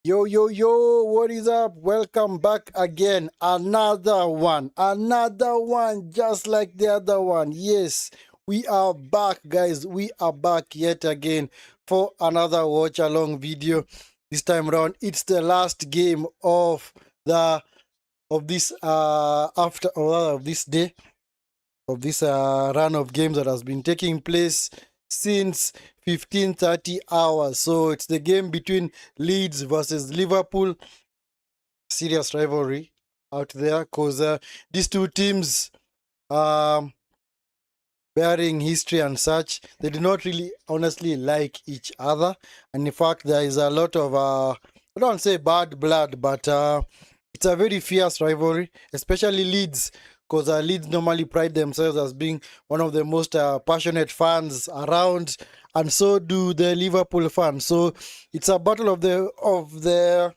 Yo, yo, yo, what is up? Welcome back again. Another one, just like the other one. Yes, we are back, guys. We are back yet again for another watch along video. This time around, it's the last game of this day of this run of games that has been taking place since 15:30 hours. So it's the game between Leeds versus Liverpool. Serious rivalry out there because these two teams, bearing history and such, they do not really honestly like each other. And in fact, there is a lot of I don't say bad blood, but it's a very fierce rivalry, especially Leeds, because Leeds normally pride themselves as being one of the most passionate fans around, and so do the Liverpool fans. So it's a battle of the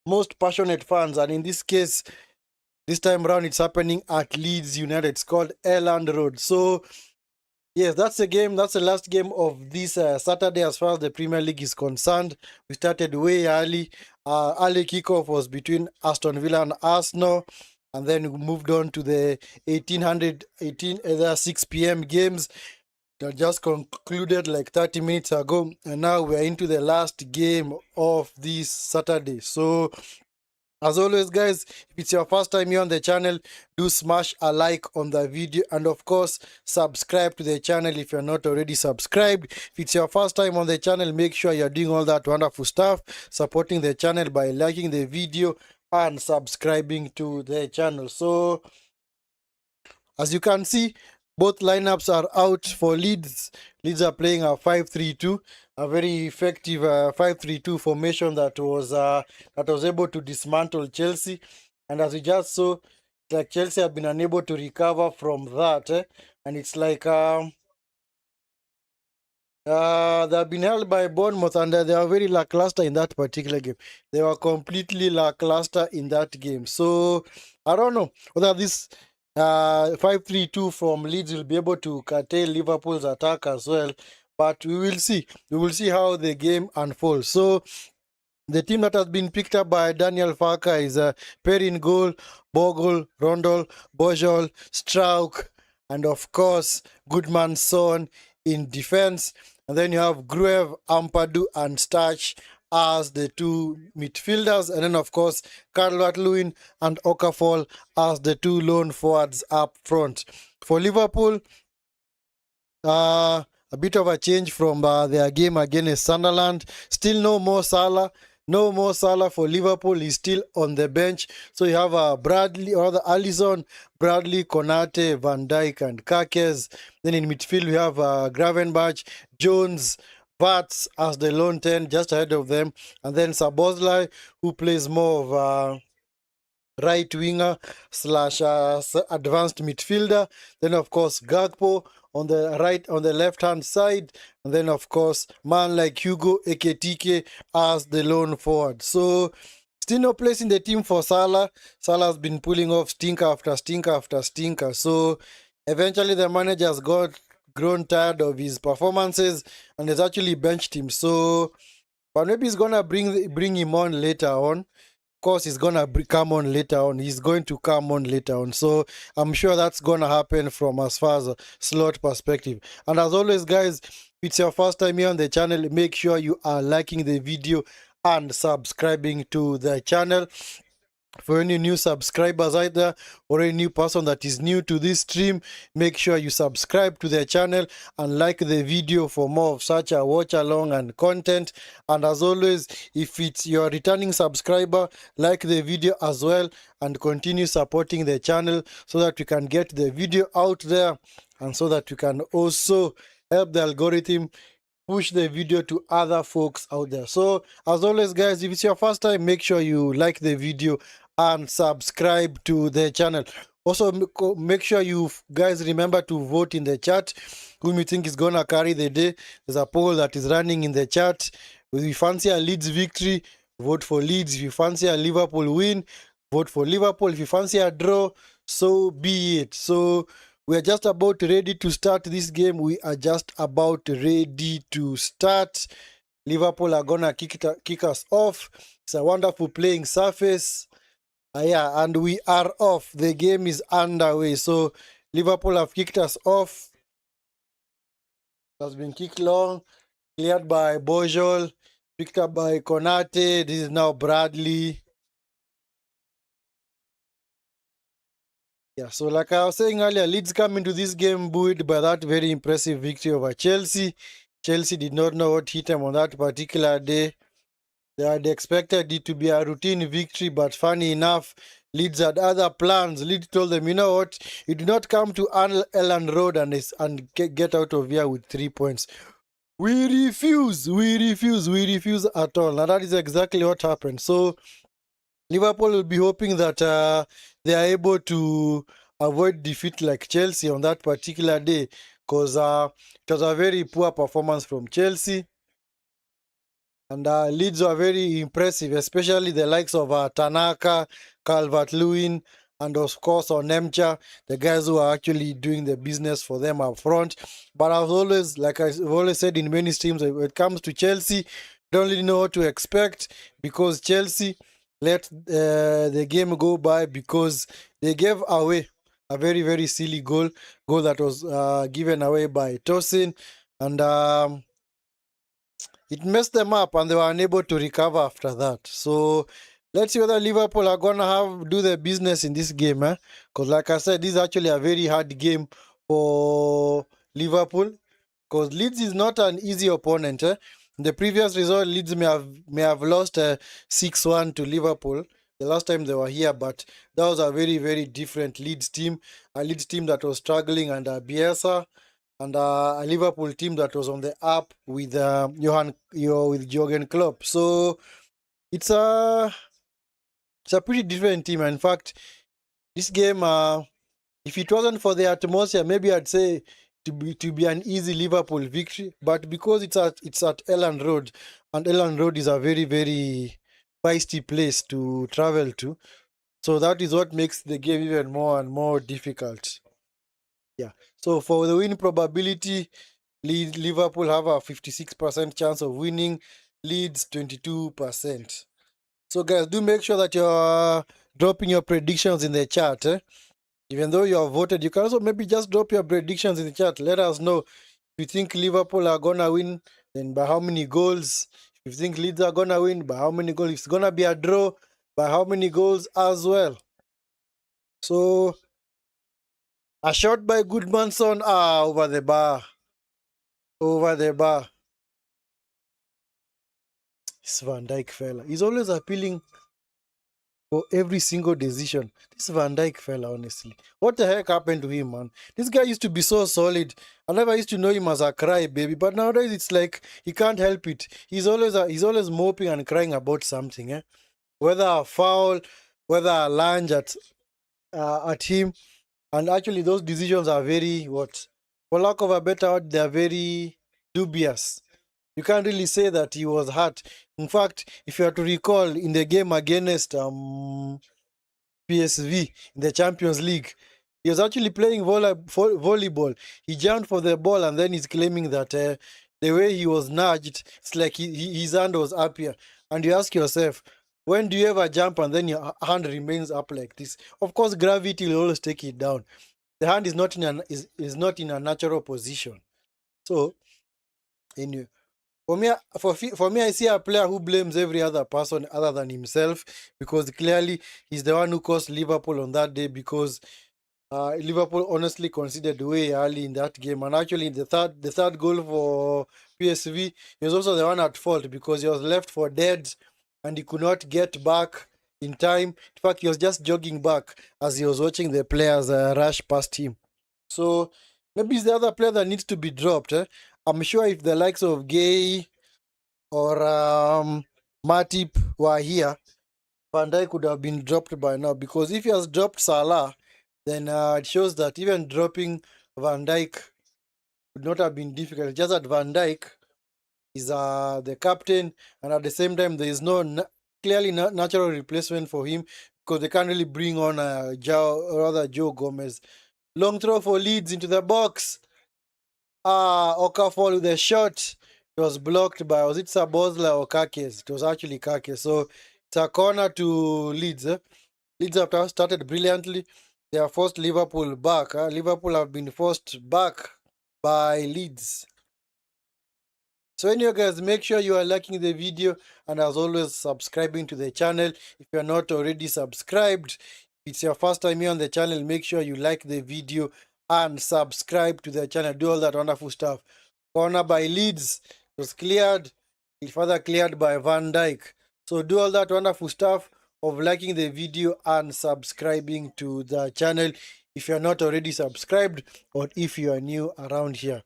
most passionate fans, and in this case, this time around, it's happening at Leeds United. It's called Elland Road. So yes, that's the game. That's the last game of this Saturday as far as the Premier League is concerned. We started way early. Early kickoff was between Aston Villa and Arsenal, and then we moved on to the 6 p.m. games that just concluded like 30 minutes ago, and now we're into the last game of this Saturday. So as always, guys, if it's your first time here on the channel, do smash a like on the video, and of course subscribe to the channel if you're not already subscribed. If it's your first time on the channel, make sure you're doing all that wonderful stuff, supporting the channel by liking the video and subscribing to the channel. So as you can see, both lineups are out for Leeds. Leeds are playing a 5-3-2, a very effective 5-3-2 formation that was able to dismantle Chelsea. And as we just saw, like Chelsea have been unable to recover from that, and it's like they've been held by Bournemouth, and they are very lackluster in that particular game. They were completely lackluster in that game. So I don't know whether this 5-3-2 from Leeds will be able to curtail Liverpool's attack as well, but we will see. We will see how the game unfolds. So the team that has been picked up by Daniel Farker is Perry in goal, Bogle, Rondol, Bojol, Strauk, and of course Goodman Son in defense. And then you have Gruev, Ampadu, and Starch as the two midfielders, and then of course Calvert-Lewin and Okafor as the two lone forwards up front. For Liverpool, a bit of a change from their game against Sunderland. Still no more Salah. No more Salah for Liverpool. He's still on the bench. So you have Bradley, or the Alisson, Bradley, Konate, Van Dijk, and Kakes. Then in midfield we have Gravenberch, Jones, Bats as the lone 10 just ahead of them, and then Szoboszlai, who plays more of right winger slash advanced midfielder. Then of course Gakpo on the left hand side, and then of course man like Hugo Ekitike as the lone forward. So still no place in the team for Salah. Salah has been pulling off stinker after stinker after stinker. So eventually the manager has grown tired of his performances and has actually benched him. So but maybe he's gonna bring him on later on. Of course he's gonna come on later on. He's going to come on later on. So I'm sure that's gonna happen from as far as a slot perspective. And as always, guys, if it's your first time here on the channel, make sure you are liking the video and subscribing to the channel. For any new subscribers out there, or any new person that is new to this stream, make sure you subscribe to the channel and like the video for more of such a watch along and content. And as always, if it's your returning subscriber, like the video as well and continue supporting the channel so that we can get the video out there, and so that we can also help the algorithm push the video to other folks out there. So as always, guys, if it's your first time, make sure you like the video and subscribe to the channel. Also, make sure you guys remember to vote in the chat whom you think is going to carry the day. There's a poll that is running in the chat. If you fancy a Leeds victory, vote for Leeds. If you fancy a Liverpool win, vote for Liverpool. If you fancy a draw, so be it. So we are just about ready to start this game. We are just about ready to start. Liverpool are gonna kick us off. It's a wonderful playing surface. Yeah, and we are off. The game is underway. So Liverpool have kicked us off. It has been kicked long, cleared by Bojol, picked up by Konate. This is now Bradley. Yeah, so like I was saying earlier, Leeds come into this game buoyed by that very impressive victory over Chelsea. Chelsea did not know what hit them on that particular day. They had expected it to be a routine victory, but funny enough, Leeds had other plans. Leeds told them, you know what, you do not come to Elland Road and get out of here with 3 points. We refuse at all. And that is exactly what happened. So Liverpool will be hoping that they are able to avoid defeat like Chelsea on that particular day, because it was a very poor performance from Chelsea. And Leeds were very impressive, especially the likes of Tanaka, Calvert-Lewin, and of course Onemcha, the guys who are actually doing the business for them up front. But I've always, like I've always said in many streams, when it comes to Chelsea, don't really know what to expect, because Chelsea let the game go by because they gave away a very, very silly goal that was given away by Tosin. And it messed them up and they were unable to recover after that. So let's see whether Liverpool are going to do their business in this game. Because like I said, this is actually a very hard game for Liverpool. Because Leeds is not an easy opponent. The previous result, Leeds may have lost 6-1 to Liverpool the last time they were here. But that was a very, very different Leeds team. A Leeds team that was struggling under Bielsa. And a Liverpool team that was on the up with with Jurgen Klopp. So it's a pretty different team. In fact, this game, if it wasn't for the atmosphere, maybe I'd say to be an easy Liverpool victory. But because it's at Elland Road, and Elland Road is a very, very feisty place to travel to, so that is what makes the game even more and more difficult. Yeah. So for the win probability, Liverpool have a 56% chance of winning, Leeds 22%. So guys, do make sure that you're dropping your predictions in the chat. Even though you have voted, you can also maybe just drop your predictions in the chat. Let us know if you think Liverpool are gonna win, then by how many goals. If you think Leeds are gonna win, by how many goals. If it's gonna be a draw, by how many goals as well. So a shot by Goodmanson, over the bar. Over the bar. This Van Dijk fella. He's always appealing for every single decision. This Van Dijk fella, honestly. What the heck happened to him, man? This guy used to be so solid. I never used to know him as a cry baby, but nowadays it's like he can't help it. He's always moping and crying about something, Whether a foul, whether a lunge at him. And actually those decisions are very, for lack of a better word, they are very dubious. You can't really say that he was hurt. In fact, if you are to recall in the game against PSV in the Champions League, he was actually playing volleyball. He jumped for the ball and then he's claiming that the way he was nudged, it's like his hand was up here. And you ask yourself, when do you ever jump and then your hand remains up like this? Of course, gravity will always take it down. The hand is not in a natural position. So, anyway. For me, I see a player who blames every other person other than himself, because clearly he's the one who caused Liverpool on that day, because Liverpool honestly conceded way early in that game. And actually, the third goal for PSV, he was also the one at fault because he was left for dead and he could not get back in time. In fact, he was just jogging back as he was watching the players rush past him. So maybe it's the other player that needs to be dropped. I'm sure if the likes of Gay or Matip were here, Van Dijk could have been dropped by now, because if he has dropped Salah, then it shows that even dropping Van Dijk would not have been difficult. Just that Van Dijk is the captain, and at the same time, there is no clearly natural replacement for him because they can't really bring on Joe Gomez. Long throw for Leeds into the box. Okafor with a shot. It was blocked by, was it Sabozla or Kakes? It was actually Kakes. So it's a corner to Leeds. Leeds have started brilliantly. They have forced Liverpool back. Liverpool have been forced back by Leeds. So anyway guys, make sure you are liking the video and as always subscribing to the channel. If you are not already subscribed, if it's your first time here on the channel, make sure you like the video and subscribe to the channel. Do all that wonderful stuff. Corner by Leeds was cleared. It further cleared by Van Dijk. So do all that wonderful stuff of liking the video and subscribing to the channel if you are not already subscribed or if you are new around here.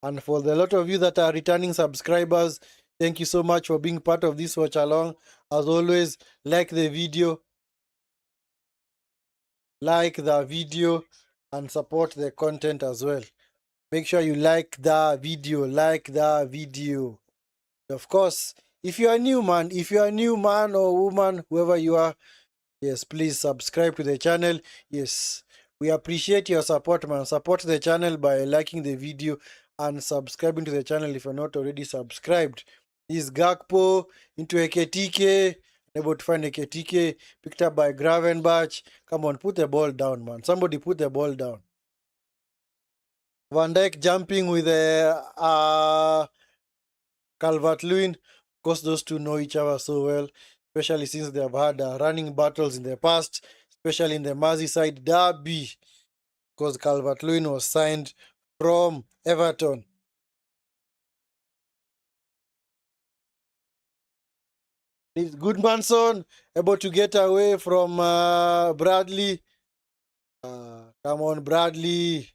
And for the lot of you that are returning subscribers, thank you so much for being part of this watch along. As always, like the video, and support the content as well. Make sure you like the video. Of course, if you are new man or woman, whoever you are, yes, please subscribe to the channel. Yes, we appreciate your support, man. Support the channel by liking the video and subscribing to the channel if you're not already subscribed. This is Gakpo into Eketike. Able to find Eketike. Picked up by Gravenbach. Come on, put the ball down, man. Somebody put the ball down. Van Dijk jumping with a Calvert-Lewin. Of course, those two know each other so well, especially since they have had running battles in the past, especially in the Merseyside derby, because Calvert-Lewin was signed from Everton. Goodmanson able to get away from Bradley. Come on, Bradley.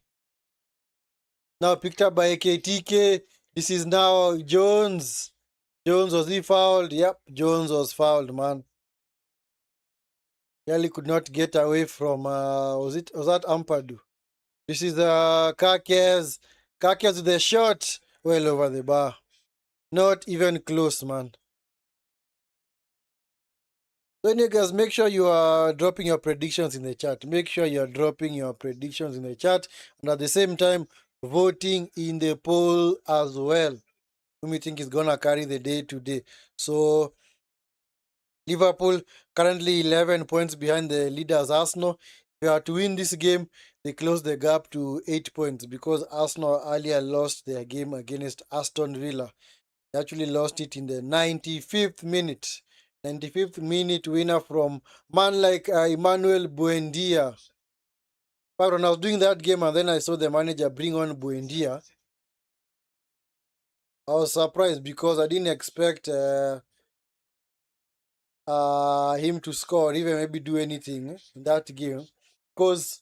Now picked up by KTK. This is now Jones. Jones, was he fouled? Yep, Jones was fouled, man. Clearly could not get away from, was that Ampadu? This is Kakes. Kakes with a shot well over the bar. Not even close, man. So anyway, guys, make sure you are dropping your predictions in the chat. Make sure you are dropping your predictions in the chat. And at the same time, voting in the poll as well. Whom you think is going to carry the day today. So, Liverpool currently 11 points behind the leaders Arsenal. If they are to win this game, they close the gap to 8 points because Arsenal earlier lost their game against Aston Villa. They actually lost it in the 95th minute. 95th minute winner from man like Emmanuel Buendia. But when I was doing that game and then I saw the manager bring on Buendia, I was surprised because I didn't expect him to score or even maybe do anything in that game. Because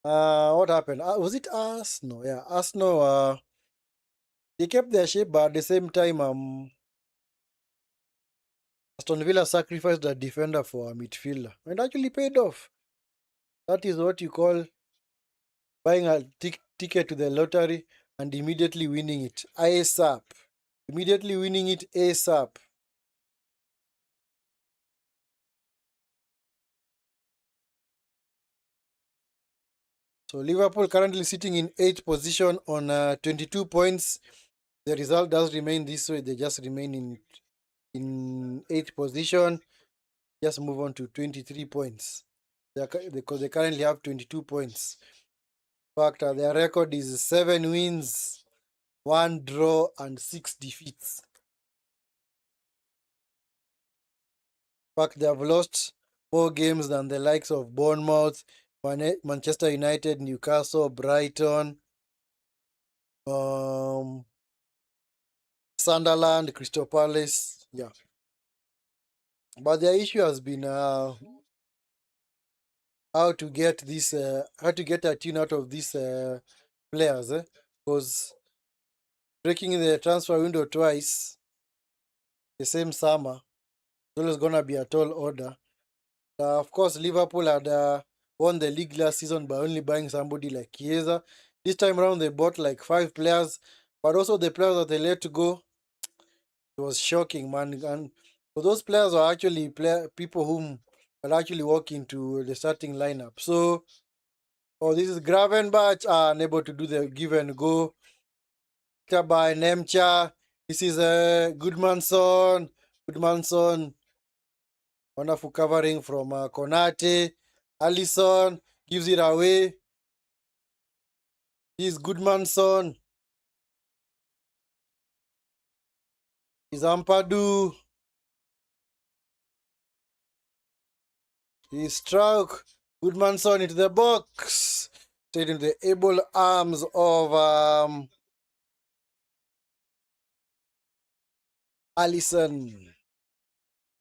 what happened? Was it Arsenal? Yeah, Arsenal. They kept their shape, but at the same time, Aston Villa sacrificed a defender for a midfielder. And actually paid off. That is what you call buying a ticket to the lottery and immediately winning it ASAP. Immediately winning it ASAP. So Liverpool currently sitting in 8th position on 22 points. The result does remain this way. They just remain in 8th position. Just move on to 23 points. Because they currently have 22 points. In fact, their record is 7 wins, 1 draw, and 6 defeats. In fact, they have lost more games than the likes of Bournemouth, Manchester United, Newcastle, Brighton, Sunderland, Crystal Palace. Yeah. But their issue has been how to get a tune out of these players. Because breaking the transfer window twice the same summer is always gonna be a tall order. Of course, Liverpool had won the league last season by only buying somebody like Chiesa. This time around, they bought like 5 players, but also the players that they let to go, it was shocking, man. And so those players are actually people whom will actually walk into the starting lineup. So, this is Gravenbach, unable to do the give and go. By Nemcha. This is Goodmanson. Goodmanson. Wonderful covering from Konate. Allison gives it away. This is Goodmanson. Is Ampadu. He struck Goodmanson into the box. Straight into the able arms of Allison.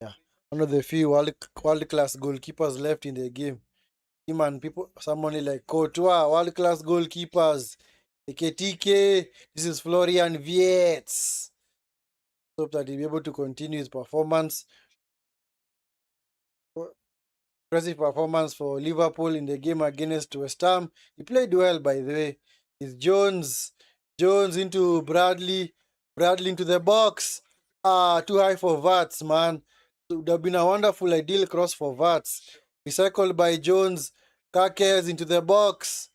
Yeah, one of the few world-class goalkeepers left in the game. Him and people, someone like Courtois, world-class goalkeepers. Eketike, this is Florian Wirtz. Hope that he'll be able to continue his performance. Impressive performance for Liverpool in the game against West Ham. He played well, by the way. It's Jones. Jones into Bradley. Bradley into the box. Too high for Vats, man. It would have been a wonderful ideal cross for Vats. Recycled by Jones. Kakes into the box.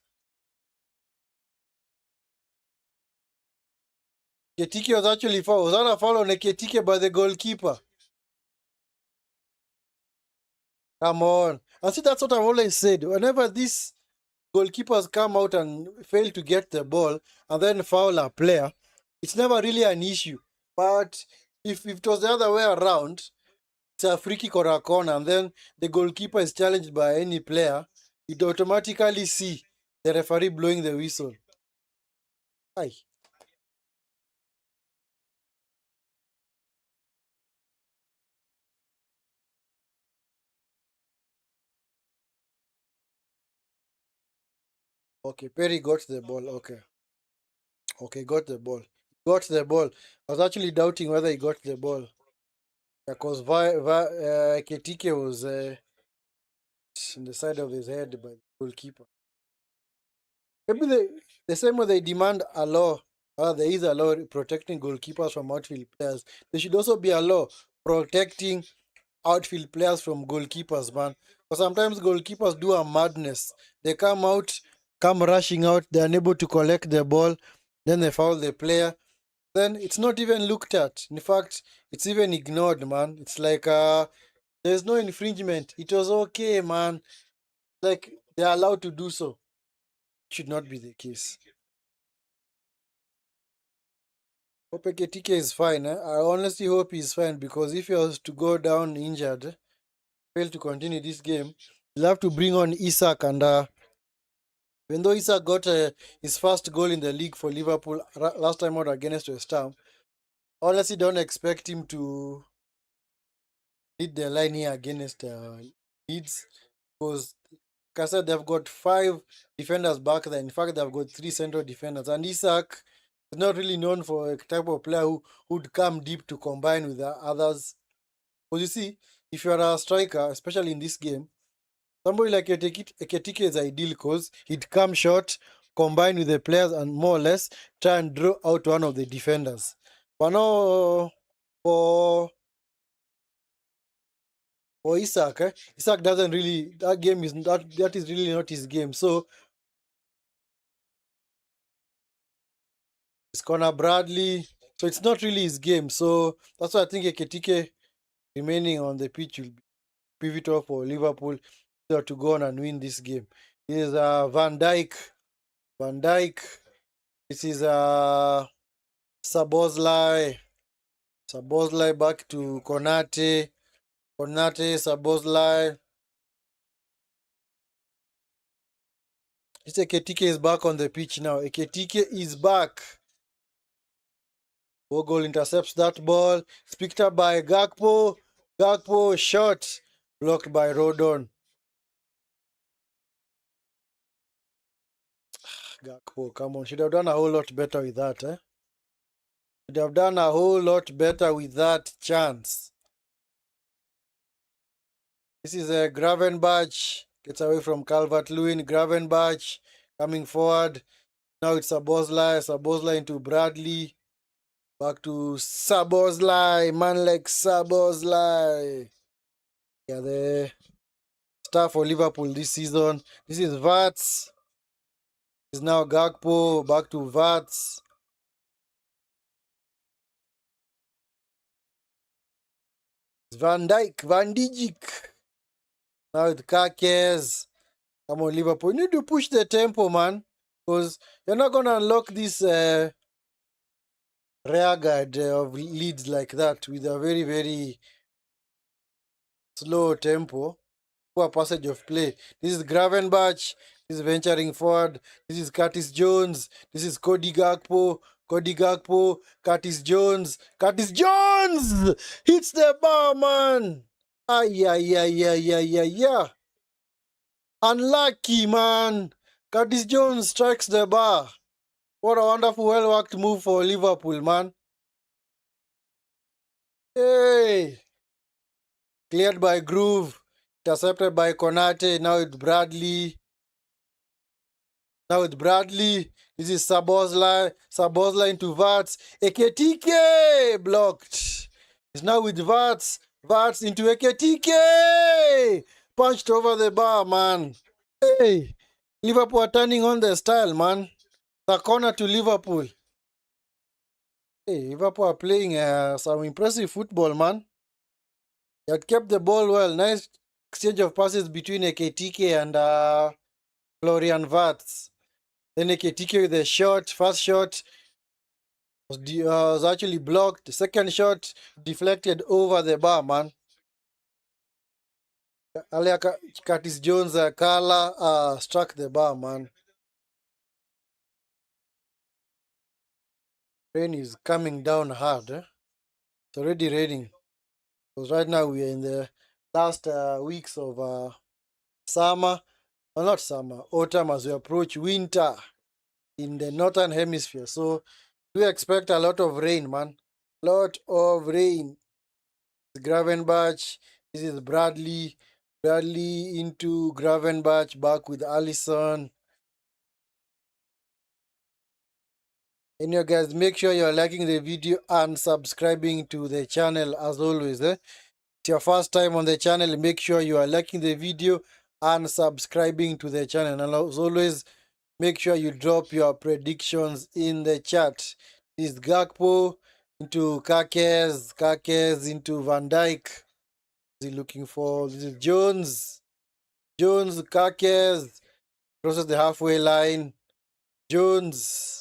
Ketike was actually foul. Was that a foul on Ketike by the goalkeeper? Come on. And see, that's what I've always said. Whenever these goalkeepers come out and fail to get the ball and then foul a player, it's never really an issue. But if it was the other way around, it's a free kick or a corner, and then the goalkeeper is challenged by any player, you'd automatically see the referee blowing the whistle. Aye. Okay, Perry got the ball. Okay. Okay, got the ball. Got the ball. I was actually doubting whether he got the ball. Because Ketike was in the side of his head by the goalkeeper. Maybe the same way they demand a law, there is a law protecting goalkeepers from outfield players. There should also be a law protecting outfield players from goalkeepers, man. Because sometimes goalkeepers do a madness. They come rushing out, they're unable to collect the ball, then they foul the player. Then it's not even looked at. In fact, it's even ignored, man. It's like there's no infringement. It was okay, man. Like they're allowed to do so. Should not be the case. Hope Eketike is fine. I honestly hope he's fine because if he was to go down injured, fail to continue this game, he'll have to bring on Isak. And even though Isak got his first goal in the league for Liverpool last time out against West Ham, honestly don't expect him to lead the line here against Leeds because, like I said, they've got 5 defenders back there. In fact, they've got 3 central defenders. And Isak is not really known for a type of player who would come deep to combine with the others. Because you see, if you're a striker, especially in this game, somebody like Eketike is ideal because he'd come short, combine with the players, and more or less try and draw out one of the defenders. But no, for Isak, Isak doesn't really, that is really not his game. So it's Connor Bradley. So it's not really his game. So that's why I think Eketike remaining on the pitch will be pivotal for Liverpool to go on and win this game. This is Van Dijk. Van Dijk. This is Sabozlai. Sabozlai back to Konate. Konate, Sabozlai. This Eketike is back on the pitch now. Eketike is back. Bogle intercepts that ball. It's picked up by Gakpo. Gakpo shot. Blocked by Rodon. Gakpo, come on. Should have done a whole lot better with that, eh? Should have done a whole lot better with that chance. This is a Gravenbach. Gets away from Calvert-Lewin. Gravenberch coming forward. Now it's Sabozlai into Bradley. Back to Sabozlai. Man like Sabozlai. Yeah, the star for Liverpool this season. This is Vats. Is now Gakpo. Back to Vats. Van Dijk. Van Dijk. Now with Kakes. Come on, Liverpool. You need to push the tempo, man. Because you're not going to unlock this rear guard of Leeds like that with a very, very slow tempo. Poor passage of play. This is Gravenberch. This is venturing forward. This is Curtis Jones. This is Cody Gakpo. Cody Gakpo. Curtis Jones. Curtis Jones hits the bar, man. Yeah. Unlucky, man. Curtis Jones strikes the bar. What a wonderful, well-worked move for Liverpool, man. Hey! Cleared by Groove. Intercepted by Konate. Now it's Bradley. This is Sabozlai. Sabozlai into Vats. Eketike! Blocked. It's now with Vats. Vats into Eketike! Punched over the bar, man. Hey! Liverpool are turning on their style, man. The corner to Liverpool. Hey, Liverpool are playing some impressive football, man. They had kept the ball well. Nice exchange of passes between Eketike and Florian Wirtz. Then Eketike with a shot. First shot was actually blocked. The second shot deflected over the bar, man. Earlier, Curtis Jones, Kala struck the bar, man. Rain is coming down hard. It's already raining. Because right now we are in the last weeks of summer. Well, not summer, autumn as we approach winter in the northern hemisphere. So we expect a lot of rain, man. Lot of rain. Gravenberch. This is Bradley. Bradley into Gravenberch. Back with Allison. Anyway, guys, make sure you're liking the video and subscribing to the channel as always. It's your first time on the channel. Make sure you are liking the video and subscribing to the channel. And as always, make sure you drop your predictions in the chat. This is Gakpo into Kakes. Kakes into Van Dijk. Is he looking for? This is Jones. Jones, Kakes. Crosses the halfway line. Jones.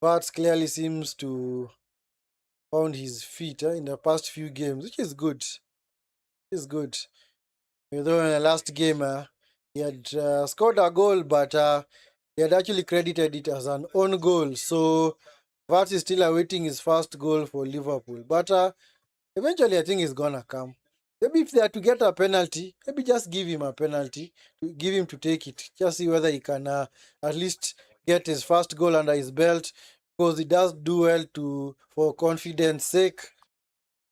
But clearly seems to found his feet in the past few games, which is good. It's good. Although in the last game, he had scored a goal, but he had actually credited it as an own goal. So Vats is still awaiting his first goal for Liverpool. But eventually, I think it's going to come. Maybe if they are to get a penalty, maybe just give him a penalty, give him to take it. Just see whether he can at least get his first goal under his belt, because he does do well for confidence sake.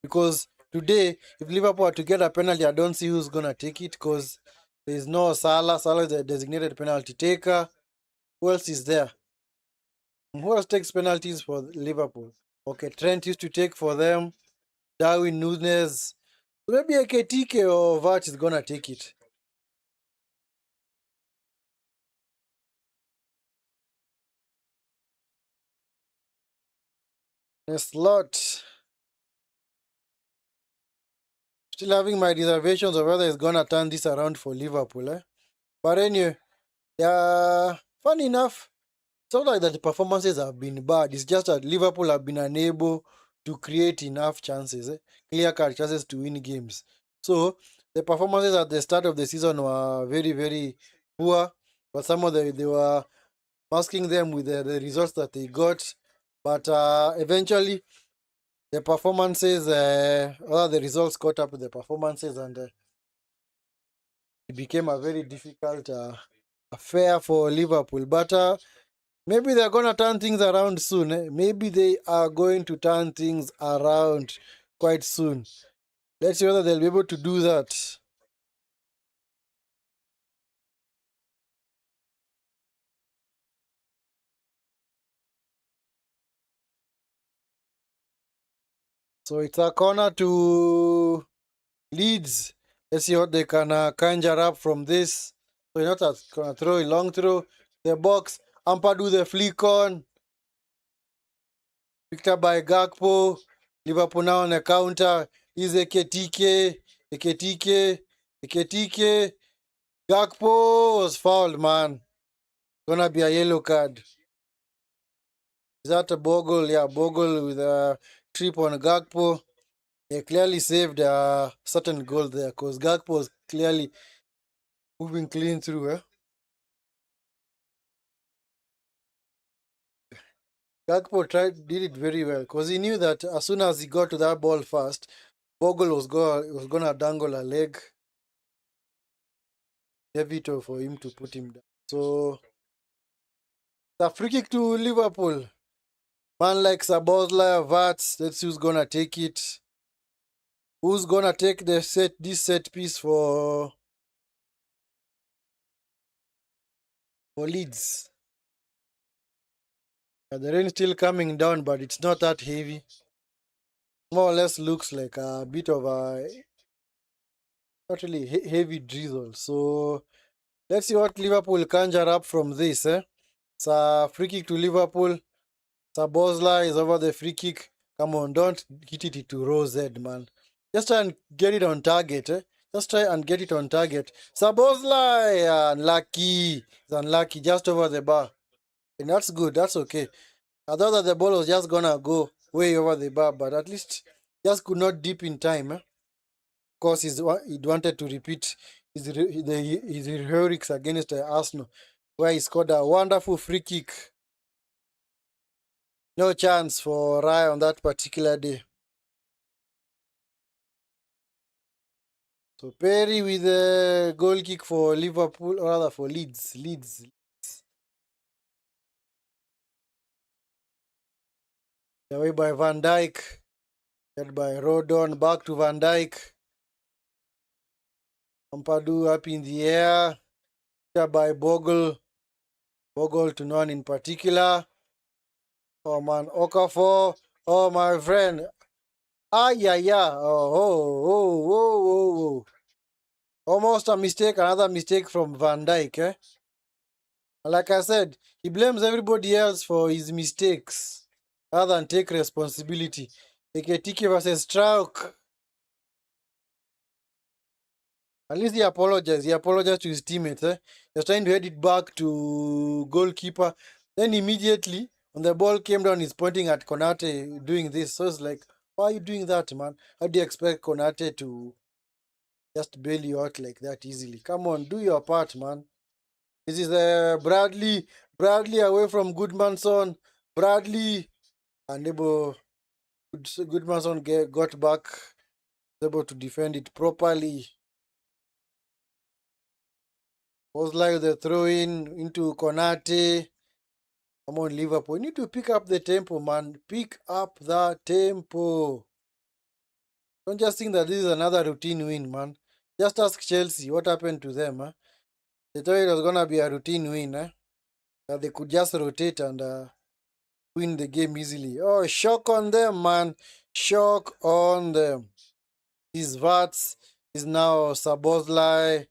Because today, if Liverpool are to get a penalty, I don't see who's going to take it, because there is no Salah. Salah is the designated penalty taker. Who else is there? Who else takes penalties for Liverpool? Okay, Trent used to take for them. Darwin Núñez. So maybe Eketike or Vart is going to take it. A slot. Still having my reservations of whether it's going to turn this around for Liverpool. But anyway, yeah, funny enough, it's not like that the performances have been bad. It's just that Liverpool have been unable to create enough chances, clear-cut chances to win games. So the performances at the start of the season were very, very poor. But some of they were masking them with the results that they got. But eventually, the performances, the results caught up with the performances, and it became a very difficult affair for Liverpool. But maybe they're going to turn things around soon. Maybe they are going to turn things around quite soon. Let's see whether they'll be able to do that. So it's a corner to Leeds. Let's see what they can conjure up from this. So you're not gonna throw a long throw. The box. Ampadu the flick on. Picked up by Gakpo. Liverpool now on the counter. Is Eketike. Eketike. Eketike. Gakpo was fouled, man. Gonna be a yellow card. Is that a Bogle? Yeah, Bogle with a trip on Gakpo. They clearly saved a certain goal there because Gakpo was clearly moving clean through. Gakpo did it very well because he knew that as soon as he got to that ball first, Bogle was gonna dangle a leg, Devito for him to put him down. So the free kick to Liverpool. Man like Sabozla, Vats, let's see who's gonna take it. Who's gonna take this set piece for Leeds? The rain still coming down, but it's not that heavy. More or less looks like a bit of a not really heavy drizzle. So let's see what Liverpool conjure up from this. It's a free kick to Liverpool. Sabozla is over the free kick. Come on, don't hit it to Rose head, man. Just try and get it on target. Just try and get it on target. Sabozla, unlucky. It's unlucky, just over the bar. And that's good. That's okay. I thought that the ball was just gonna go way over the bar, but at least just could not dip in time. Of course, he wanted to repeat his heroics against Arsenal, where he scored a wonderful free kick. No chance for Raya on that particular day. So Perry with a goal kick for Liverpool, or rather for Leeds. Away by Van Dijk. Led by Rodon. Back to Van Dijk. Ampadu up in the air. By Bogle. Bogle to none in particular. Oh man, Okafor. Oh my friend. Yeah. Oh. Almost a mistake, another mistake from Van Dijk. Like I said, he blames everybody else for his mistakes rather than take responsibility. Eketike versus Strauk. At least he apologized. He apologized to his teammates. He was trying to head it back to goalkeeper. Then immediately, when the ball came down, he's pointing at Konate doing this. So it's like, why are you doing that, man? How do you expect Konate to just bail you out like that easily? Come on, do your part, man. This is Bradley. Bradley away from Goodmanson. Bradley unable. Goodmanson got back, able to defend it properly. Was like the throw in into Konate. Come on, Liverpool. You need to pick up the tempo, man. Pick up the tempo. Don't just think that this is another routine win, man. Just ask Chelsea what happened to them. They thought it was going to be a routine win. That they could just rotate and win the game easily. Oh, shock on them, man. Shock on them. These Vats is now Sabozlai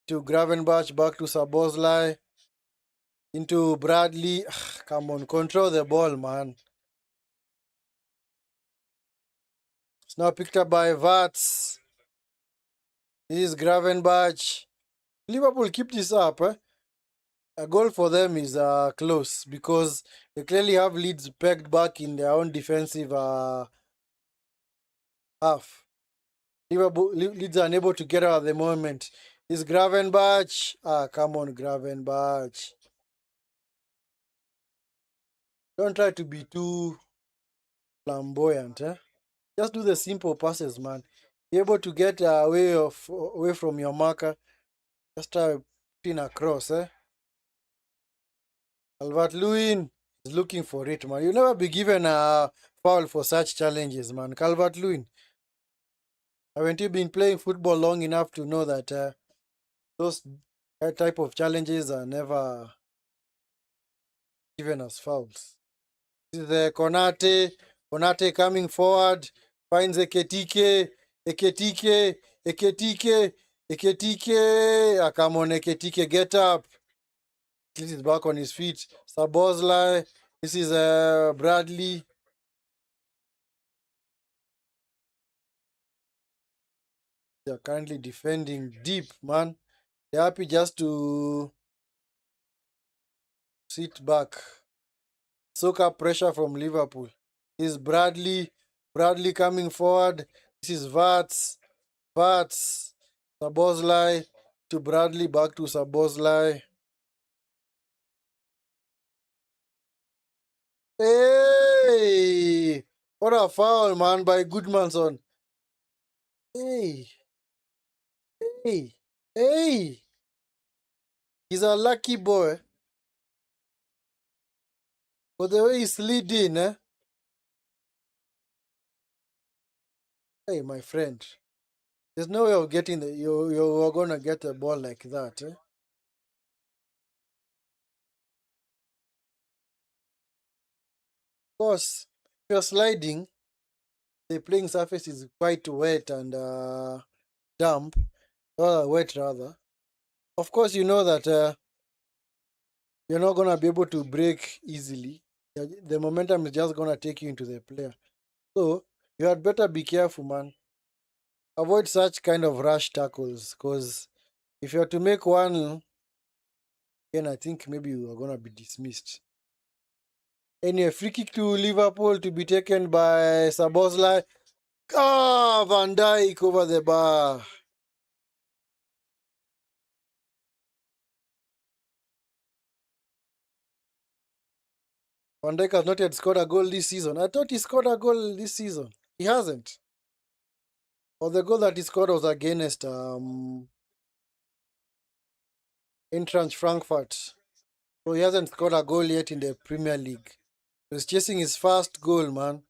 to Gravenbach, back to Sabozlai, into Bradley. Come on, control the ball, man. It's now picked up by Vats. This is Gravenbach. Liverpool keep this up. A goal for them is close because they clearly have Leeds pegged back in their own defensive half. Leeds are unable to get out at the moment. Is Gravenbach? Come on, Gravenbach. Don't try to be too flamboyant. Just do the simple passes, man. Be able to get away from your marker. Just try putting across. Albert Lewin He's looking for it, man. You'll never be given a foul for such challenges, man. Calvert-Lewin, haven't you been playing football long enough to know that those type of challenges are never given as fouls? This is Konate. Konate coming forward, finds Eketike. Eketike. Eketike. Eketike. Ah, come on, Eketike, get up. This is back on his feet. Sabozlai. This is Bradley. They are currently defending deep, man. They're happy just to sit back. Soak up pressure from Liverpool. This is Bradley. Bradley coming forward. This is Vats. Vats. Sabozlai to Bradley. Back to Sabozlai. Hey! What a foul, man, by Goodmanson. Hey! Hey! Hey! He's a lucky boy. But the way he slid in, eh? Hey, my friend. There's no way of getting the you're gonna get a ball like that, eh? Of course, if you're sliding, the playing surface is quite wet and damp, wet rather. Of course, you know that you're not gonna be able to break easily. The momentum is just gonna take you into the player. So you had better be careful, man. Avoid such kind of rush tackles, because if you're to make one, then I think maybe you are gonna be dismissed. Anyway, free kick to Liverpool to be taken by Sabozlai. Ah, Van Dijk over the bar. Van Dijk has not yet scored a goal this season. I thought he scored a goal this season. He hasn't. Or the goal that he scored was against Eintracht Frankfurt. So he hasn't scored a goal yet in the Premier League. He's chasing his first goal, man.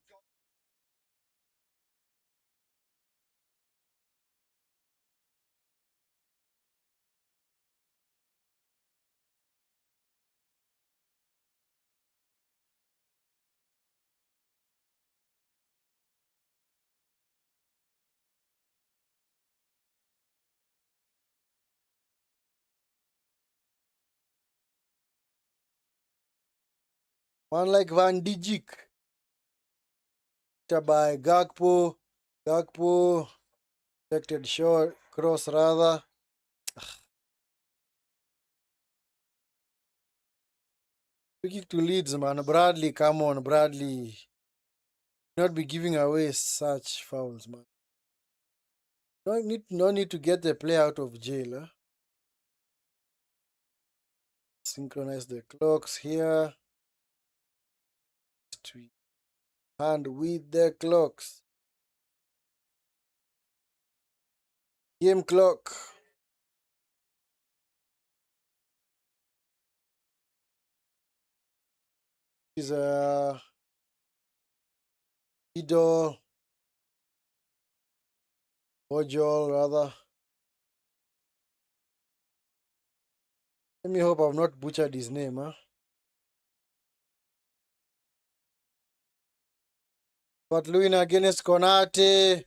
Man like Van Dijk. By Gakpo. Gakpo. Deflected shot. Cross rather. Free kick to Leeds, man. Bradley, come on, Bradley. Not be giving away such fouls, man. No need to get the player out of jail. Huh? Synchronize the clocks here. And with the clocks. Game clock. Is a Idol. Ojol, rather. Let me hope I've not butchered his name, huh? But Lewin against Konate.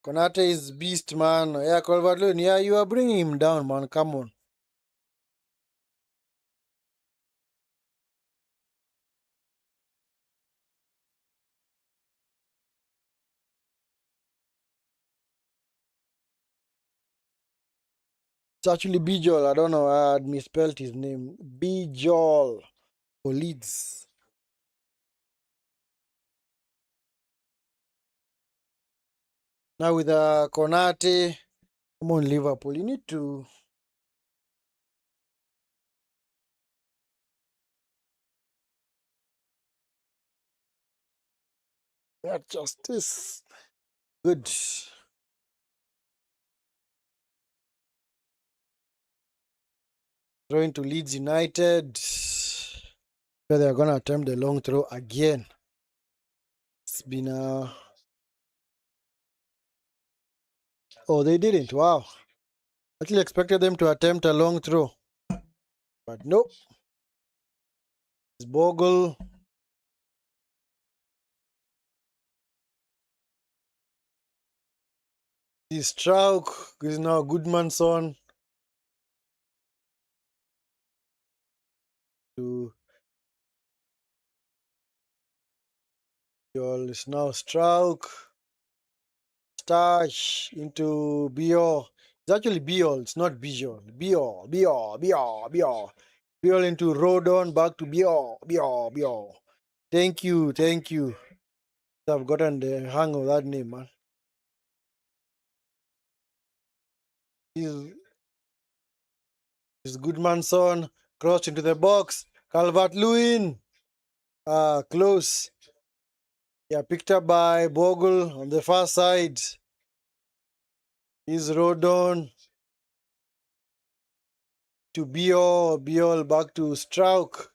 Konate is beast, man. Yeah, Calvert Lewin. Yeah, you are bringing him down, man. Come on. It's actually Bijol. I don't know. I had misspelled his name. Bijol for Leeds. Now with Konate. Come on, Liverpool. You need to. Yeah, justice. Good. Throwing to Leeds United. So they're gonna attempt the long throw again. It's been oh, they didn't. Wow. Actually expected them to attempt a long throw. But nope. It's Bogle. This Strauk is now Goodmanson to Biol is now Strauk. Stash into Biol. It's actually Biol, it's not Bijol. Biol. Biol into Rodon, back to Biol. Thank you. I've gotten the hang of that name, man. He's Goodmanson, crossed into the box. Calvert-Lewin. Close. Yeah, picked up by Bogle on the far side. Is Rodon to Biol back to Strauk.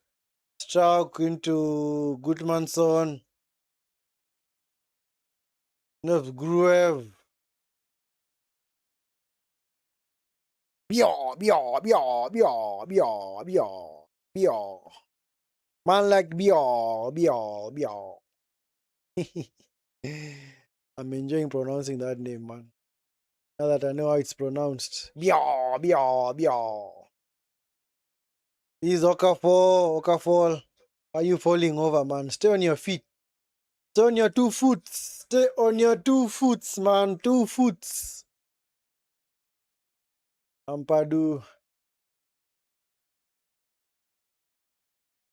Strauk into Goodmanson. Gruev. Bio. Man like Bio. I'm enjoying pronouncing that name, man. Now that I know how it's pronounced. Bio. This is Okafor. Are you falling over, man? Stay on your feet. Stay on your 2 foot. Stay on your 2 foot, man. 2 foot. Ampadu.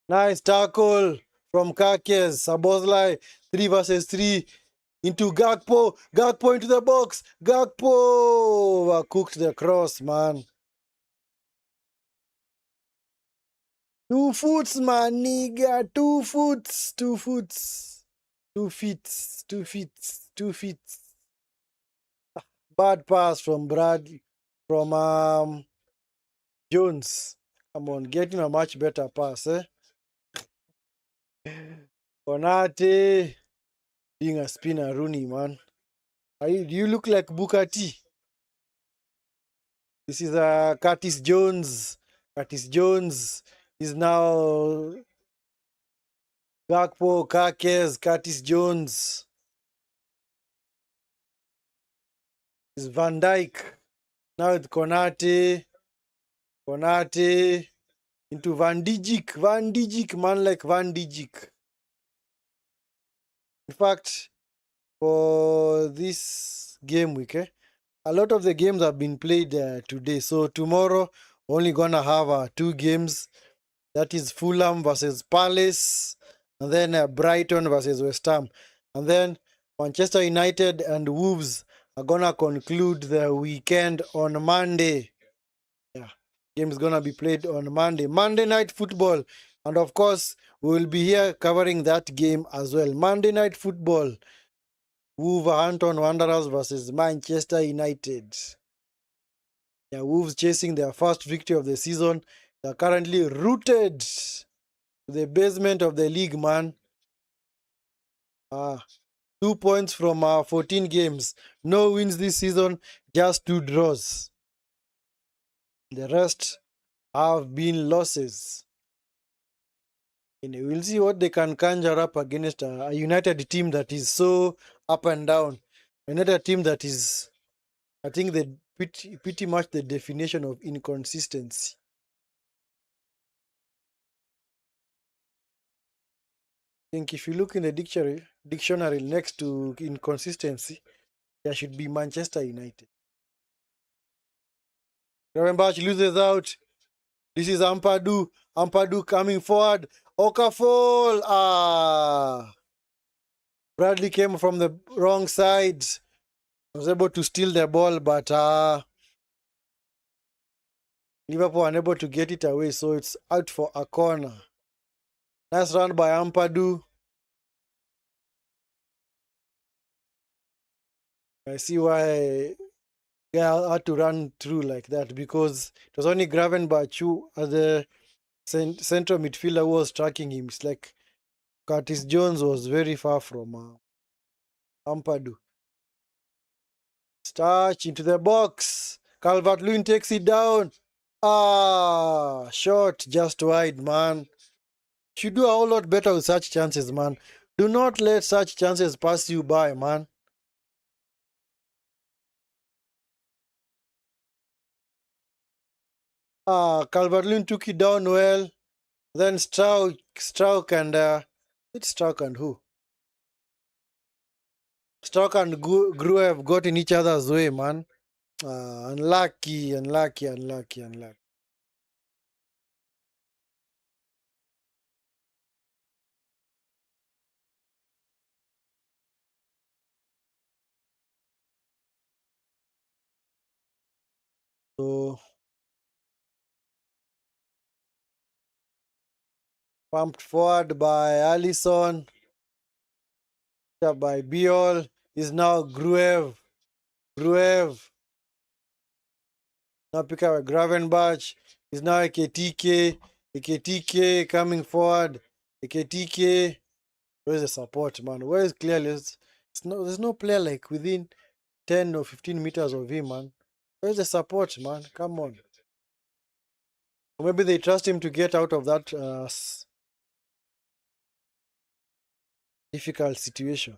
Nice tackle from Kakes. Sabozlai. 3 versus 3. Into Gakpo. Gakpo into the box. Gakpo. Cooked the cross, man. 2 foot, man, nigga. 2 foot. 2 foot. 2 feet. 2 feet. 2 feet. Bad pass from Jones. Come on, getting a much better pass, eh? Konate being a spinner, Rooney, man. Do you look like Booker T? This is Curtis Jones. Curtis Jones is now Gakpo, Kakes, Curtis Jones. Is Van Dijk. Now it's Konate. Konate into Van Dijk. Van Dijk, man like Van Dijk. In fact, for this game week, a lot of the games have been played today. So tomorrow, only gonna have 2 games. That is Fulham versus Palace, and then Brighton versus West Ham. And then Manchester United and Wolves are gonna conclude the weekend on Monday. Yeah, game is gonna be played on Monday. Monday Night Football. And of course, we will be here covering that game as well. Monday Night Football. Wolverhampton Wanderers versus Manchester United. Yeah, Wolves chasing their first victory of the season. They're currently rooted to the basement of the league, man. 2 points from 14 games. No wins this season, just 2 draws. The rest have been losses. And we'll see what they can conjure up against a United team that is so up and down. Another team that is, I think, pretty much the definition of inconsistency. I think if you look in the dictionary next to inconsistency, there should be Manchester United. Gravenberch loses out. This is Ampadu. Ampadu coming forward. Okafor. Bradley came from the wrong side. Was able to steal the ball, but Liverpool unable to get it away, so it's out for a corner. Nice run by Ampadu. I see why I had to run through like that, because it was only Gravenberch who at the central midfielder who was tracking him. It's like Curtis Jones was very far from Ampadu. Starch into the box. Calvert-Lewin takes it down. Ah, shot just wide, man. Should do a whole lot better with such chances, man. Do not let such chances pass you by, man. Ah, Calvert-Lewin took it down well. Then Struck and it's Struck and who? Struck and Gruev got in each other's way, man. Unlucky. So pumped forward by Allison, by Biol. Is now Gruev. Now pick up a Gravenbach. Is now Eketike. Coming forward. Eketike. Where's the support, man? Where is clearly? There's no player like within 10 or 15 meters of him, man. Where's the support, man? Come on. Or maybe they trust him to get out of that difficult situation.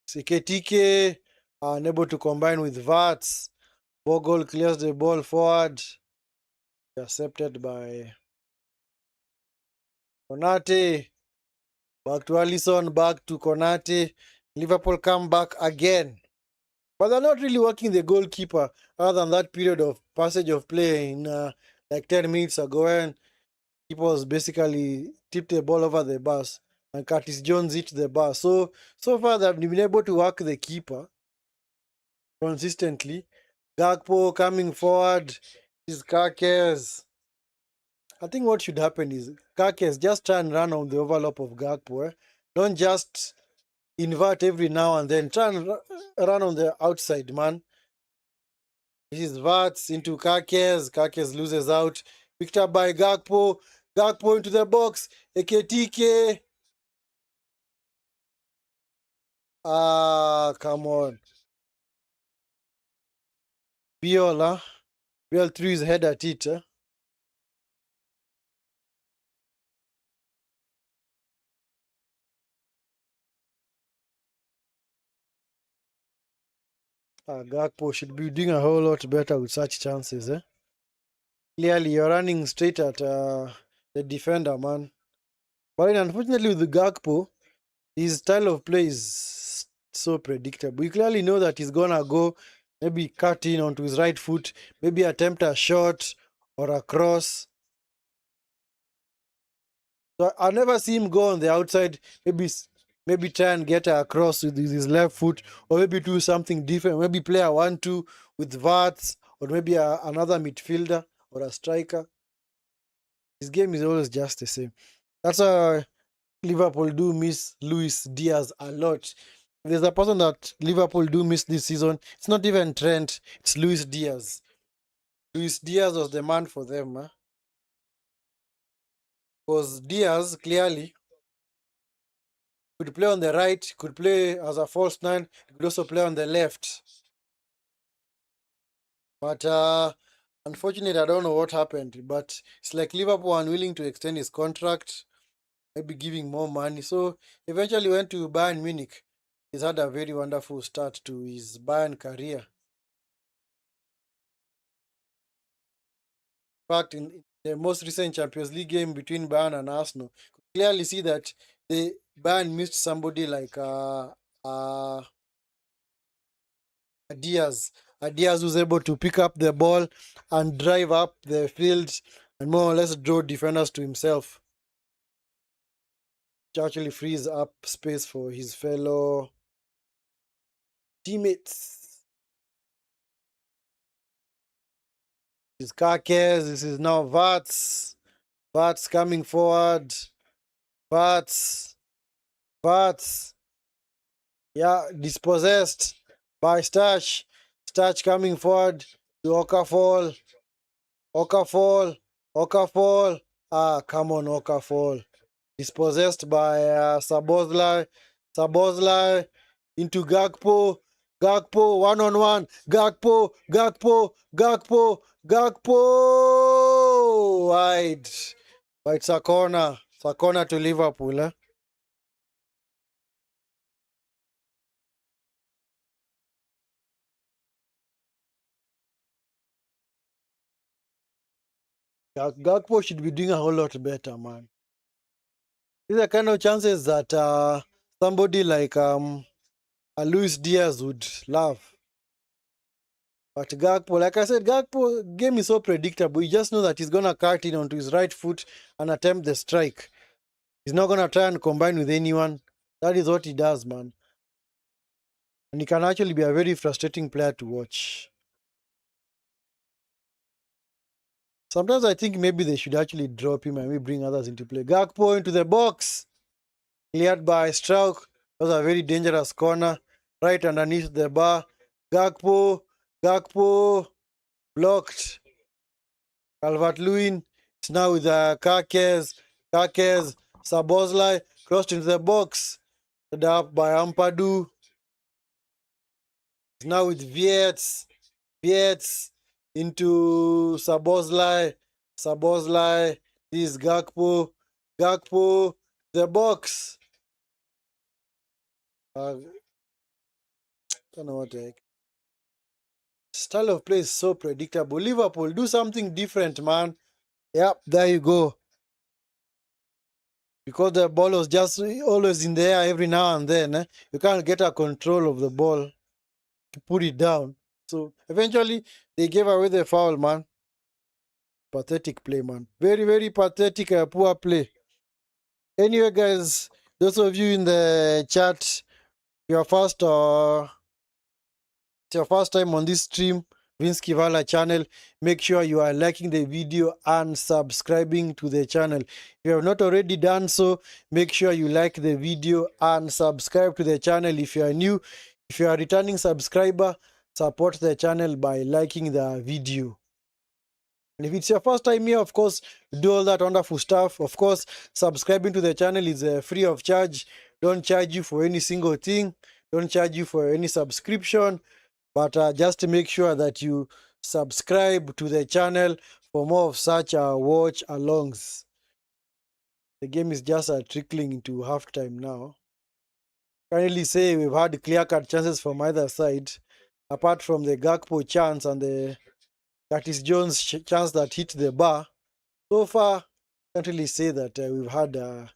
Eketike unable to combine with Vats. Bogle clears the ball forward. Intercepted by Konate. Back to Allison, back to Konate. Liverpool come back again. But they're not really working the goalkeeper other than that period of passage of play in like 10 minutes ago when keeper was basically tipped the ball over the bus and Curtis Jones hit the bar. So far they've been able to work the keeper consistently. Gakpo coming forward. Is Kakes. I think what should happen is Kakes just try and run on the overlap of Gakpo. Don't just invert every now and then. Try and run on the outside, man. This is Vats into Kakes. Kakes loses out. Picked up by Gakpo. Gakpo into the box. Eketike. Ah, come on. Biol threw his head at it. Gakpo should be doing a whole lot better with such chances. Clearly, you're running straight at the defender, man. But unfortunately, with the Gakpo, his style of play is so predictable. You clearly know that he's gonna go maybe cut in onto his right foot, maybe attempt a shot or a cross. So I never see him go on the outside, maybe try and get a cross with his left foot, or maybe do something different. Maybe play a 1-2 with Vats, or maybe another midfielder or a striker. His game is always just the same. That's why Liverpool do miss Luis Diaz a lot. There's a person that Liverpool do miss this season. It's not even Trent, it's Luis Diaz. Luis Diaz was the man for them. Because Diaz clearly could play on the right, could play as a false nine, could also play on the left. But unfortunately, I don't know what happened. But it's like Liverpool unwilling to extend his contract, maybe giving more money. So eventually went to Bayern Munich. He's had a very wonderful start to his Bayern career. In fact, in the most recent Champions League game between Bayern and Arsenal, you could clearly see that the Bayern missed somebody like Diaz. Diaz was able to pick up the ball and drive up the field and more or less draw defenders to himself. Which actually frees up space for his fellow teammates. His Kakes, this is now Vats. Vats coming forward. Vats. Yeah, dispossessed by Stash. Stash coming forward to Okafor. Ah, come on, Okafor. Dispossessed by Sabozlai. Sabozlai into Gakpo. Gakpo, one-on-one. Gakpo, Gakpo, Gakpo, Gakpo. Wide. But it's a corner. It's a corner to Liverpool. Eh? Gakpo should be doing a whole lot better, man. These are kind of chances that somebody like Luis Diaz would love. But Gakpo, like I said, Gakpo game is so predictable. You just know that he's gonna cut in onto his right foot and attempt the strike. He's not gonna try and combine with anyone. That is what he does, man. And he can actually be a very frustrating player to watch. Sometimes I think maybe they should actually drop him and maybe bring others into play. Gakpo into the box. Cleared by Strauch. That was a very dangerous corner. Right underneath the bar. Gakpo. Gakpo. Blocked. Calvert-Lewin. It's now with Kakez. Kakez. Sabozlai. Crossed into the box. Head up by Ampadu. It's now with Vietz. Vietz into Sabozlai. Sabozlai. This is Gakpo. Gakpo. The box. Don't know what the heck. Style of play is so predictable. Liverpool, do something different, man. Yep, there you go. Because the ball was just always in the air every now and then. You can't get a control of the ball to put it down. So eventually, they gave away the foul, man. Pathetic play, man. Very, very pathetic, poor play. Anyway, guys, those of you in the chat, your first it's your first time on this stream, Vinskey Valor channel, make sure you are liking the video and subscribing to the channel. If you have not already done so, make sure you like the video and subscribe to the channel if you are new. If you are a returning subscriber, support the channel by liking the video. And if it's your first time here, of course, do all that wonderful stuff. Of course, subscribing to the channel is free of charge. Don't charge you for any single thing. Don't charge you for any subscription. But just to make sure that you subscribe to the channel for more of such watch alongs. The game is just trickling into halftime now. Kindly say we've had clear-cut chances from either side, apart from the Gakpo chance and the Curtis Jones chance that hit the bar. So far, can't really say that we've had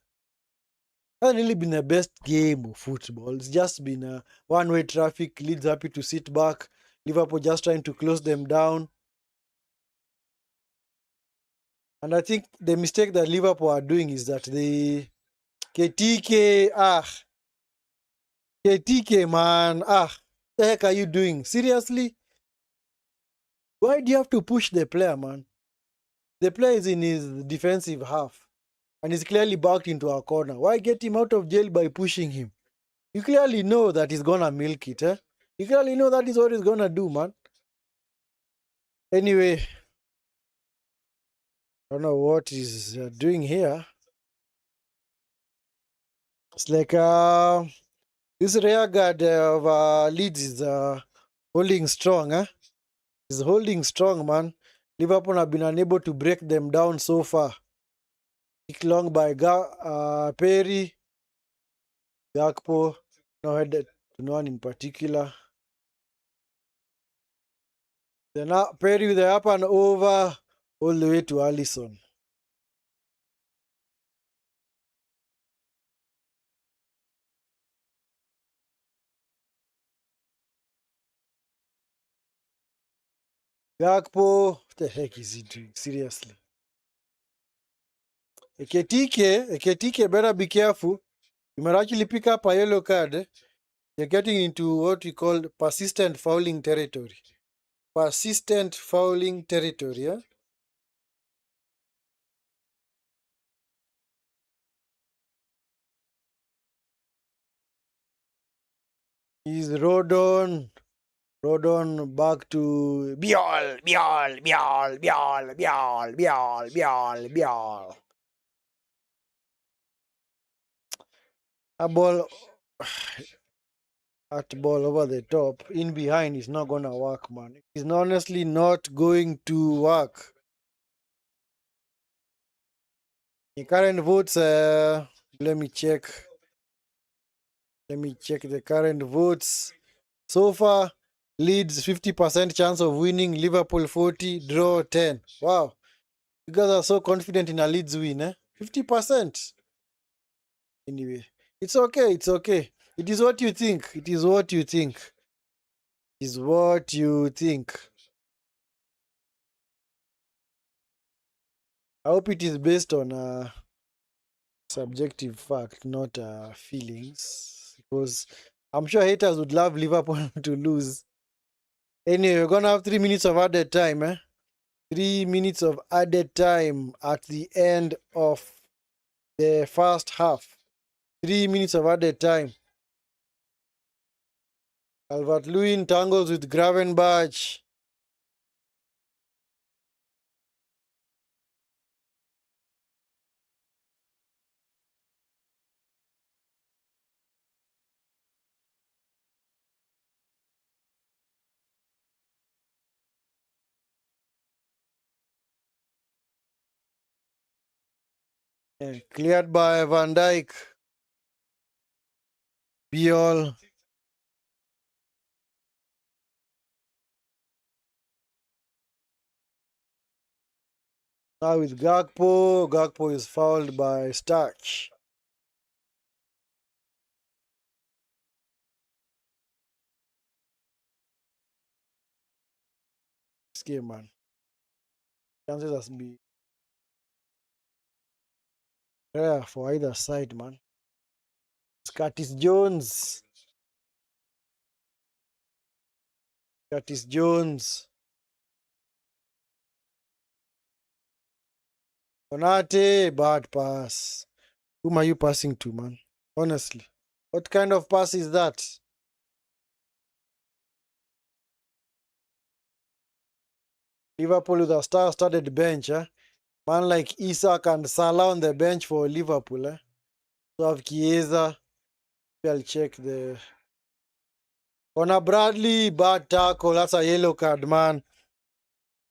hasn't really been the best game of football. It's just been one-way traffic. Leeds happy to sit back. Liverpool just trying to close them down. And I think the mistake that Liverpool are doing is that the KTK, KTK, man, what the heck are you doing? Seriously? Why do you have to push the player, man? The player is in his defensive half and he's clearly backed into a corner. Why get him out of jail by pushing him? You clearly know that he's gonna milk it, eh? You clearly know that is what he's gonna do, man. Anyway, I don't know what he's doing here. It's like this rear guard of Leeds is holding strong, eh? He's holding strong, man. Liverpool have been unable to break them down so far. Kick long by Perry, Gakpo, no headed to no one in particular. Then Perry with the up and over all the way to Alisson. Gakpo, what the heck is he doing? Seriously. Eketike better be careful. You might actually pick up a yellow card. Eh? You're getting into what we call persistent fouling territory. Persistent fouling territory, yeah? He's Rodon. Rodon back to Biol. A ball, that ball over the top, in behind is not gonna work, man. It's honestly not going to work. The current votes, let me check. Let me check the current votes. So far, Leeds 50% chance of winning, Liverpool 40, draw 10. Wow. You guys are so confident in a Leeds win, eh? 50%. Anyway, it's okay. It's okay. It is what you think. It is what you think. It is what you think. I hope it is based on subjective fact, not feelings. Because I'm sure haters would love Liverpool to lose. Anyway, we're going to have 3 minutes of added time, eh? 3 minutes of added time at the end of the first half. 3 minutes of added time. Calvert-Lewin tangles with Gravenberch. Cleared by Van Dijk. Biol. Now with Gakpo. Gakpo is fouled by Starch. This game, man. Chances has been rare for either side, man. It's Curtis Jones. Curtis Jones. Konate, bad pass. Whom are you passing to, man? Honestly. What kind of pass is that? Liverpool with a star-studded bench, eh? Man like Isak and Salah on the bench for Liverpool, eh? So have Chiesa. I'll check the... Connor Bradley, bad tackle. That's a yellow card, man.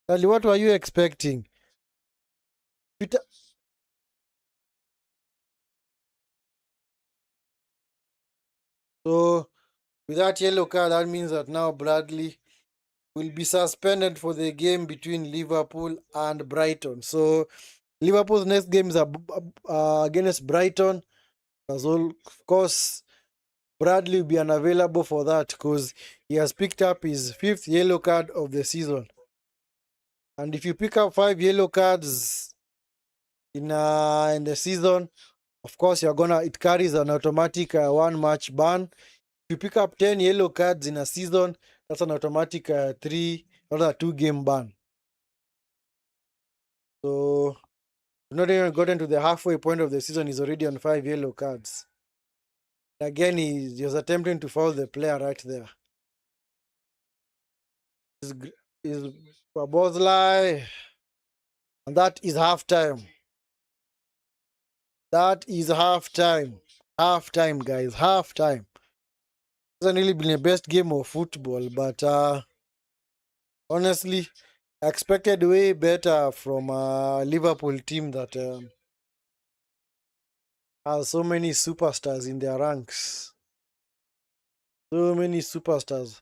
Bradley, what were you expecting? So, with that yellow card, that means that now Bradley will be suspended for the game between Liverpool and Brighton. So, Liverpool's next game is against Brighton. As well, of course, Bradley will be unavailable for that because he has picked up his 5th yellow card of the season. And if you pick up 5 yellow cards in the season, of course, it carries an automatic 1-match ban. If you pick up 10 yellow cards in a season, that's an automatic 2-game ban. So, not even gotten to the halfway point of the season, he's already on 5 yellow cards. Again, he was attempting to foul the player right there. Is Babozlai, and that is halftime. That is halftime. Halftime, guys. Halftime. Hasn't really been the best game of football, but honestly, I expected way better from a Liverpool team that has so many superstars in their ranks. So many superstars.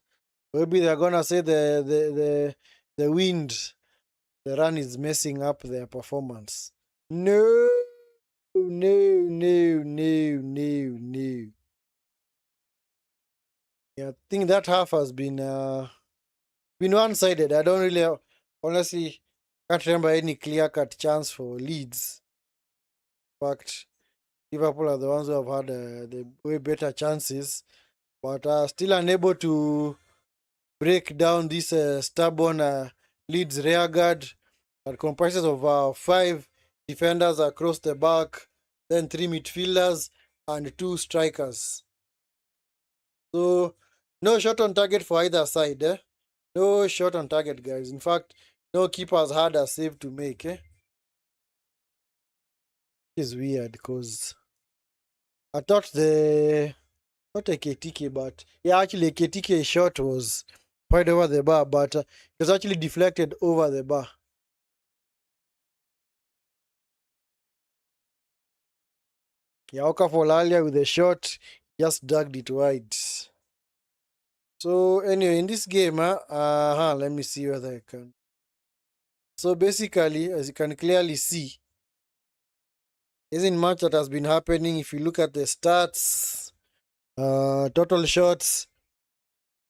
Maybe they're gonna say the wind, the run is messing up their performance. No, no, no, no, no, no. Yeah, I think that half has been one-sided. I don't really honestly can't remember any clear-cut chance for Leeds. In fact, Liverpool are the ones who have had the way better chances, but still unable to break down this stubborn Leeds rearguard that comprises of 5 defenders across the back, then 3 midfielders and 2 strikers. So No shot on target for either side, eh? No shot on target, guys. In fact, no keepers had a save to make, eh? It's weird because I thought not a KTK, but yeah, actually a KTK shot was right over the bar, but it was actually deflected over the bar. Yeah, Okafor earlier with a shot, just dug it wide. So anyway, in this game, let me see whether I can. So basically, as you can clearly see, isn't much that has been happening. If you look at the stats, total shots,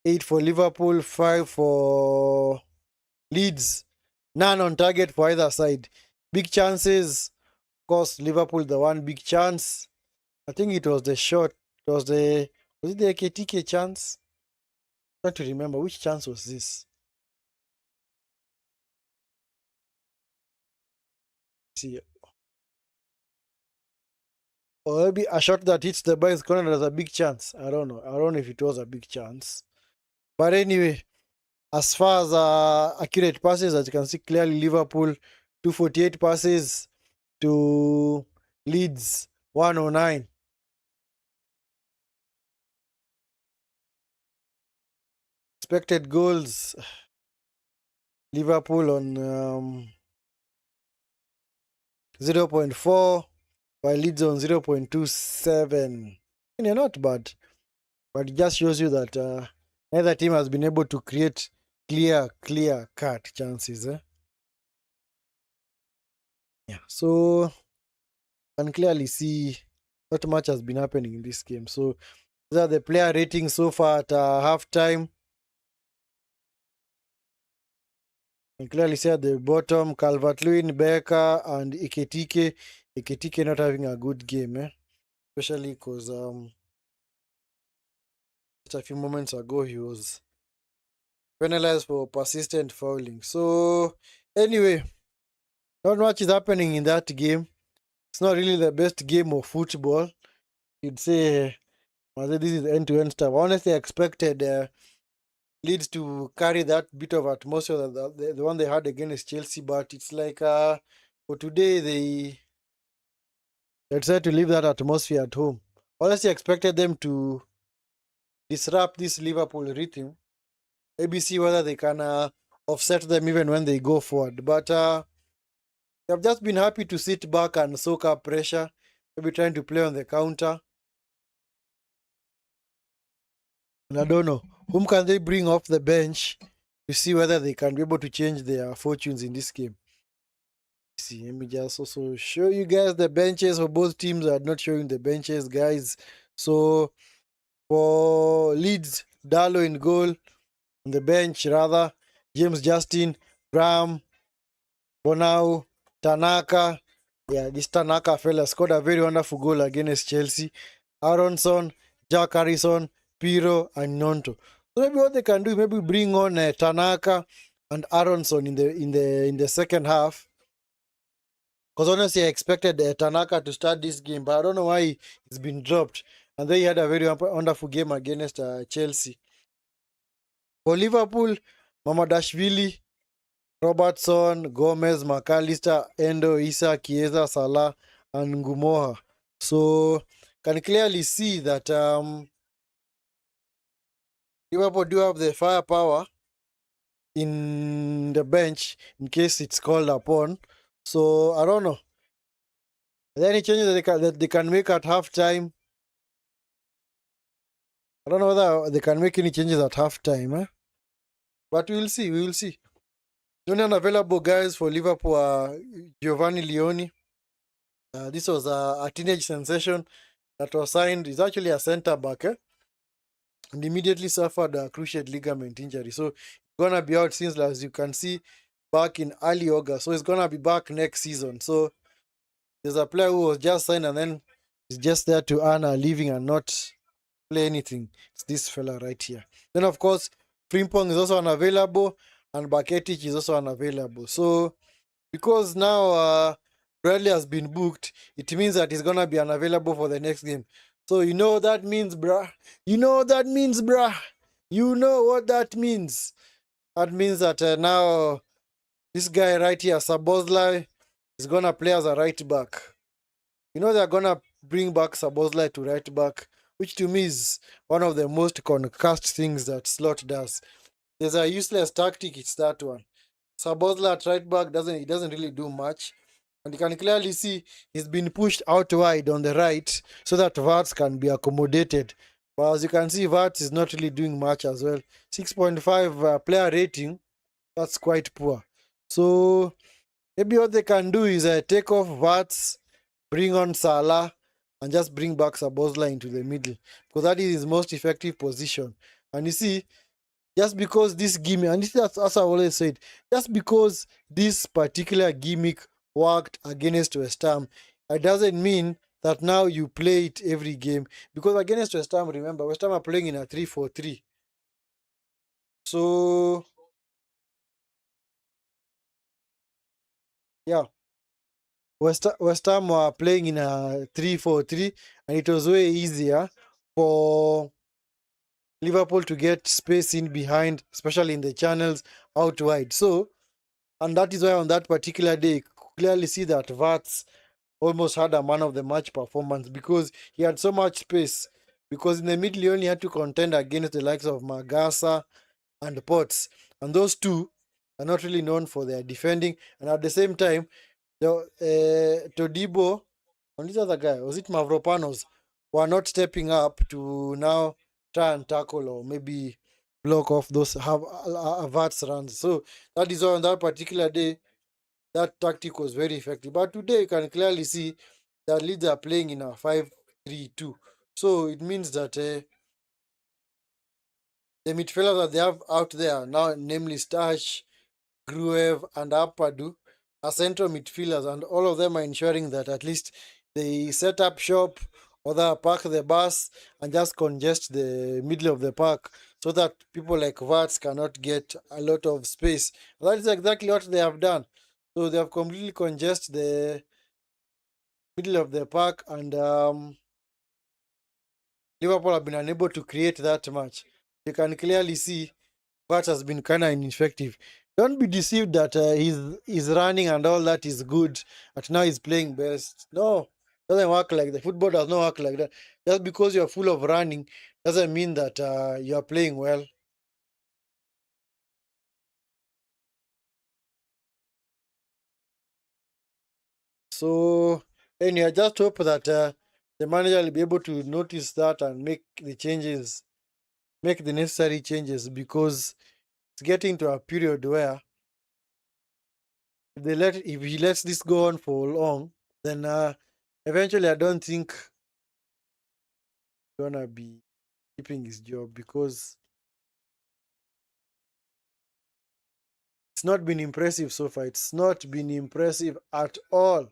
8 for Liverpool, 5 for Leeds, none on target for either side. Big chances, of course, Liverpool the one big chance. I think it was the shot. Was it the KTK chance? I'm trying to remember which chance was this. See, or maybe a shot that hits the bar is corner as a big chance. I don't know. I don't know if it was a big chance. But anyway, as far as accurate passes, as you can see clearly, Liverpool 248 passes to Leeds 109. Expected goals, Liverpool on 0.4, while Leeds on 0.27. Yeah, not bad, but it just shows you that neither team has been able to create clear cut chances. Yeah, so you can clearly see not much has been happening in this game. So these are the player ratings so far at half time. You can clearly see at the bottom, Calvert-Lewin, Becker, and Eketike. Eketike not having a good game, especially because just a few moments ago he was penalized for persistent fouling. So anyway, not much is happening in that game. It's not really the best game of football. You'd say this is end-to-end stuff. Honestly, I expected Leeds to carry that bit of atmosphere that the one they had against Chelsea, but it's like for today they decided to leave that atmosphere at home. Honestly, I expected them to disrupt this Liverpool rhythm. Maybe see whether they can offset them even when they go forward. But they've just been happy to sit back and soak up pressure, maybe trying to play on the counter. And I don't know, whom can they bring off the bench to see whether they can be able to change their fortunes in this game. See, let me just also show you guys the benches for both teams. I'm not showing the benches, guys. So for Leeds, Darlow in goal, on the bench rather, James Justin, Graham, Bonau, Tanaka. Yeah, this Tanaka fella scored a very wonderful goal against Chelsea. Aronson, Jack Harrison, Piro, and Nonto. So maybe what they can do, maybe bring on Tanaka and Aronson in the second half. Because honestly, I expected Tanaka to start this game, but I don't know why he's been dropped. And they had a very wonderful game against Chelsea. For Liverpool, Mamadashvili, Robertson, Gomez, McAllister, Endo, Issa, Chiesa, Salah, and Ngumoha. So can clearly see that Liverpool do have the firepower in the bench in case it's called upon. So I don't know. Are there any changes that they can make at halftime? I don't know whether they can make any changes at halftime, but we will see. We will see. The only unavailable guys for Liverpool are Giovanni Leone. This was a teenage sensation that was signed. He's actually a centre back, and immediately suffered a cruciate ligament injury. So he's gonna be out since, as you can see, back in early August. So he's gonna be back next season. So there's a player who was just signed and then is just there to earn a living and not play anything. It's this fella right here. Then of course, Frimpong is also unavailable and Baketic is also unavailable. So because now Bradley has been booked, it means that he's gonna be unavailable for the next game. So you know what that means, bruh. You know what that means, bruh. You know what that means? That means that now this guy right here, Sabozlai, is gonna play as a right back. You know they're gonna bring back Sabozlai to right back, which to me is one of the most concussed things that Slot does. There's a useless tactic, it's that one. Sabozlai at right back doesn't really do much. And you can clearly see he's been pushed out wide on the right so that Vats can be accommodated. But as you can see, Vats is not really doing much as well. 6.5 player rating, that's quite poor. So maybe what they can do is take off Vats, bring on Salah, and just bring back Sabozla into the middle. Because that is his most effective position. And you see, just because this gimmick, and this is as I always said, just because this particular gimmick worked against West Ham, it doesn't mean that now you play it every game. Because against West Ham, remember, West Ham are playing in a 3-4-3. So, yeah, West Ham were playing in a 3-4-3, and it was way easier for Liverpool to get space in behind, especially in the channels out wide. So, and that is why on that particular day, you clearly see that Vats almost had a man of the match performance because he had so much space. Because in the middle, he only had to contend against the likes of Magasa and Potts. And those two are not really known for their defending. And at the same time, Todibo and this other guy, was it Mavropanos, were not stepping up to now try and tackle or maybe block off those Havertz runs. So that is why on that particular day, that tactic was very effective. But today you can clearly see that Leeds are playing in a 5-3-2. So it means that the midfielders that they have out there now, namely Stash, Gruev, and Apadu, are central midfielders, and all of them are ensuring that at least they set up shop or they park the bus and just congest the middle of the park so that people like Vats cannot get a lot of space. That is exactly what they have done. So they have completely congested the middle of the park, and Liverpool have been unable to create that much. You can clearly see Vats has been kind of ineffective. Don't be deceived that he's running and all that is good. But now he's playing best. No, doesn't work like that. Football does not work like that. Just because you're full of running doesn't mean that you are playing well. So, anyway, I just hope that the manager will be able to notice that and make the changes, make the necessary changes, because it's getting to a period where if he lets this go on for long, then eventually I don't think he's gonna be keeping his job, because it's not been impressive so far. It's not been impressive at all.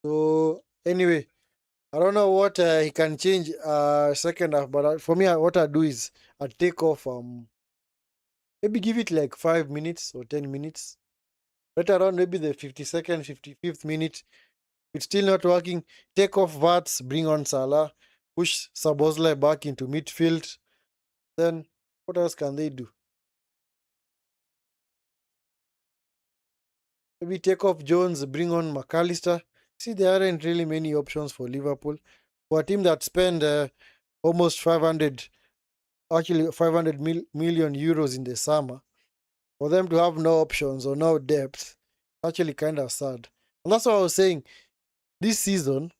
So anyway, I don't know what he can change second half, but for me, what I do is I take off maybe give it like 5 minutes or 10 minutes. Right around maybe the 52nd, 55th minute, it's still not working. Take off Vats, bring on Salah, push Sabozlai back into midfield. Then what else can they do? Maybe take off Jones, bring on McAllister. See, there aren't really many options for Liverpool. For a team that spend almost 500, actually 500 million euros in the summer, for them to have no options or no depth, actually kind of sad. And that's what I was saying. This season,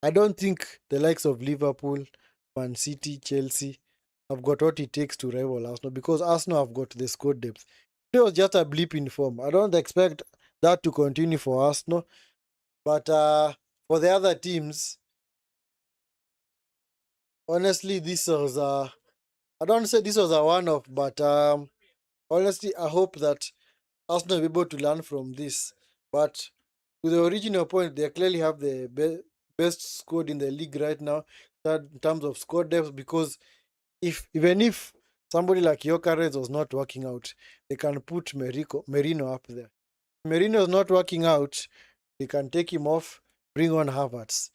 I don't think the likes of Liverpool, Man City, Chelsea have got what it takes to rival Arsenal, because Arsenal have got the squad depth. It was just a blip in form. I don't expect that to continue for Arsenal. But for the other teams, honestly, this was I don't say this was a one-off, but honestly, I hope that Arsenal will be able to learn from this. But to the original point, they clearly have the best squad in the league right now in terms of squad depth, because even if somebody like Jokeres was not working out, they can put Merino up there. Merino is not working out, they can take him off, bring on Havertz.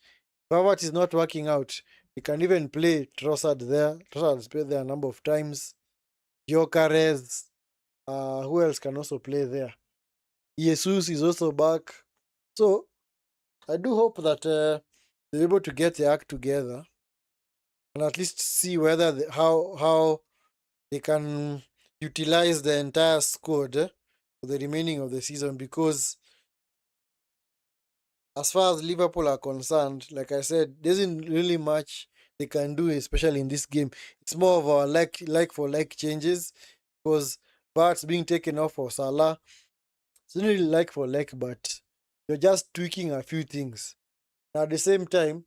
Havertz is not working out. You can even play Trossard there. Trossard has played there a number of times. Gyökeres. Who else can also play there? Jesus is also back. So I do hope that they're able to get the act together and at least see whether how they can utilize the entire squad for the remaining of the season. Because as far as Liverpool are concerned, like I said, there isn't really much they can do, especially in this game. It's more of a like for like changes, because Bart's being taken off for Salah. It's not really like for like, but you're just tweaking a few things. At the same time,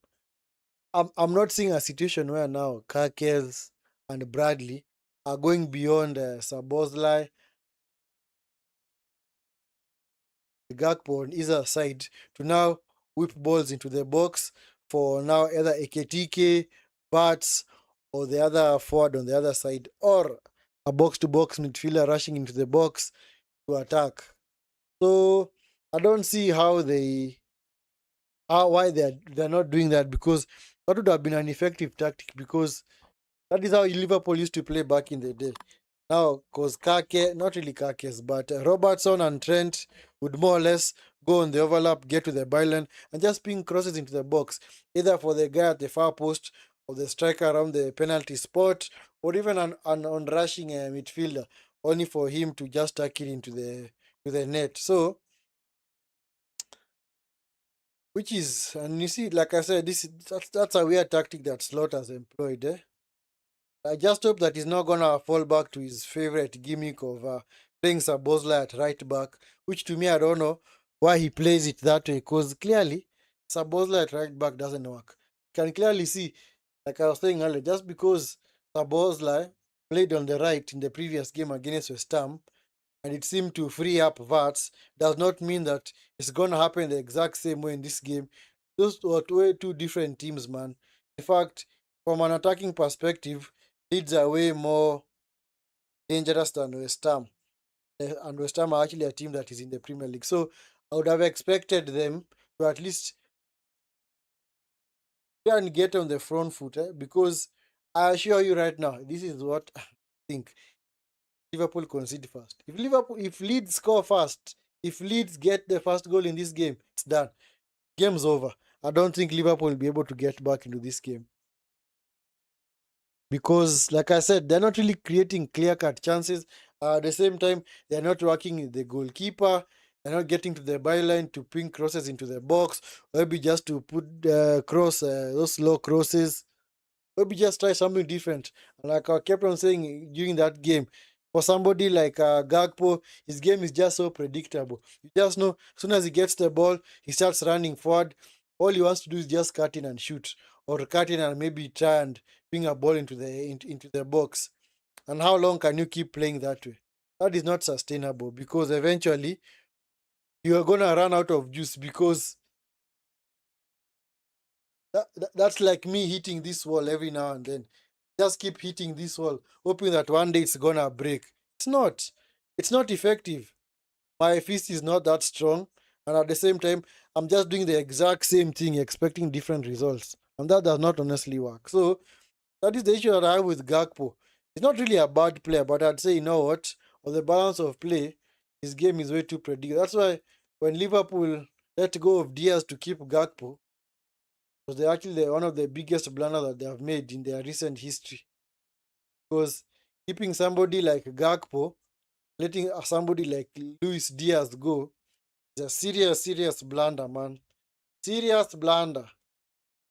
I'm not seeing a situation where now Kakels and Bradley are going beyond Sabozlai, Gakpo on either side to now whip balls into the box for now either Eketike, Bats, or the other forward on the other side, or a box-to-box midfielder rushing into the box to attack. So I don't see why they're not doing that, because that would have been an effective tactic, because that is how Liverpool used to play back in the day. Now, because Kake, not really Kakes, but Robertson and Trent would more or less go on the overlap, get to the byline, and just ping crosses into the box, either for the guy at the far post or the striker around the penalty spot, or even an on-rushing midfielder, only for him to just tuck it into the net. So, which is, and you see, like I said, that's a weird tactic that Slaughter's employed. I just hope that he's not gonna fall back to his favorite gimmick of playing Sabozla at right back, which to me I don't know why he plays it that way, because clearly Sabozla at right back doesn't work. You can clearly see, like I was saying earlier, just because Sabozla played on the right in the previous game against West Ham, and it seemed to free up Vats, does not mean that it's gonna happen the exact same way in this game. Those were two different teams, man. In fact, from an attacking perspective, Leeds are way more dangerous than West Ham. And West Ham are actually a team that is in the Premier League. So I would have expected them to at least try and get on the front foot, because I assure you right now, this is what I think. Liverpool concede first. If Leeds score first, if Leeds get the first goal in this game, it's done. Game's over. I don't think Liverpool will be able to get back into this game. Because, like I said, they're not really creating clear-cut chances. At the same time, they're not working with the goalkeeper. They're not getting to the byline to ping crosses into the box. Maybe just to put those low crosses. Maybe just try something different. Like I kept on saying during that game, for somebody like Gakpo, his game is just so predictable. You just know, as soon as he gets the ball, he starts running forward. All he wants to do is just cut in and shoot, or cut in and maybe try and bring a ball into the box. And how long can you keep playing that way? That is not sustainable, because eventually you are gonna run out of juice, because that's like me hitting this wall every now and then. Just keep hitting this wall, hoping that one day it's gonna break. It's not. It's not effective. My fist is not that strong, and at the same time, I'm just doing the exact same thing, expecting different results, and that does not honestly work. So that is the issue that I have with Gakpo. He's not really a bad player, but I'd say, you know what? On the balance of play, his game is way too predictable. That's why when Liverpool let go of Diaz to keep Gakpo, was actually one of the biggest blunders that they have made in their recent history. Because keeping somebody like Gakpo, letting somebody like Luis Diaz go, is a serious blunder, man. Serious blunder.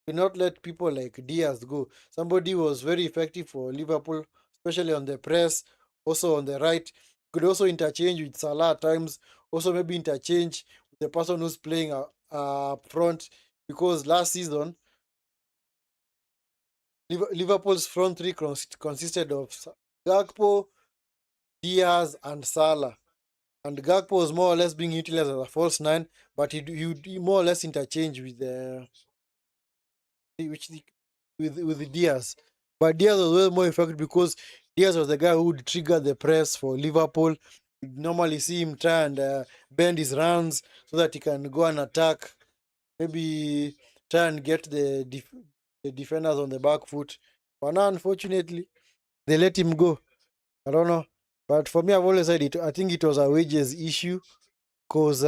Do not let people like Diaz go. Somebody was very effective for Liverpool, especially on the press, also on the right. Could also interchange with Salah at times. Also maybe interchange with the person who's playing up front. Because last season, Liverpool's front three consisted of Gakpo, Diaz, and Salah. And Gakpo was more or less being utilized as a false nine, but he more or less interchange with which the, with Diaz. But Diaz was way more effective, because Diaz was the guy who would trigger the press for Liverpool. You'd normally see him try and bend his runs so that he can go and attack, maybe try and get the defenders on the back foot. But now, unfortunately, they let him go. I don't know. But for me, I've always said it. I think it was a wages issue because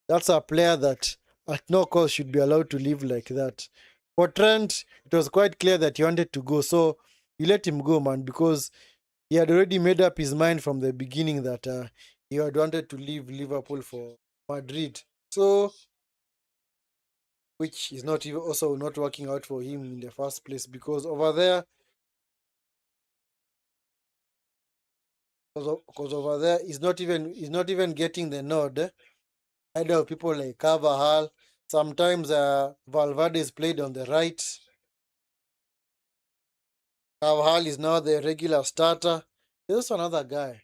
that's a player that at no cost should be allowed to live like that. For Trent, it was quite clear that he wanted to go. So you let him go, man, because he had already made up his mind from the beginning that he had wanted to leave Liverpool for Madrid. So, which is not even also not working out for him in the first place because over there, because over there, he's not even getting the nod. Either of people like Carvajal. Sometimes Valverde is played on the right. Carvajal is now the regular starter. There's another guy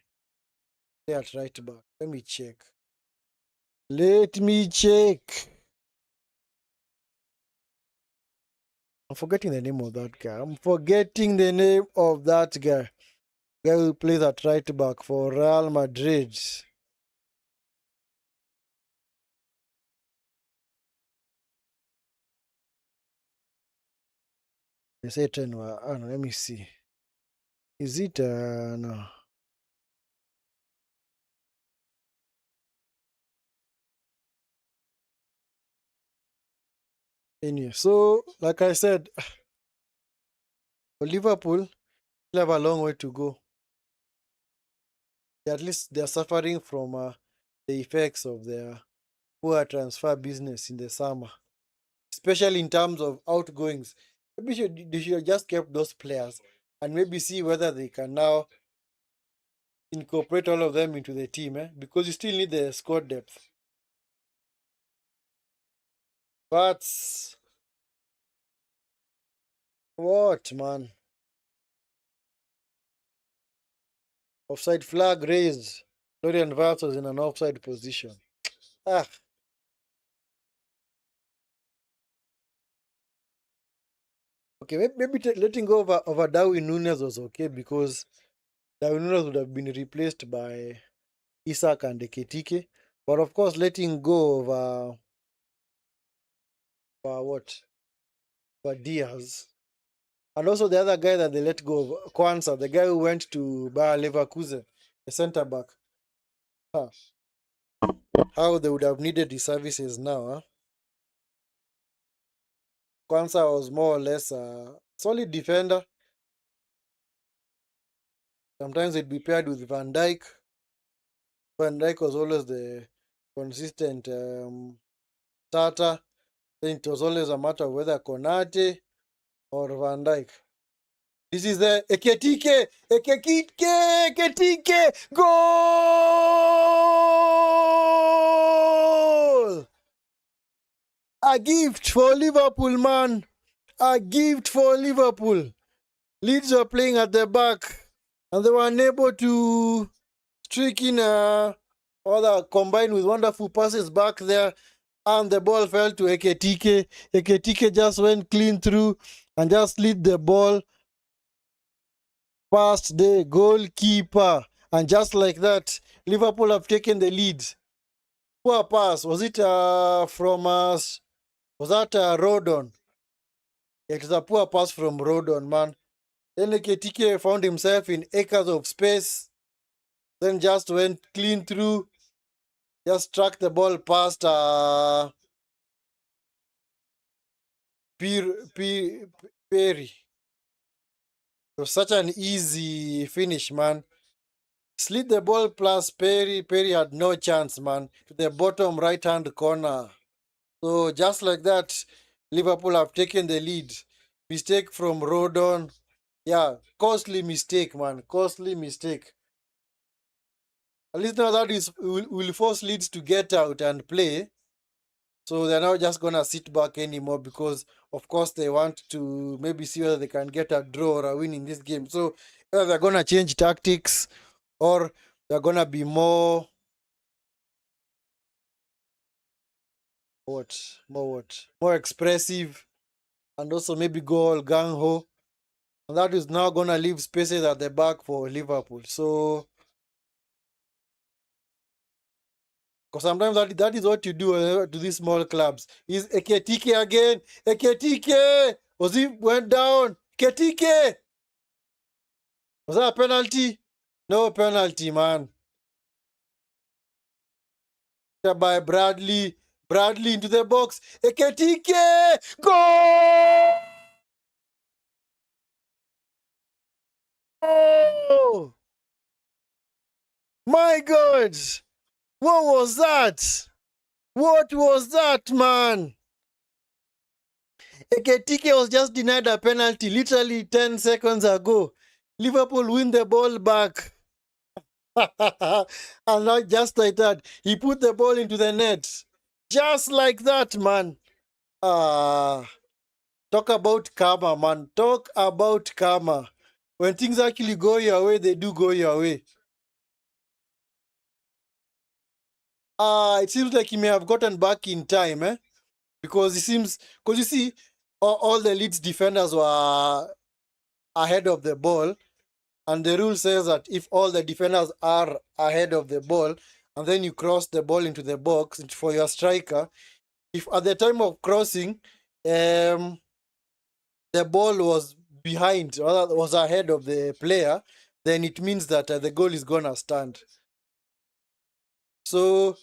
there at right back. Let me check. Let me check. I'm forgetting the name of that guy. I'm forgetting the name of that guy. Guy who plays at right back for Real Madrid. They say 10. Oh, no, let me see. Is it no? Anyway, so like I said, for Liverpool, they have a long way to go. At least they're suffering from the effects of their poor transfer business in the summer, especially in terms of outgoings. Maybe they should have just kept those players and maybe see whether they can now incorporate all of them into the team, because you still need the squad depth. But what, man? Offside flag raised. Florian Wirtz was in an offside position. Ah, okay, maybe letting go over Darwin Nunes was okay because Darwin Nunes would have been replaced by Isak and Ekitike. But of course, letting go of what? For Diaz. And also the other guy that they let go of, Kwanzaa, the guy who went to Bayer Leverkusen, the centre back. Huh. How they would have needed his services now, huh? Kwanzaa was more or less a solid defender. Sometimes he'd be paired with Van Dijk. Van Dijk was always the consistent starter. Then it was always a matter of whether Konate or Van Dijk. This is the Eketike, goal! A gift for Liverpool, man. A gift for Liverpool. Leeds were playing at the back and they were unable to streak in other combined with wonderful passes back there. And the ball fell to Eketike. Eketike just went clean through and just slid the ball past the goalkeeper. And just like that, Liverpool have taken the lead. Poor pass. Was it from us? Was that Rodon? It was a poor pass from Rodon, man. Then Eketike found himself in acres of space. Then just went clean through. Just struck the ball past Perry. It was such an easy finish, man. Slid the ball plus Perry. Perry had no chance, man. To the bottom right-hand corner. So just like that, Liverpool have taken the lead. Mistake from Rodon. Yeah, costly mistake, man. Costly mistake. At least now that is will force Leeds to get out and play. So they're not just gonna sit back anymore because of course they want to maybe see whether they can get a draw or a win in this game. So either they're gonna change tactics or they're gonna be more more expressive and also maybe go all gung ho. And that is now gonna leave spaces at the back for Liverpool. So Because sometimes that is what you do to these small clubs. Is Eketike again? Eketike! Was he went down? Eketike! Was that a penalty? No penalty, man. By Bradley. Bradley into the box. Eketike! Goal! My God! What was that? What was that, man? Eketike was just denied a penalty literally 10 seconds ago. Liverpool win the ball back. And not just like that, he put the ball into the net. Just like that, man. Talk about karma, man. Talk about karma. When things actually go your way, they do go your way. It seems like he may have gotten back in time, because you see, all the Leeds defenders were ahead of the ball, and the rule says that if all the defenders are ahead of the ball, and then you cross the ball into the box for your striker, if at the time of crossing, the ball was behind, or was ahead of the player, then it means that the goal is gonna stand. So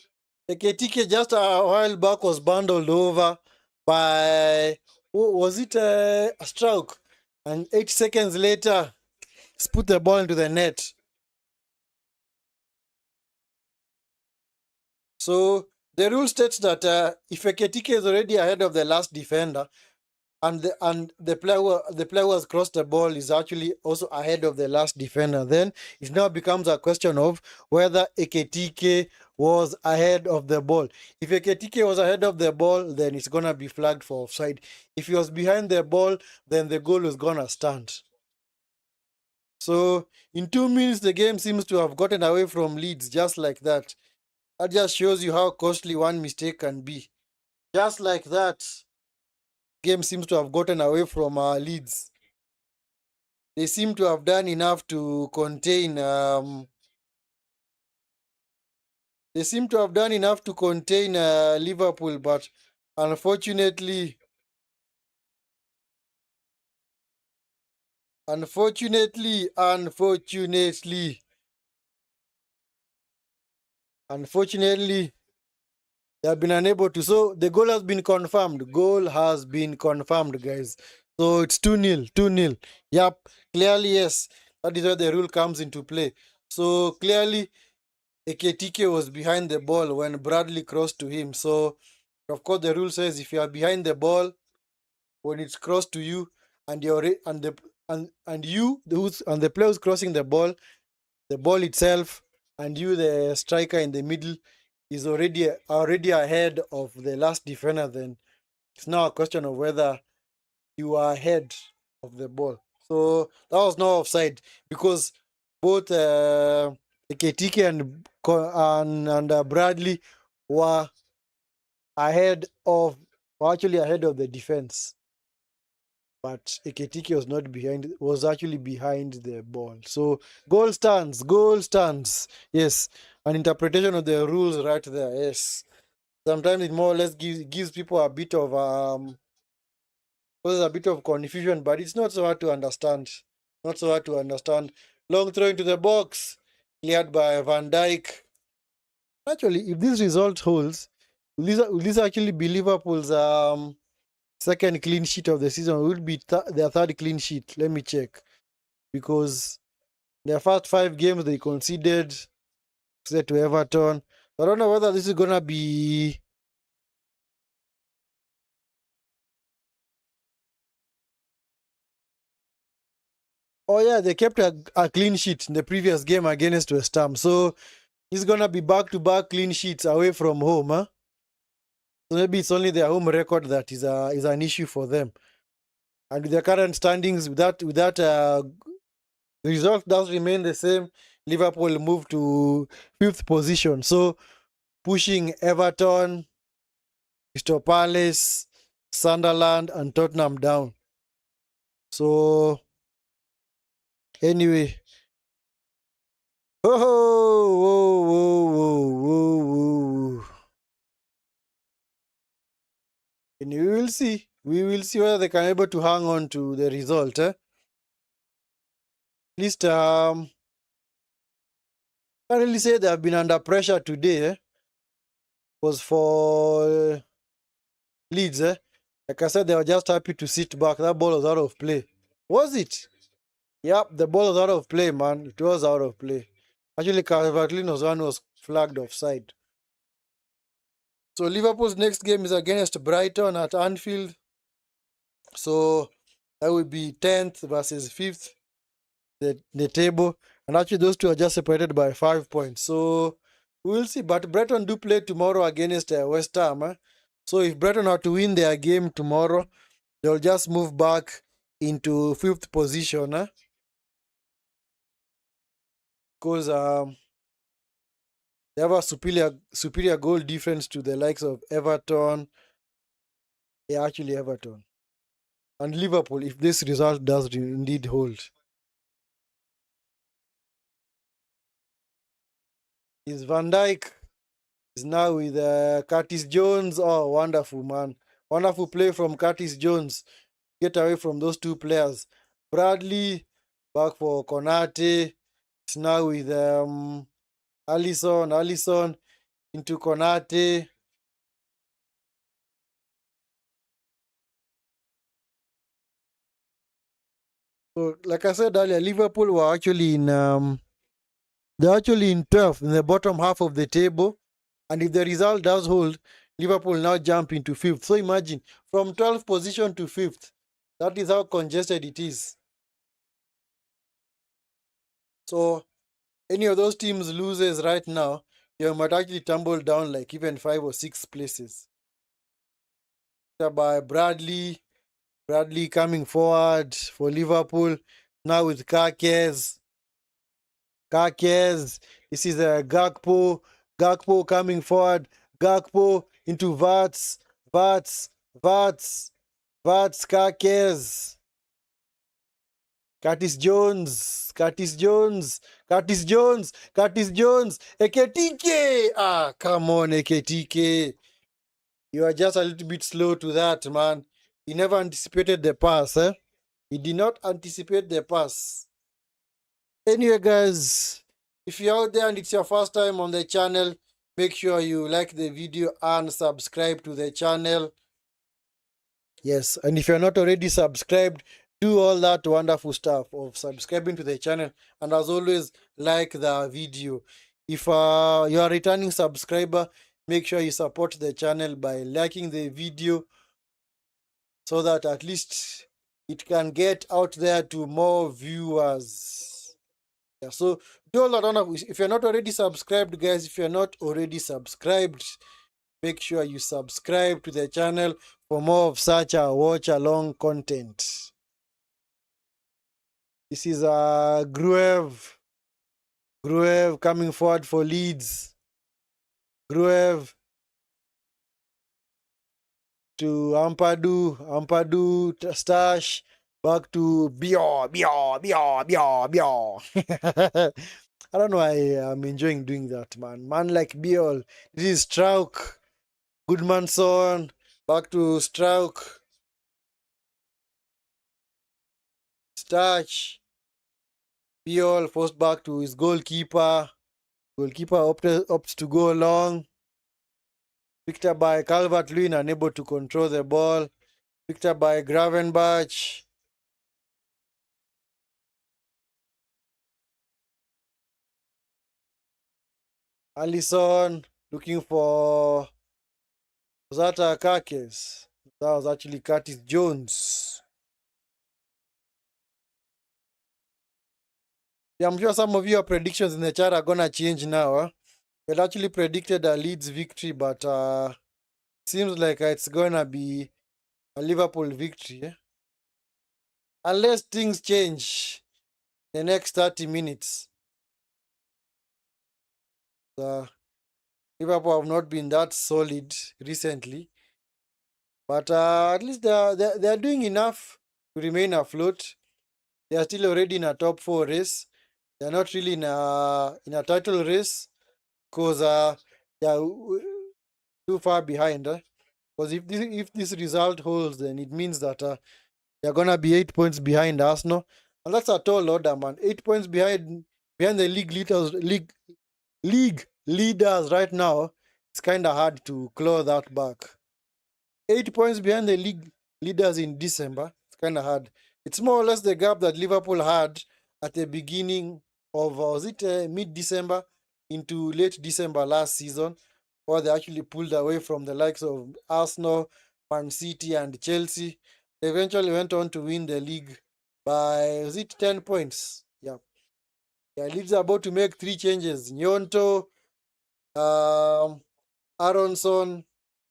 Eketike just a while back was bundled over by, was it a stroke? And 8 seconds later, he's put the ball into the net. So the rule states that if Eketike is already ahead of the last defender, and the player who has crossed the ball is actually also ahead of the last defender, then it now becomes a question of whether Eketike was ahead of the ball. If Eketike was ahead of the ball, then it's gonna be flagged for offside. If he was behind the ball, then the goal is gonna stand. So in 2 minutes, the game seems to have gotten away from Leeds just like that. That just shows you how costly one mistake can be. Just like that, game seems to have gotten away from Leeds. They seem to have done enough to contain. They seem to have done enough to contain Liverpool, but unfortunately, unfortunately, they have been unable to. So the goal has been confirmed. Goal has been confirmed, guys. So it's 2-0. 2-0. Yep. Clearly, yes. That is where the rule comes into play. So clearly, Eketike was behind the ball when Bradley crossed to him. So, of course, the rule says if you are behind the ball when it's crossed to you, and you're and the and you and the player who's crossing the ball itself, and you, the striker in the middle, is already ahead of the last defender, then it's now a question of whether you are ahead of the ball. So that was no offside because both Eketike and Bradley were actually ahead of the defense. But Eketike was actually behind the ball. So goal stands. Yes, an interpretation of the rules right there. Yes, sometimes it more or less gives people causes a bit of confusion, but it's not so hard to understand. Not so hard to understand. Long throw into the box, cleared by Van Dijk. Actually, if this result holds, will this actually be Liverpool's second clean sheet of the season? Will be their third clean sheet? Let me check. Because their first 5 games they conceded to Everton. I don't know whether this is gonna be. Oh yeah, they kept a clean sheet in the previous game against West Ham. So it's gonna be back-to-back clean sheets away from home, huh? So maybe it's only their home record that is an issue for them. And with their current standings, with that the result does remain the same. Liverpool moved to 5th position. So pushing Everton, Crystal Palace, Sunderland, and Tottenham down. So anyway. Oh, whoa, whoa, whoa, whoa, whoa. And we will see. We will see whether they can be able to hang on to the result. At least, can't really say they have been under pressure today. Was for Leeds. Like I said, they were just happy to sit back. That ball was out of play. Was it? Yep, the ball was out of play, man. It was out of play. Actually, Calvert-Lewin's one was flagged offside. So Liverpool's next game is against Brighton at Anfield. So that would be 10th versus 5th, the table. And actually, those two are just separated by 5 points. So we'll see. But Brighton do play tomorrow against West Ham. So if Brighton are to win their game tomorrow, they'll just move back into 5th position. Because they have a superior goal difference to the likes of Everton. Yeah, actually Everton. And Liverpool, if this result does indeed hold. Is Van Dijk is now with Curtis Jones. Oh, wonderful, man. Wonderful play from Curtis Jones. Get away from those two players. Bradley, back for Konate. It's now with Alisson into Konate. So, like I said earlier, Liverpool were actually in they're actually in 12th in the bottom half of the table. And if the result does hold, Liverpool now jump into 5th. So imagine from 12th position to 5th. That is how congested it is. So any of those teams loses right now, you might actually tumble down like even 5 or 6 places. By Bradley coming forward for Liverpool now with Kakes. This is a Gakpo coming forward. Gakpo into Vats, Kakes. Curtis Jones, Eketike. Ah, come on, Eketike. You are just a little bit slow to that, man. He never anticipated the pass, He did not anticipate the pass. Anyway, guys, if you're out there and it's your first time on the channel, make sure you like the video and subscribe to the channel. Yes, and if you're not already subscribed, do all that wonderful stuff of subscribing to the channel. And as always, like the video. If you're a returning subscriber, make sure you support the channel by liking the video so that at least it can get out there to more viewers. Yeah, so do all that. If you're not already subscribed, guys, make sure you subscribe to the channel for more of such a watch-along content. This is Gruev coming forward for Leeds. Gruev to Ampadu, Stash, back to Bio. I don't know why I'm enjoying doing that, man. Man like Biol. This is Strauk. Goodmanson. Back to Strauk. Stash. Biol forced back to his goalkeeper. Goalkeeper opts to go long. Picked up by Calvert-Lewin, unable to control the ball. Picked up by Gravenberch. Alisson looking for Zata Kakes. That was actually Curtis Jones. Yeah, I'm sure some of your predictions in the chat are gonna change now. We had actually predicted a Leeds victory, but seems like it's gonna be a Liverpool victory. Unless things change the next 30 minutes. Liverpool have not been that solid recently. But at least they are doing enough to remain afloat. They are still already in a top 4 race. They are not really in a title race because they are too far behind. Because Because if this result holds, then it means that they're gonna be 8 points behind Arsenal, and that's a tall order, man. 8 points behind the league leaders right now. It's kind of hard to claw that back. 8 points behind the league leaders in December. It's kind of hard. It's more or less the gap that Liverpool had at the beginning of, was it mid-December into late December last season, where they actually pulled away from the likes of Arsenal, Man City, and Chelsea. They eventually went on to win the league by, was it 10 points? Yeah. Yeah, Leeds are about to make 3 changes. Nyonto, Aronson,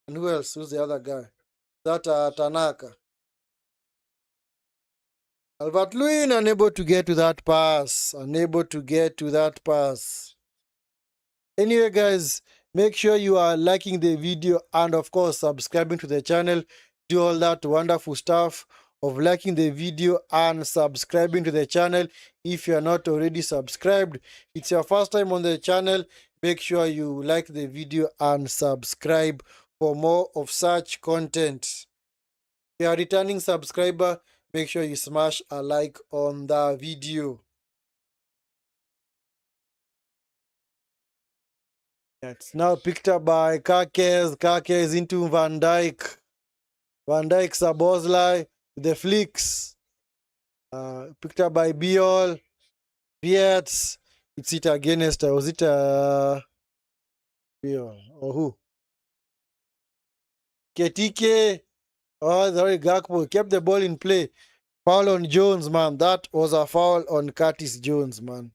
and who else? Who's the other guy? That Tanaka. Albert Lewin unable to get to that pass. Unable to get to that pass. Anyway, guys, make sure you are liking the video and, of course, subscribing to the channel. Do all that wonderful stuff of liking the video and subscribing to the channel. If you are not already subscribed, it's your first time on the channel, make sure you like the video and subscribe for more of such content. If you are a returning subscriber, make sure you smash a like on the video. It's now picked up by Kakes. Kakes into Van Dijk. Van Dijk Sabozlai with the flicks. Picked up by Biol. Viets. It's it against, was it Biol or who? Ketike. Oh, sorry, Gakpo kept the ball in play. Foul on Jones, man. That was a foul on Curtis Jones, man.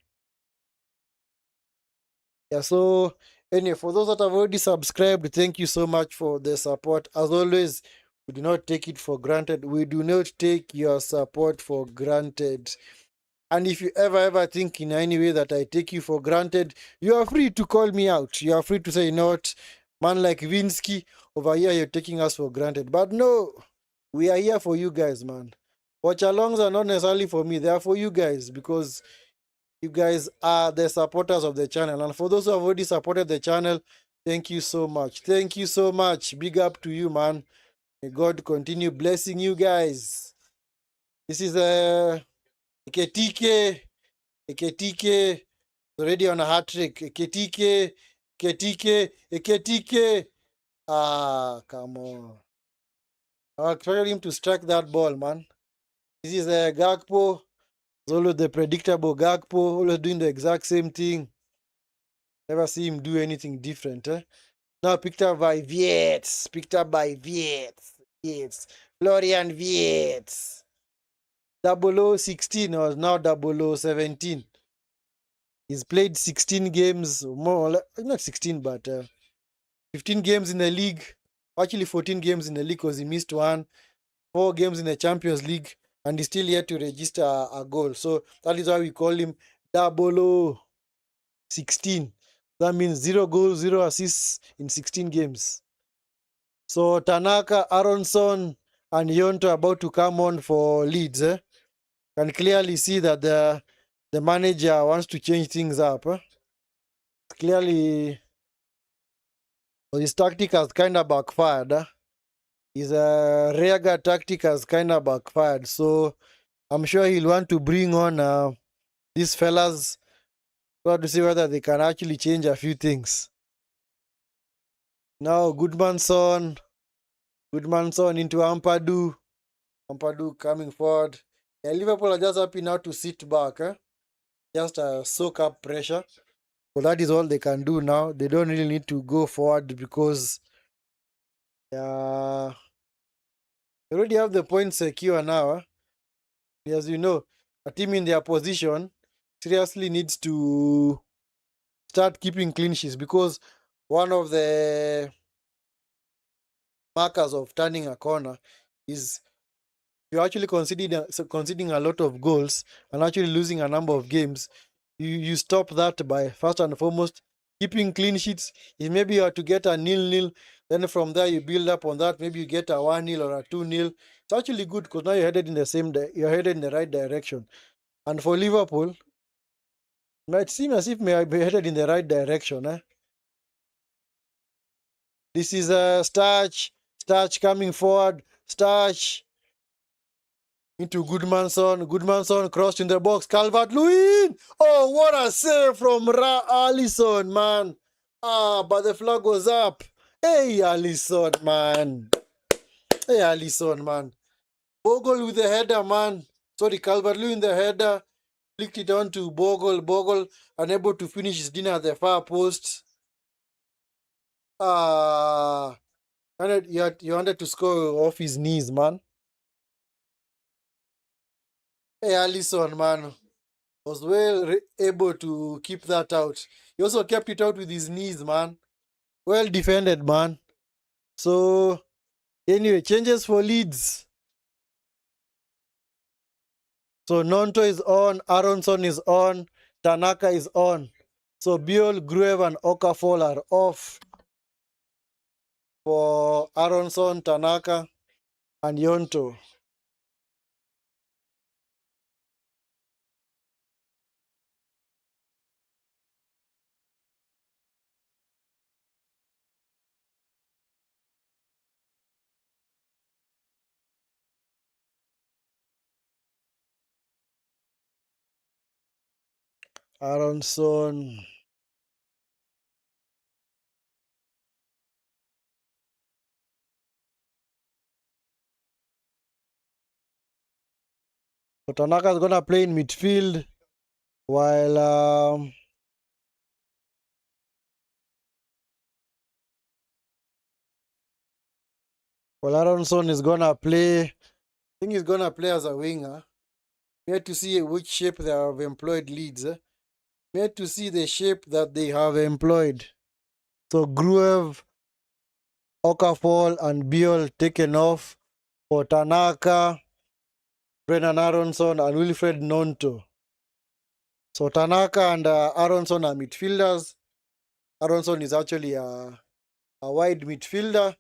Yeah, so anyway, for those that have already subscribed, thank you so much for the support. As always, we do not take it for granted. We do not take your support for granted. And if you ever think in any way that I take you for granted, you are free to call me out. You are free to say, you know what, man like Vinskey, over here you're taking us for granted. But no, we are here for you guys, man. Watchalongs are not necessarily for me. They are for you guys, because you guys are the supporters of the channel. And for those who have already supported the channel, thank you so much. Thank you so much. Big up to you, man. May God continue blessing you guys. This is Eketike. Eketike already on a hat trick. Eketike. Ah, come on. I expected him to strike that ball, man. This is Gakpo. It's always the predictable Gakpo, always doing the exact same thing. Never see him do anything different. Now picked up by Viets. Florian Viets. 0016 or now 0017. He's played 16 games, more or less, not 16, but 15 games in the league. Actually 14 games in the league because he missed one. 4 games in the Champions League, and he's still yet to register a goal. So that is why we call him 0016. That means 0 goals, 0 assists in 16 games. So Tanaka, Aronson, and Yonto are about to come on for Leeds. Can clearly see that the manager wants to change things up. Clearly, his tactic has kind of backfired. His rearguard tactic has kind of backfired. So I'm sure he'll want to bring on these fellas to see whether they can actually change a few things. Now Goodmanson into Ampadu. Ampadu coming forward. Yeah, Liverpool are just happy now to sit back. Just soak up pressure. So that is all they can do now. They don't really need to go forward because they already have the points secure now. As you know, a team in their position seriously needs to start keeping clean sheets, because one of the markers of turning a corner is you're actually conceding a lot of goals and actually losing a number of games. You stop that by, first and foremost, keeping clean sheets. If maybe you are to get a 0-0, then from there you build up on that. Maybe you get a 1-0 or a 2-0. It's actually good because now you're headed in the right direction. And for Liverpool, it might seem as if may be headed in the right direction. This is Starch Starch coming forward. Starch into Goodmanson. Goodmanson crossed in the box. Calvert-Lewin. Oh, what a save from Allison, man. But the flag was up. Hey, Allison, man. Hey, Allison, man. Bogle with the header, man. Sorry, Calvert-Lewin the header. Flicked it on to Bogle. Bogle unable to finish his dinner at the far post. You wanted to score off his knees, man. Hey, Allison, man, was able to keep that out. He also kept it out with his knees, man. Well defended, man. So, anyway, changes for Leeds. So, Nonto is on, Aronson is on, Tanaka is on. So, Biol, Gruev, and Okafor are off for Aronson, Tanaka, and Yonto. Aronson. So, Tanaka is going to play in midfield while Aronson is going to play. I think he's going to play as a winger. We have to see which shape they have employed Leeds. We have to see the shape that they have employed. So Gruev, Okafor, and Biol taken off for Tanaka, Brennan Aronson, and Wilfred Nonto. So Tanaka and Aronson are midfielders. Aronson is actually a wide midfielder.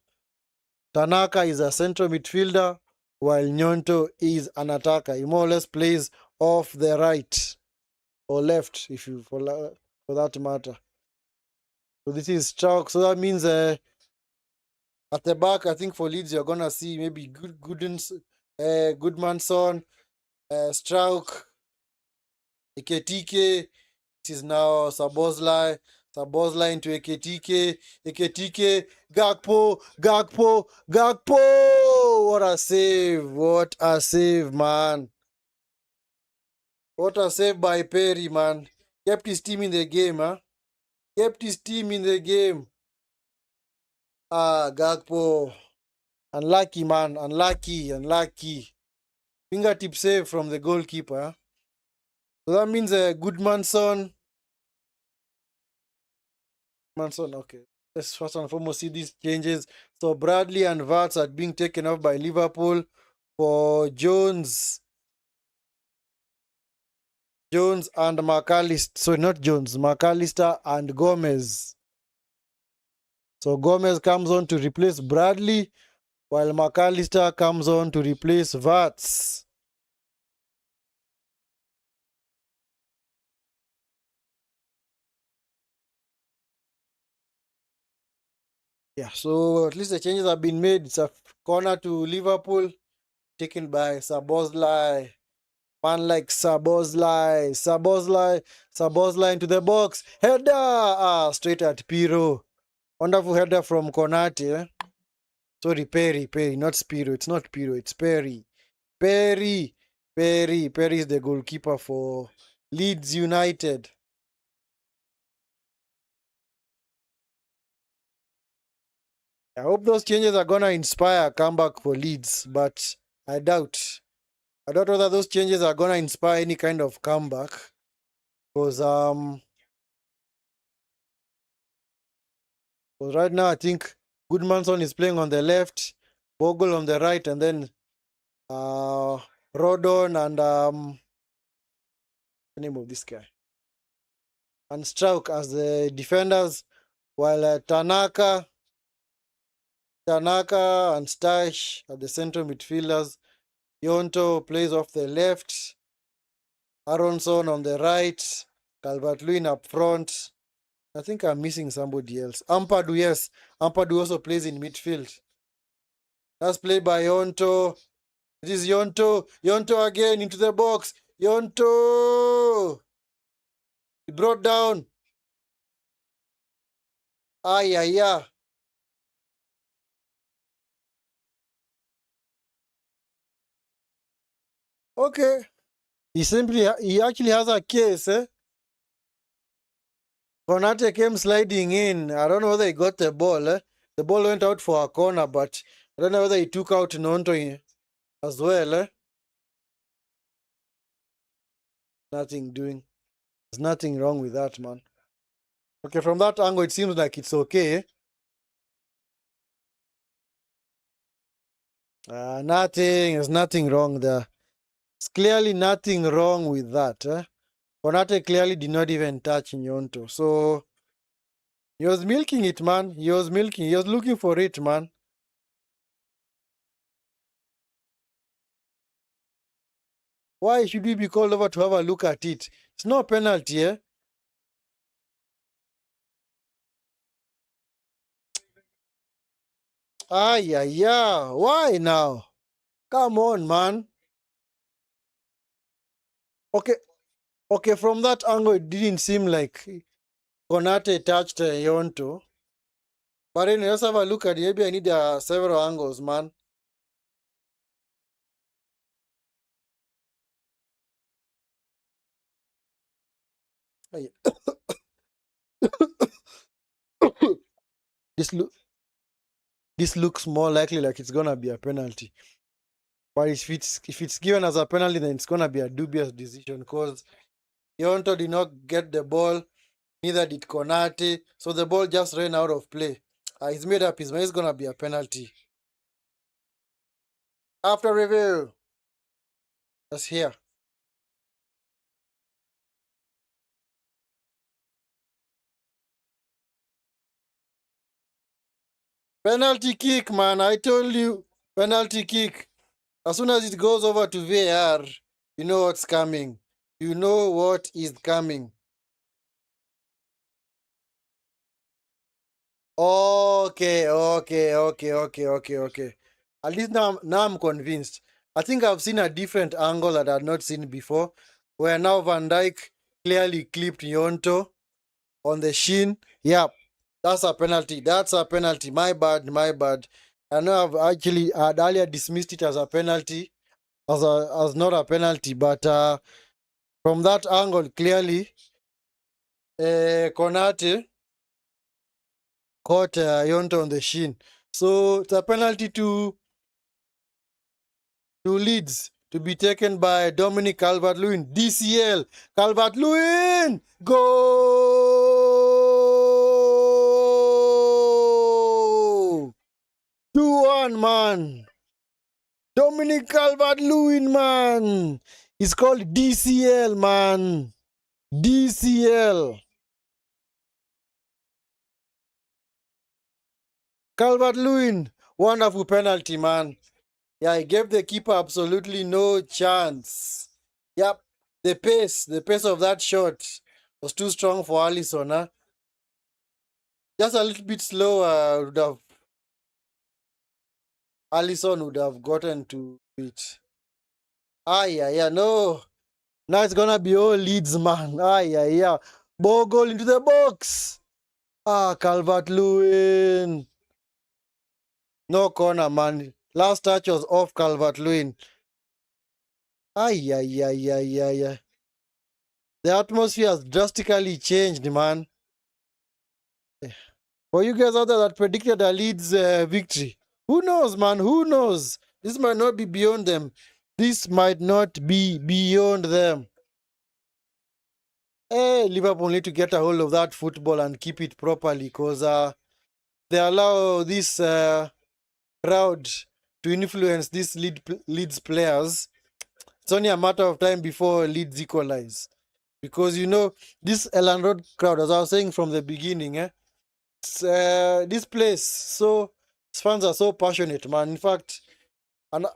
Tanaka is a central midfielder, while Nyonto is an attacker. He more or less plays off the right or left, if you for that matter. So this is Strauch. So that means at the back, I think for Leeds, you're gonna see maybe Goodmanson, Strauch, Eketike. This is now Sabozlai. Sabozlai into Eketike. Eketike. Gakpo. What a save. What a save, man. What a save by Perry, man. Kept his team in the game, huh? Kept his team in the game. Gakpo. Unlucky, man. Unlucky. Fingertip save from the goalkeeper. Huh? So that means Goodmanson. Okay. Let's first and foremost see these changes. So Bradley and Vats are being taken off by Liverpool for Jones and McAllister. So not Jones, McAllister and Gomez. So Gomez comes on to replace Bradley, while McAllister comes on to replace Vats. Yeah, so at least the changes have been made. It's a corner to Liverpool, taken by Sabozlai. Man like Sabozlai into the box. Header! Straight at Piro. Wonderful header from Konate. Sorry, Perry, not Spiro. It's not Piro, it's Perry. Perry is the goalkeeper for Leeds United. I hope those changes are gonna inspire a comeback for Leeds, but I doubt. I doubt whether those changes are gonna inspire any kind of comeback. Because right now I think Goodmanson is playing on the left, Bogle on the right, and then Rodon and the name of this guy, and Strauch as the defenders, while Tanaka and Stash are the central midfielders. Yonto plays off the left, Aronson on the right, Calvert-Lewin up front. I think I'm missing somebody else. Ampadu, yes. Ampadu also plays in midfield. That's played by Yonto. It is Yonto. Yonto again into the box. Yonto. He brought down. Yeah. Okay. He actually has a case, eh? Konate came sliding in. I don't know whether he got the ball, eh? The ball went out for a corner, but I don't know whether he took out Nonto as well, eh? Nothing doing. There's nothing wrong with that, man. Okay, from that angle, it seems like it's okay. Nothing. There's nothing wrong there. It's clearly nothing wrong with that, eh? Konate clearly did not even touch Nyonto. So he was milking it, man. He was milking. He was looking for it, man. Why should we be called over to have a look at it? It's no penalty, eh? Yeah. Why now? Come on, man. Okay, from that angle, it didn't seem like Konate touched Yonto. But anyway, let's have a look at it. Maybe I need several angles, man. Ay. this look this looks more likely like it's gonna be a penalty. But if it's given as a penalty, then it's gonna be a dubious decision because Yonto did not get the ball, neither did Konate, so the ball just ran out of play. He's made up his mind. It's gonna be a penalty. After review, let's hear. Penalty kick, man. I told you, penalty kick. As soon as it goes over to VAR, you know what's coming. You know what is coming. Okay. At least now I'm convinced. I think I've seen a different angle that I've not seen before, where now Van Dijk clearly clipped Yonto on the shin. Yep, that's a penalty. That's a penalty. My bad. I know I'd earlier dismissed it as a penalty, as not a penalty, but from that angle, clearly, Konate caught Yonto on the shin. So it's a penalty to Leeds to be taken by Dominic Calvert-Lewin. DCL. Calvert-Lewin! Goal! 2-1, man. Dominic Calvert-Lewin, man. It's called DCL, man. DCL. Calvert-Lewin. Wonderful penalty, man. Yeah, he gave the keeper absolutely no chance. Yep. The pace of that shot was too strong for Alisson, huh? Just a little bit slower Alisson would have gotten to it. Yeah, no. Now it's gonna be all Leeds, man. Yeah. Ball goal into the box. Calvert-Lewin. No corner, man. Last touch was off Calvert-Lewin. Yeah. The atmosphere has drastically changed, man. For you guys out there that predicted a Leeds victory, who knows, man? Who knows? This might not be beyond them. This might not be beyond them. Hey, Liverpool need to get a hold of that football and keep it properly because they allow this crowd to influence these Leeds players. It's only a matter of time before Leeds equalize. Because, this Elland Road crowd, as I was saying from the beginning, this place, so fans are so passionate, man. In fact, and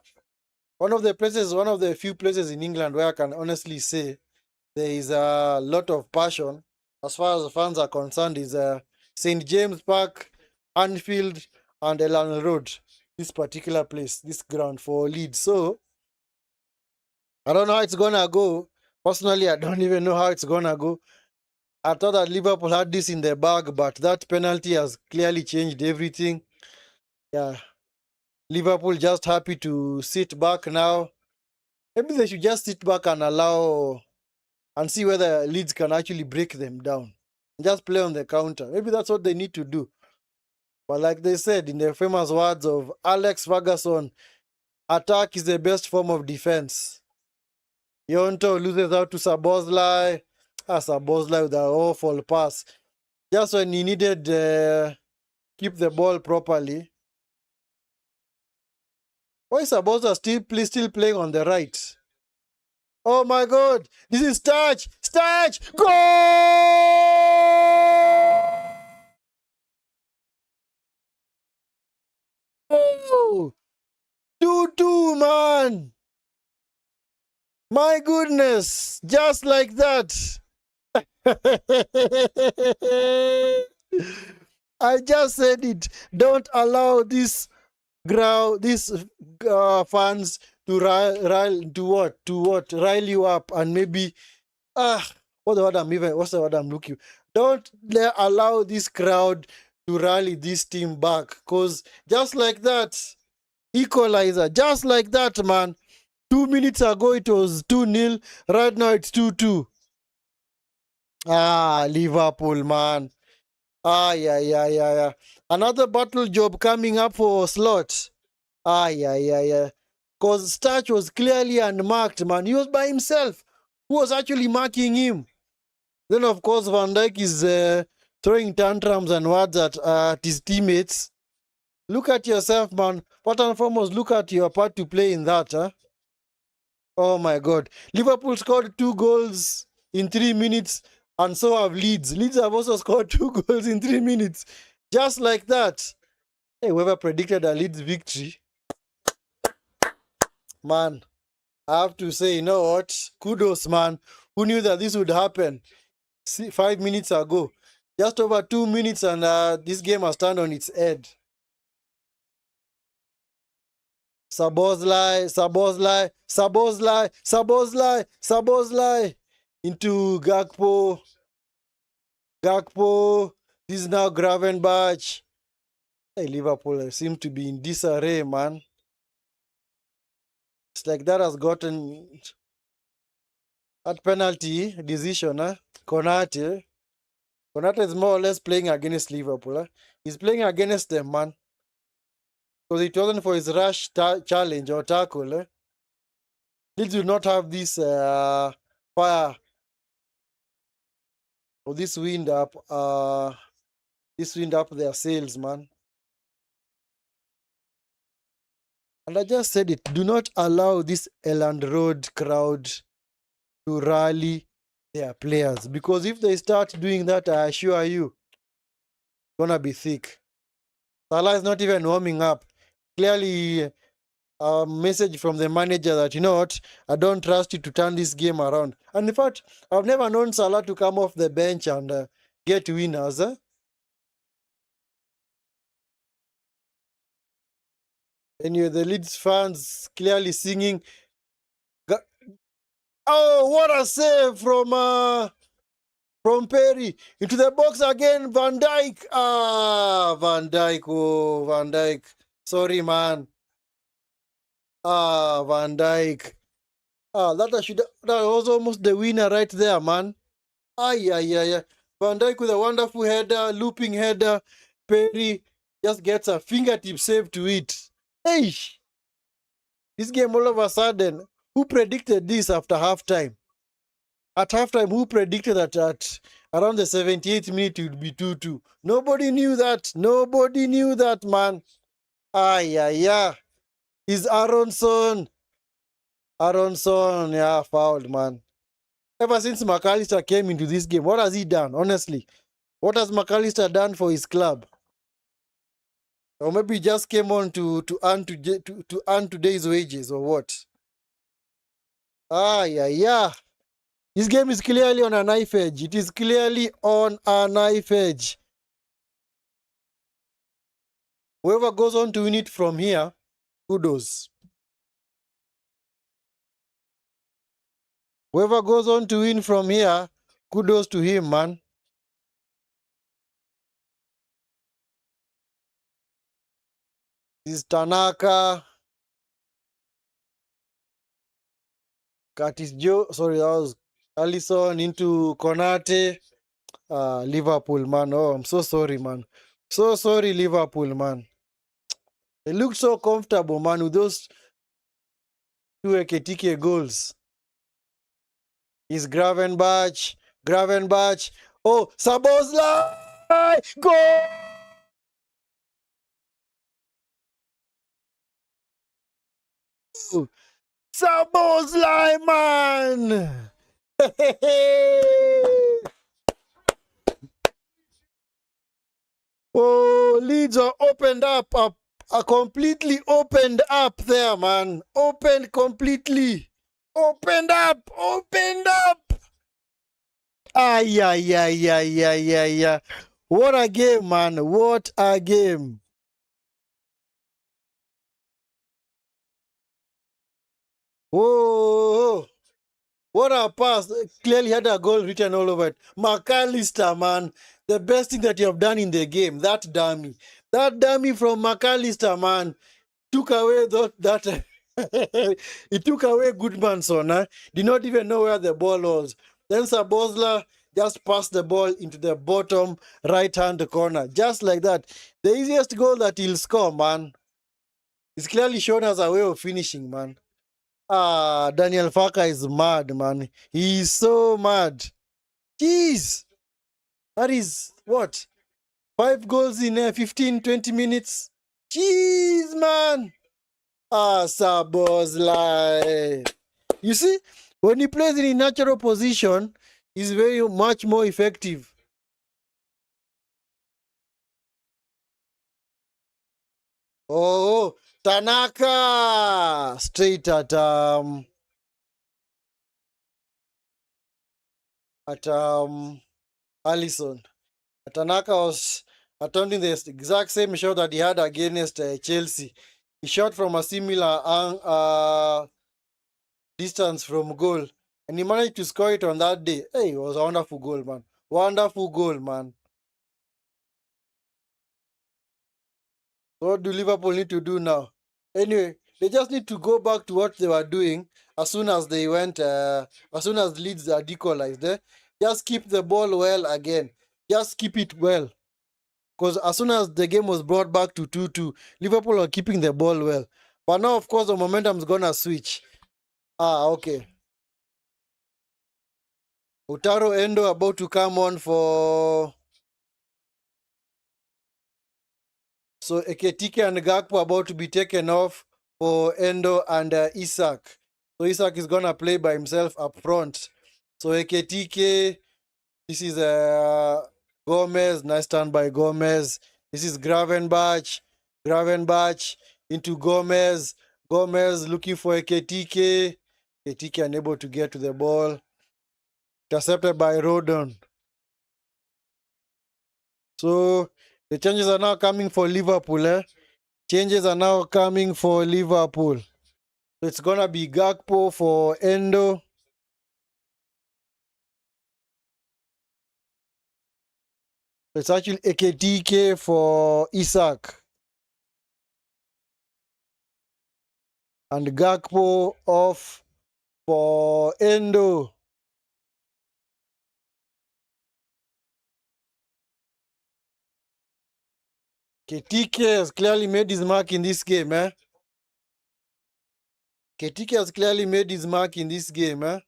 one of the few places in England where I can honestly say there is a lot of passion as far as the fans are concerned is St. James Park, Anfield, and Elland Road. this particular place, this ground for Leeds. So I don't know how it's gonna go. Personally, I don't even know how it's gonna go. I thought that Liverpool had this in their bag, but that penalty has clearly changed everything. Yeah, Liverpool just happy to sit back now. Maybe they should just sit back and allow and see whether Leeds can actually break them down. Just play on the counter. Maybe that's what they need to do. But like they said in the famous words of Alex Ferguson, attack is the best form of defense. Yonto loses out to Sabozlai. Sabozlai with an awful pass. Just when he needed keep the ball properly. Why is Sabozlai still playing on the right? Oh my God! This is Starch! Starch! Goal! 2-2, man! My goodness! Just like that! I just said it. Don't allow these fans to rile you up and maybe what's the word I'm looking. Don't allow this crowd to rally this team back, because just like that, equalizer, just like that, man. 2 minutes ago it was 2-0. Right now it's 2-2. Liverpool, man. Yeah. Another battle job coming up for Slot. Yeah. Because Starch was clearly unmarked, man. He was by himself. Who was actually marking him? Then, of course, Van Dijk is throwing tantrums and words at his teammates. Look at yourself, man. First and foremost, look at your part to play in that, huh? Oh, my God. Liverpool scored 2 goals in 3 minutes, and so have Leeds. Leeds have also scored 2 goals in 3 minutes. Just like that. Hey, whoever predicted a Leeds victory, man, I have to say, you know what? Kudos, man. Who knew that this would happen 5 minutes ago? Just over 2 minutes, and this game has turned on its head. Sabozlai into Gakpo. This is now Gravenberch. Hey, Liverpool seem to be in disarray, man. It's like that has gotten that penalty decision, huh? Konate is more or less playing against Liverpool. Huh? He's playing against them, man. Because it wasn't for his rash challenge or tackle. Eh? Leeds do not have this fire or this wind up their sails, man. And I just said it. Do not allow this Elland Road crowd to rally their players. Because if they start doing that, I assure you, it's gonna be thick. Salah is not even warming up. Clearly, a message from the manager that, you know what, I don't trust you to turn this game around. And in fact, I've never known Salah to come off the bench and get winners. Anyway, the Leeds fans clearly singing. Oh, what a save from Perry into the box again. Van Dijk. Van Dijk. Oh, Van Dijk. Sorry, man. Van Dijk. That was almost the winner right there, man. Yeah. Van Dijk with a wonderful header, looping header. Perry just gets a fingertip save to it. Hey, this game all of a sudden, who predicted this after halftime? At halftime, who predicted that at around the 78th minute it would be 2-2? Nobody knew that. Nobody knew that, man. Yeah. Is Aronson, yeah, fouled, man. Ever since McAllister came into this game, what has he done, honestly? What has McAllister done for his club? Or maybe he just came on to earn today's wages, or what? Yeah. This game is clearly on a knife edge. It is clearly on a knife edge. Whoever goes on to win it from here, kudos. Whoever goes on to win from here, kudos to him, man. This is Tanaka, Curtis Joe, sorry, that was Allison into Konate. Liverpool, man. Oh, I'm so sorry, man. So sorry, Liverpool, man. They looked so comfortable, man, with those two Eketike goals. Is Gravenbach. Gravenbach. Oh, Sabozla! Goal! Sabozla, man! Oh, Leeds are opened up, completely opened up there, man. Opened completely. Opened up, opened up. Ay, ay, ay, ay, ay, ay, ay. What a game, man. What a game. Whoa. What a pass. Clearly had a goal written all over it. McAllister, man. The best thing that you have done in the game. That dummy. That dummy from McAllister, man. Took away that. He took away Goodmanson. Huh? Did not even know where the ball was. Then Sabozla just passed the ball into the bottom right-hand corner. Just like that. The easiest goal that he'll score, man. It's clearly shown as a way of finishing, man. Daniel Farker is mad, man. He is so mad. Jeez. That is what? 5 goals in 15, 20 minutes. Jeez, man. Sabozla. You see, when he plays in a natural position, he's very much more effective. Oh, Tanaka! Straight at Allison. Tanaka was attempting the exact same shot that he had against Chelsea. He shot from a similar distance from goal, and he managed to score it on that day. Hey, it was a wonderful goal, man. Wonderful goal, man. What do Liverpool need to do now? Anyway, they just need to go back to what they were doing as soon as they went, as soon as Leeds are decoalized. Just keep the ball well again. Just keep it well. Because as soon as the game was brought back to 2-2, Liverpool are keeping the ball well. But now, of course, the momentum's going to switch. Okay. Utaro Endo about to come on for... So Eketike and Gakpo about to be taken off for Endo and Isak. So Isak is going to play by himself up front. So Eketike, this is Gomez, nice turn by Gomez. This is Gravenbach. Gravenbach into Gomez. Gomez looking for Eketike. Eketike unable to get to the ball. Intercepted by Rodon. So the changes are now coming for Liverpool. Changes are now coming for Liverpool. So it's going to be Gakpo for Endo. It's actually Eketike for Isak. And Gakpo off for Endo. Eketike has clearly made his mark in this game. Eketike has clearly made his mark in this game.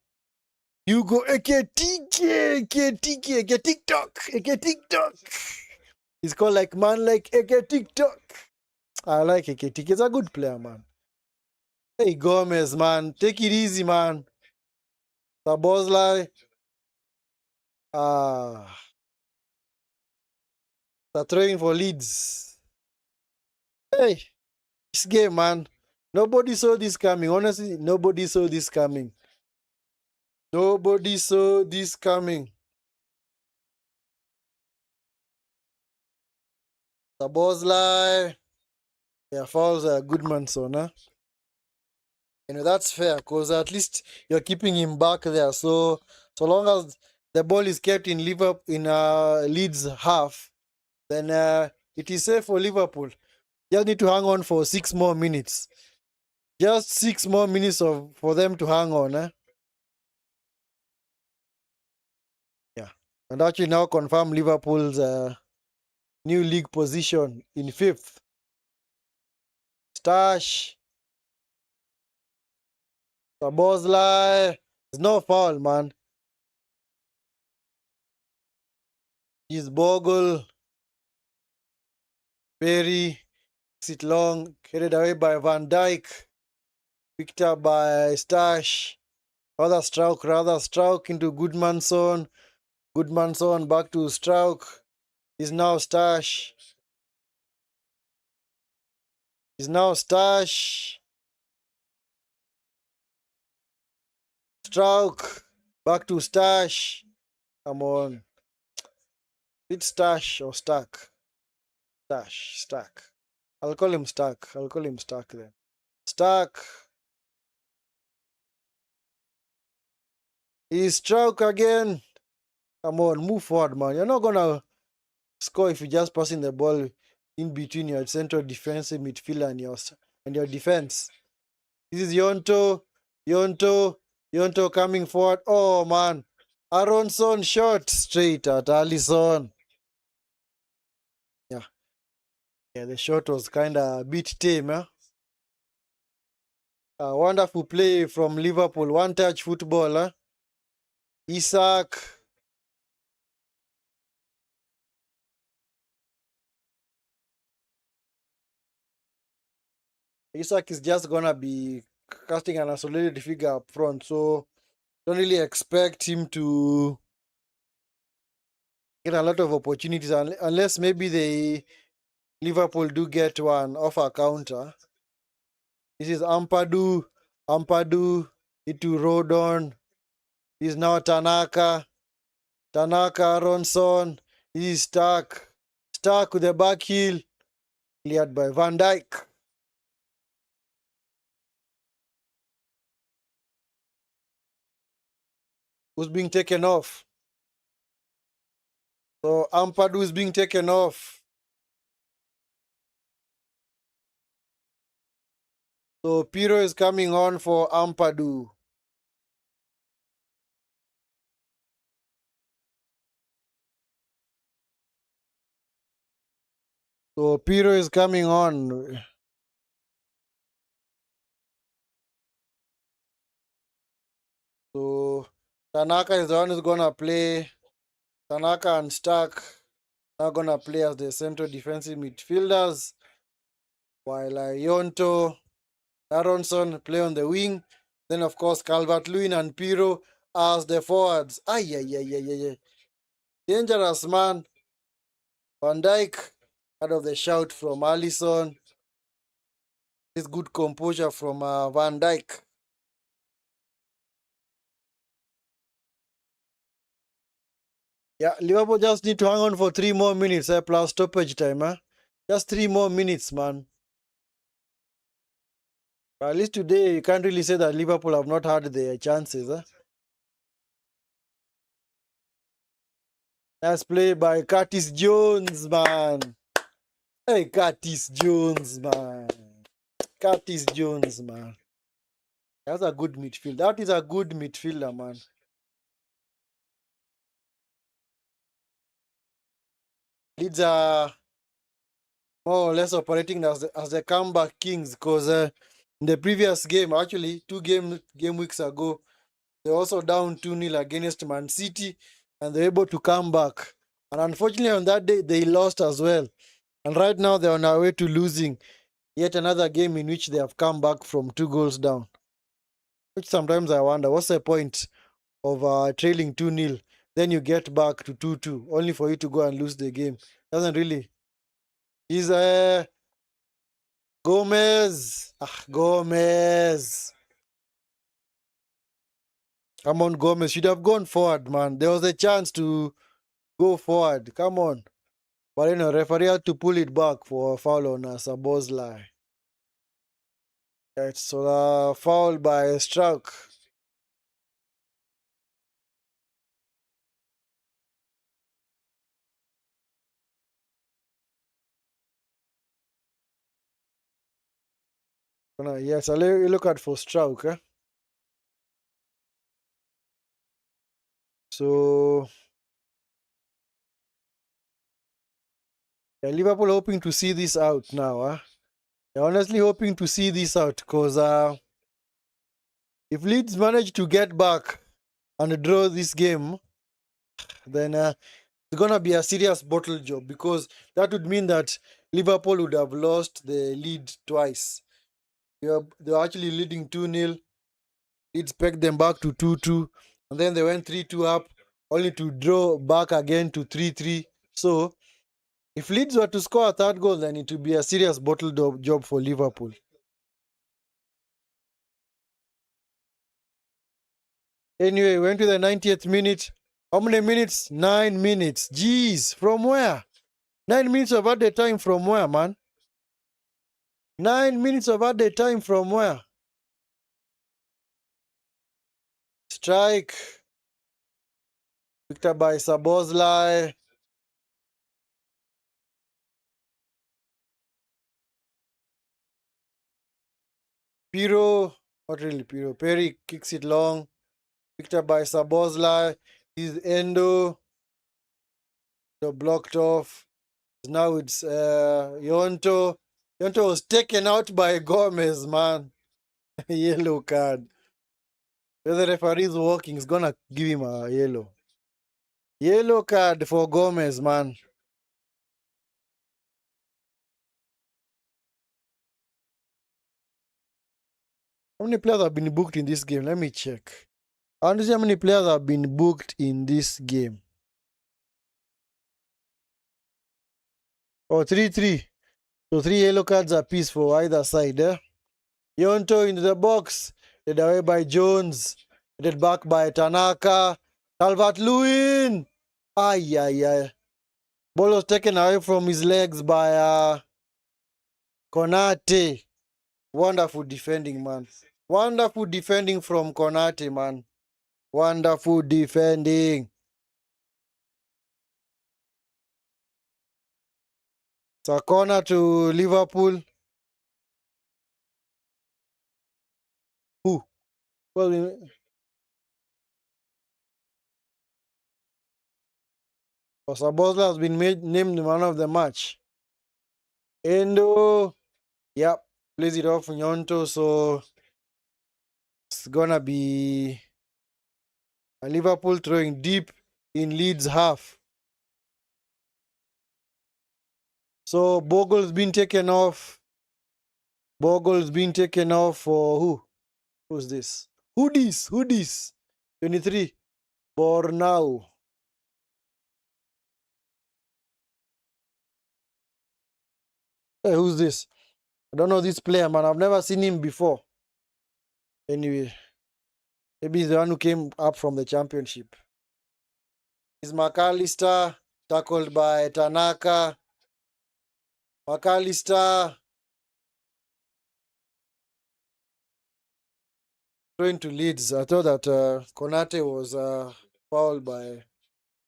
You go Eketike, Eketike, Eketike. He's called like man like Eketike. I like Eketike. He's a good player, man. Hey, Gomez, man. Take it easy, man. Sabozlai. They're throwing for Leeds. Hey, this game, man. Nobody saw this coming. Honestly, nobody saw this coming. Nobody saw this coming. Sabozlai. Yeah, fouls Goodmanson, huh? That's fair because at least you're keeping him back there. So long as the ball is kept in Liverpool in Leeds half, then it is safe for Liverpool. Just need to hang on for 6 more minutes. Just 6 more minutes for them to hang on, eh? Yeah. And actually now confirm Liverpool's new league position in 5th. Stash. Sabozlai. There's no foul, man. He's Bogle. Perry. Sit long. Headed away by Van Dijk. Picked up by Stash. Rather Strauk into Goodmanson. Goodmanson back to Strauk. Is now Stash. Is now Stash. Strauk. Back to Stash. Come on. It's Stash or Stack? Stack. I'll call him Stack. I'll call him Stack then. Stack. He's Strauk again. Come on, move forward, man. You're not gonna score if you're just passing the ball in between your central defensive midfielder and your defense. This is Yonto coming forward. Oh man, Aronson shot straight at Alisson. Yeah, the shot was kind of a bit tame. Eh? A wonderful play from Liverpool. One-touch football. Eh? Isak. Isak is just gonna be casting an isolated figure up front, so don't really expect him to get a lot of opportunities unless maybe Liverpool do get one off a counter. This is Ampadu into Rodon. This is now Tanaka Aronson. This is Stark with the back heel, cleared by Van Dijk. Who's being taken off? So Ampadu is being taken off. So Piro is coming on for Ampadu. So Piro is coming on. So Tanaka is the one who's gonna play. Tanaka and Stark are gonna play as the central defensive midfielders, while Yonto, Aronson play on the wing. Then of course Calvert-Lewin and Piro as the forwards. Ay. Dangerous, man. Van Dijk out of the shout from Alisson. This good composure from Van Dijk. Yeah, Liverpool just need to hang on for 3 more minutes plus stoppage time. Just 3 more minutes, man. But at least today, you can't really say that Liverpool have not had their chances. Nice play by Curtis Jones, man. Hey, Curtis Jones, man. Curtis Jones, man. That's a good midfield. That is a good midfielder, man. Leeds are more or less operating as the comeback kings because in the previous game, actually 2 game weeks ago, they were also down 2-0 against Man City and they're able to come back. And unfortunately on that day, they lost as well. And right now they're on their way to losing yet another game in which they have come back from 2 goals down. Which sometimes I wonder, what's the point of trailing 2-0? Then you get back to 2-2, only for you to go and lose the game. Doesn't really. He's Gomez. Gomez. Come on, Gomez. Should have gone forward, man. There was a chance to go forward. Come on. But referee had to pull it back for a foul on Sabozlai. It's foul by Struck. Yes, I'll look at for Struck. Eh? So Liverpool hoping to see this out now. Huh? They're honestly hoping to see this out because if Leeds manage to get back and draw this game, then it's gonna be a serious bottle job because that would mean that Liverpool would have lost the lead twice. They were actually leading 2-0. Leeds pegged them back to 2-2, and then they went 3-2 up, only to draw back again to 3-3. So if Leeds were to score a third goal, then it would be a serious bottle job for Liverpool. Anyway, went to the 90th minute. How many minutes? 9 minutes. Jeez, from where? 9 minutes of added time from where, man? 9 minutes of added time from where? Strike. Victor by Sabozlai. Piro. Not really Piro. Perry kicks it long. Victor by Sabozlai. Is Endo. Blocked off. Now it's Yonto. Yonto was taken out by Gomez, man. Yellow card. If the referee is walking, he's gonna give him a yellow. Yellow card for Gomez, man. How many players have been booked in this game? Let me check. I want to see how many players have been booked in this game. Oh, 3-3. So 3 yellow cards apiece for either side. Eh? Yonto into the box. Led away by Jones. Led back by Tanaka. Calvert-Lewin. Ay, ay, ay. Ball was taken away from his legs by Konate. Wonderful defending, man. Wonderful defending from Konate, man. Wonderful defending. It's a corner to Liverpool. Who? Well, Osabozla has been named man of the match. Endo, yep, plays it off Nyonto, so it's gonna be a Liverpool throwing deep in Leeds half. So Bogle's been taken off. Bogle's been taken off for who? Who's this? Who this? 23. Bornau. Hey, who's this? I don't know this player, man. I've never seen him before. Anyway, maybe he's the one who came up from the championship. Is McAllister tackled by Tanaka. McAllister going to Leeds. I thought that Konate was fouled by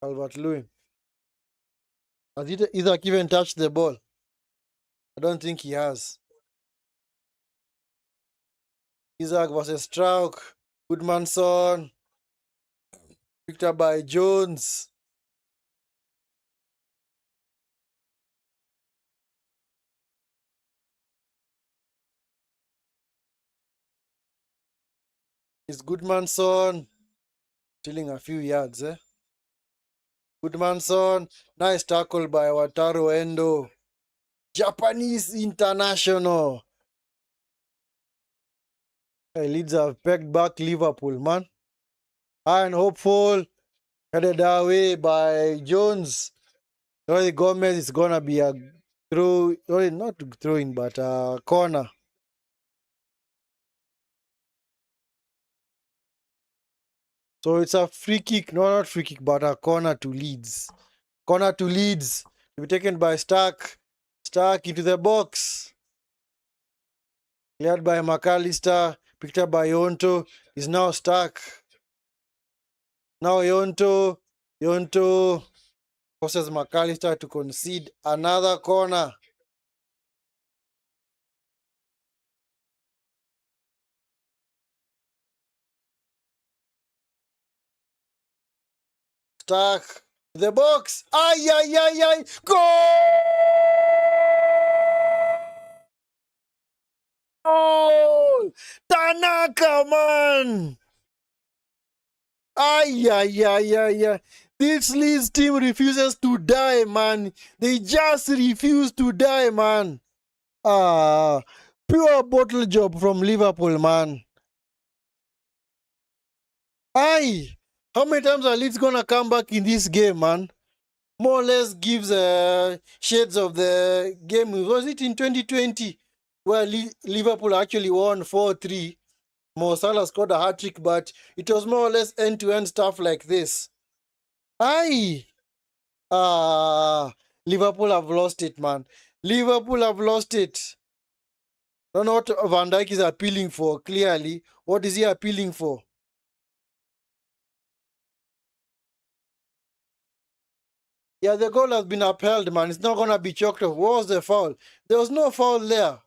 Calvert-Lewin. Has Isaac even touched the ball? I don't think he has. Isaac versus Strauch. Goodmanson. Picked up by Jones. Is Goodmanson stealing a few yards, eh? Goodmanson. Nice tackle by Wataru Endo. Japanese international. Hey, Leeds have pegged back Liverpool, man. High and hopeful. Headed away by Jones. Roy Gomez is gonna be a throw, not throwing, but a corner. So it's a free kick, no, not free kick, but a corner to Leeds. Corner to Leeds. To be taken by Stark. Stark into the box. Cleared by McAllister. Picked up by Yonto. Is now stuck. Now Yonto forces McAllister to concede another corner. Stuck. The box. Ay, ay, ay, ay. Goal! Tanaka, man! Ay, ay, ay, ay, ay. This Leeds team refuses to die, man. They just refuse to die, man. Ah, pure bottle job from Liverpool, man. Aye, how many times are Leeds gonna come back in this game, man? More or less gives shades of the game. Was it in 2020 where Liverpool actually won 4-3? Mo Salah scored a hat-trick, but it was more or less end-to-end stuff like this. Aye. Ah, Liverpool have lost it, man. Liverpool have lost it. Don't know what Van Dijk is appealing for, clearly. What is he appealing for? Yeah, the goal has been upheld, man. It's not going to be chalked off. What was the foul? There was no foul there.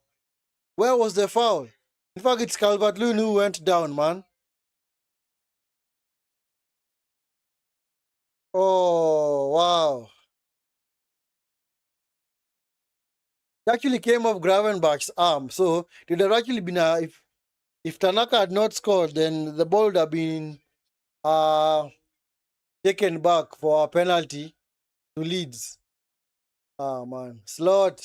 Where was the foul? In fact, it's Calvert-Lewin who went down, man. Oh, wow. It actually came off Gravenbach's arm. So, it would have actually been if Tanaka had not scored, then the ball would have been taken back for a penalty to Leeds. Ah, man. Slot,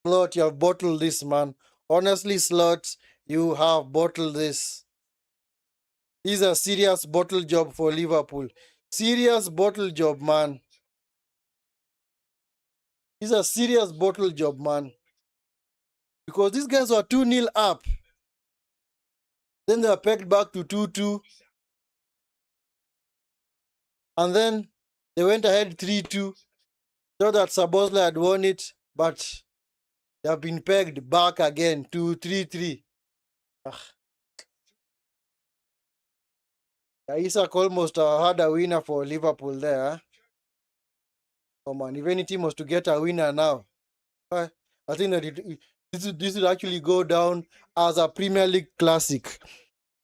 you have bottled this, man. Honestly, Slot, you have bottled this. This is a serious bottle job for Liverpool. Serious bottle job, man. This is a serious bottle job, man. Because these guys were 2-0 up. Then they were pegged back to 2-2. And then they went ahead 3-2. Thought that Szoboszlai had won it, but they have been pegged back again to 3-3. Isak almost had a winner for Liverpool there. Come on, if any team was to get a winner now, I think that this would actually go down as a Premier League classic.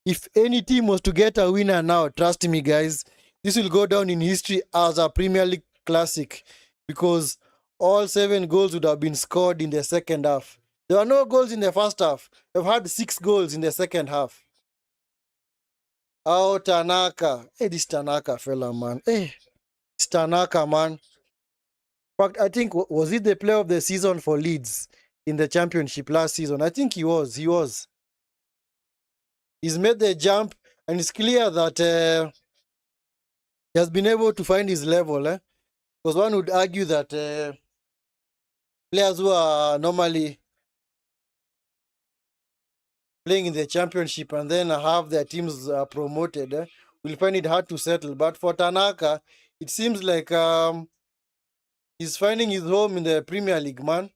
If any team was to get a winner now, trust me, guys, this will go down in history as a Premier League classic because all 7 goals would have been scored in the second half. There were no goals in the first half. They've had 6 goals in the second half. Oh, Tanaka. Hey, this Tanaka fella, man. Hey, it's Tanaka, man. In fact, I think, was it the player of the season for Leeds in the championship last season? I think he was. He's made the jump, and it's clear that he has been able to find his level. Because one would argue that players who are normally playing in the championship and then have their teams promoted will find it hard to settle. But for Tanaka, it seems like he's finding his home in the Premier League, man.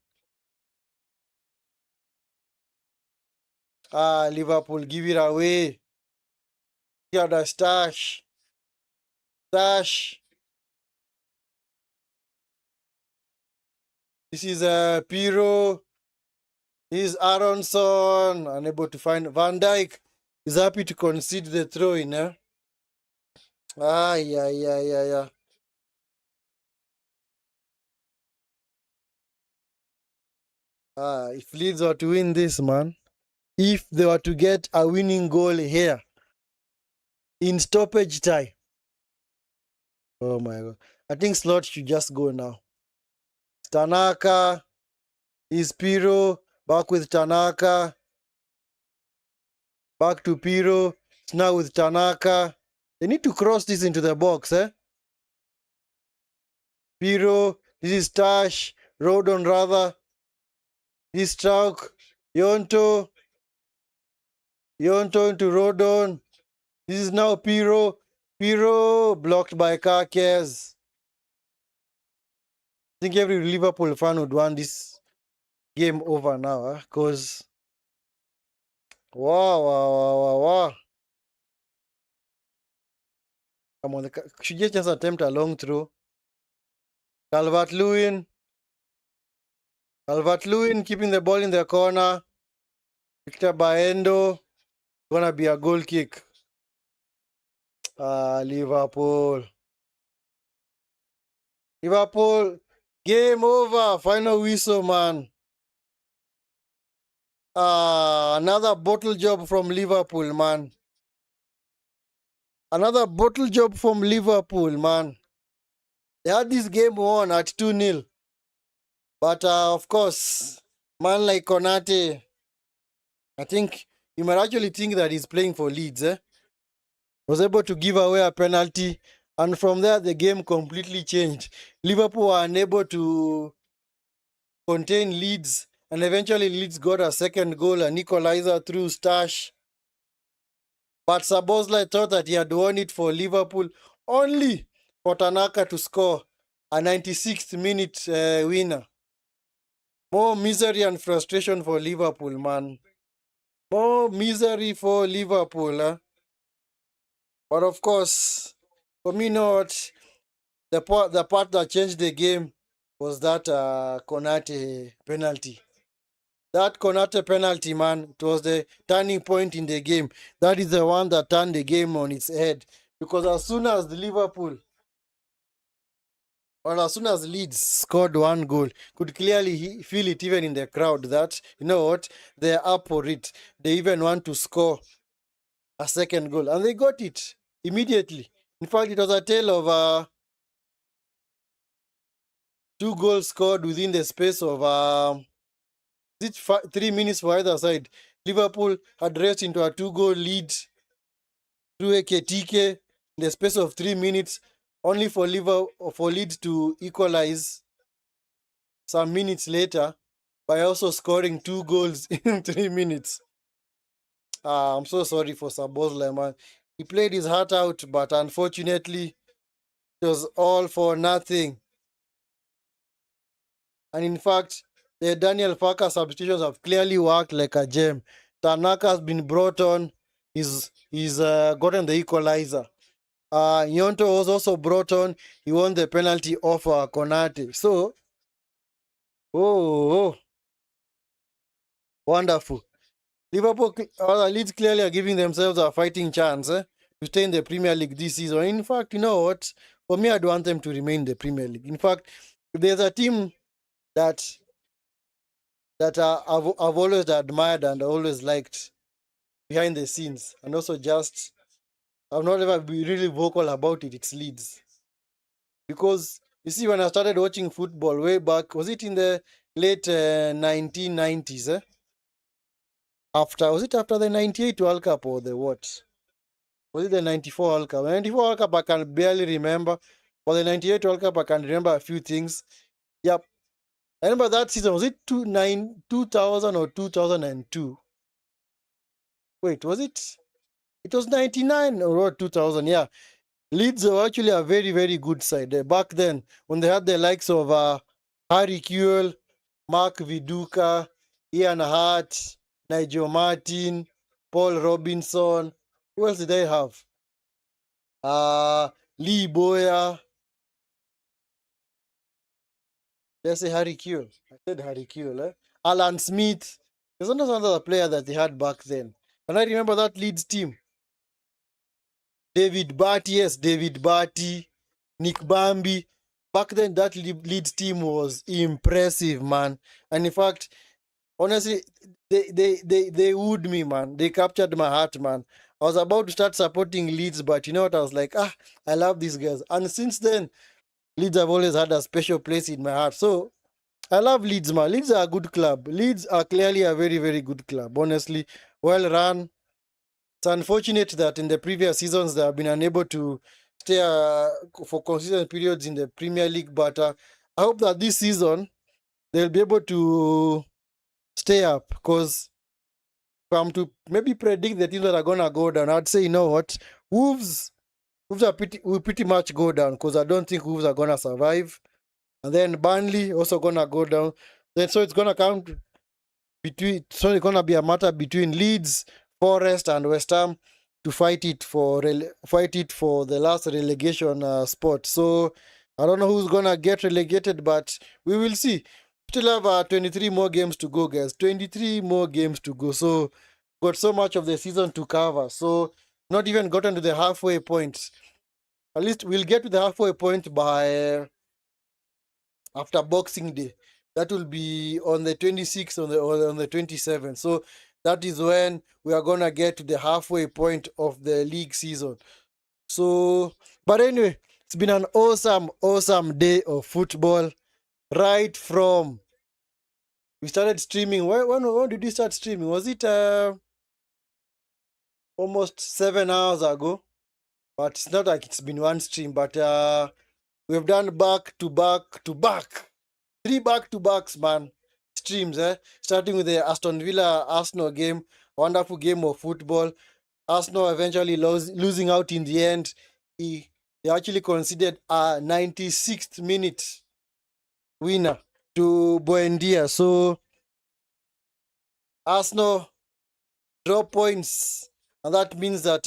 Ah, Liverpool, give it away. Get the stash. Stash. This is Piro. This is Aronson. Unable to find Van Dijk. Is happy to concede the throw in. Ah, yeah. If Leeds were to win this, man, if they were to get a winning goal here in stoppage time, oh my God, I think Slot should just go now. Tanaka, is Piro, back with Tanaka, back to Piro, it's now with Tanaka. They need to cross this into the box, Piro, this is Tash, Rodon rather, this is Strauk, Yonto into Rodon. This is now Piro blocked by Kakes. I think every Liverpool fan would want this game over now, because Wow, wow, wow, wow, wow. Come on, should just attempt a long throw. Calvert-Lewin. Calvert-Lewin keeping the ball in the corner. Victor Baendo. Gonna be a goal kick. Liverpool. Liverpool. Game over. Final whistle, man. Another bottle job from Liverpool, man. Another bottle job from Liverpool, man. They had this game won at 2-0. But of course, man like Konate, I think you might actually think that he's playing for Leeds, was able to give away a penalty. And from there, the game completely changed. Liverpool were unable to contain Leeds. And eventually, Leeds got a second goal, an equalizer through Stash. But Szoboszlai thought that he had won it for Liverpool, only for Tanaka to score a 96th minute winner. More misery and frustration for Liverpool, man. More misery for Liverpool. But of course, for me, not the part that changed the game was that Konate penalty. That Konate penalty, man, it was the turning point in the game. That is the one that turned the game on its head. Because as soon as Leeds scored one goal, could clearly feel it even in the crowd that, you know what, they're up for it. They even want to score a second goal. And they got it immediately. In fact, it was a tale of 2 goals scored within the space of 3 minutes for either side. Liverpool had raced into a 2-goal lead through AKTK in the space of 3 minutes, only for Leeds to equalize some minutes later by also scoring 2 goals in 3 minutes. I'm so sorry for Szoboszlai, man. He played his heart out, but unfortunately, it was all for nothing. And in fact, the Daniel Farker substitutions have clearly worked like a gem. Tanaka has been brought on. He's gotten the equalizer. Nyonto was also brought on. He won the penalty off Konate. So, wonderful. Liverpool, Leeds clearly are giving themselves a fighting chance to stay in the Premier League this season. In fact, you know what? For me, I'd want them to remain in the Premier League. In fact, if there's a team that I've always admired and always liked behind the scenes, and also just I've not ever been really vocal about it, it's Leeds. Because you see, when I started watching football way back, was it in the late 1990s? Was it after the 98 World Cup or the what? Was it the 94 World Cup? The 94 World Cup I can barely remember. For the 98 World Cup I can remember a few things. Yep. I remember that season. Was it 2000 or 2002? Wait, was it? It was 99 or 2000, yeah. Leeds were actually a very, very good side. Back then, when they had the likes of Harry Kewell, Mark Viduka, Ian Hart, Nigel Martin, Paul Robinson. Who else did they have? Lee Boyer. Did I say Harry Kewell? I said Harry Kewell. Alan Smith. There's another player that they had back then. And I remember that Leeds team. David Batty, yes, David Batty, Nick Bambi. Back then, that Leeds team was impressive, man. And in fact, honestly, they wooed me, man. They captured my heart, man. I was about to start supporting Leeds, but you know what? I was like, I love these guys. And since then, Leeds have always had a special place in my heart. So I love Leeds, man. Leeds are a good club. Leeds are clearly a very, very good club. Honestly, well run. It's unfortunate that in the previous seasons they have been unable to stay for consistent periods in the Premier League. But I hope that this season they'll be able to stay up. Because if I'm to maybe predict the teams that are gonna go down, I'd say, you know what, Wolves will pretty much go down, because I don't think Wolves are gonna survive. And then Burnley also gonna go down. Then so it's gonna be a matter between Leeds, Forest and West Ham to fight it for the last relegation spot. So I don't know who's gonna get relegated, but we will see. Still have 23 more games to go, guys. 23 more games to go. So got so much of the season to cover. So not even gotten to the halfway point. At least we'll get to the halfway point by after Boxing Day. That will be on the 26th or on the 27th. So that is when we are gonna get to the halfway point of the league season. So, but anyway, it's been an awesome day of football. Right from we started streaming. When did we start streaming? Was it almost 7 hours ago? But it's not like it's been one stream. But we've done back to back. 3 back-to-backs, man. Streams, starting with the Aston Villa Arsenal game. Wonderful game of football. Arsenal eventually losing out in the end. They actually conceded a 96th minute winner to Buendia. So Arsenal drop points, and that means that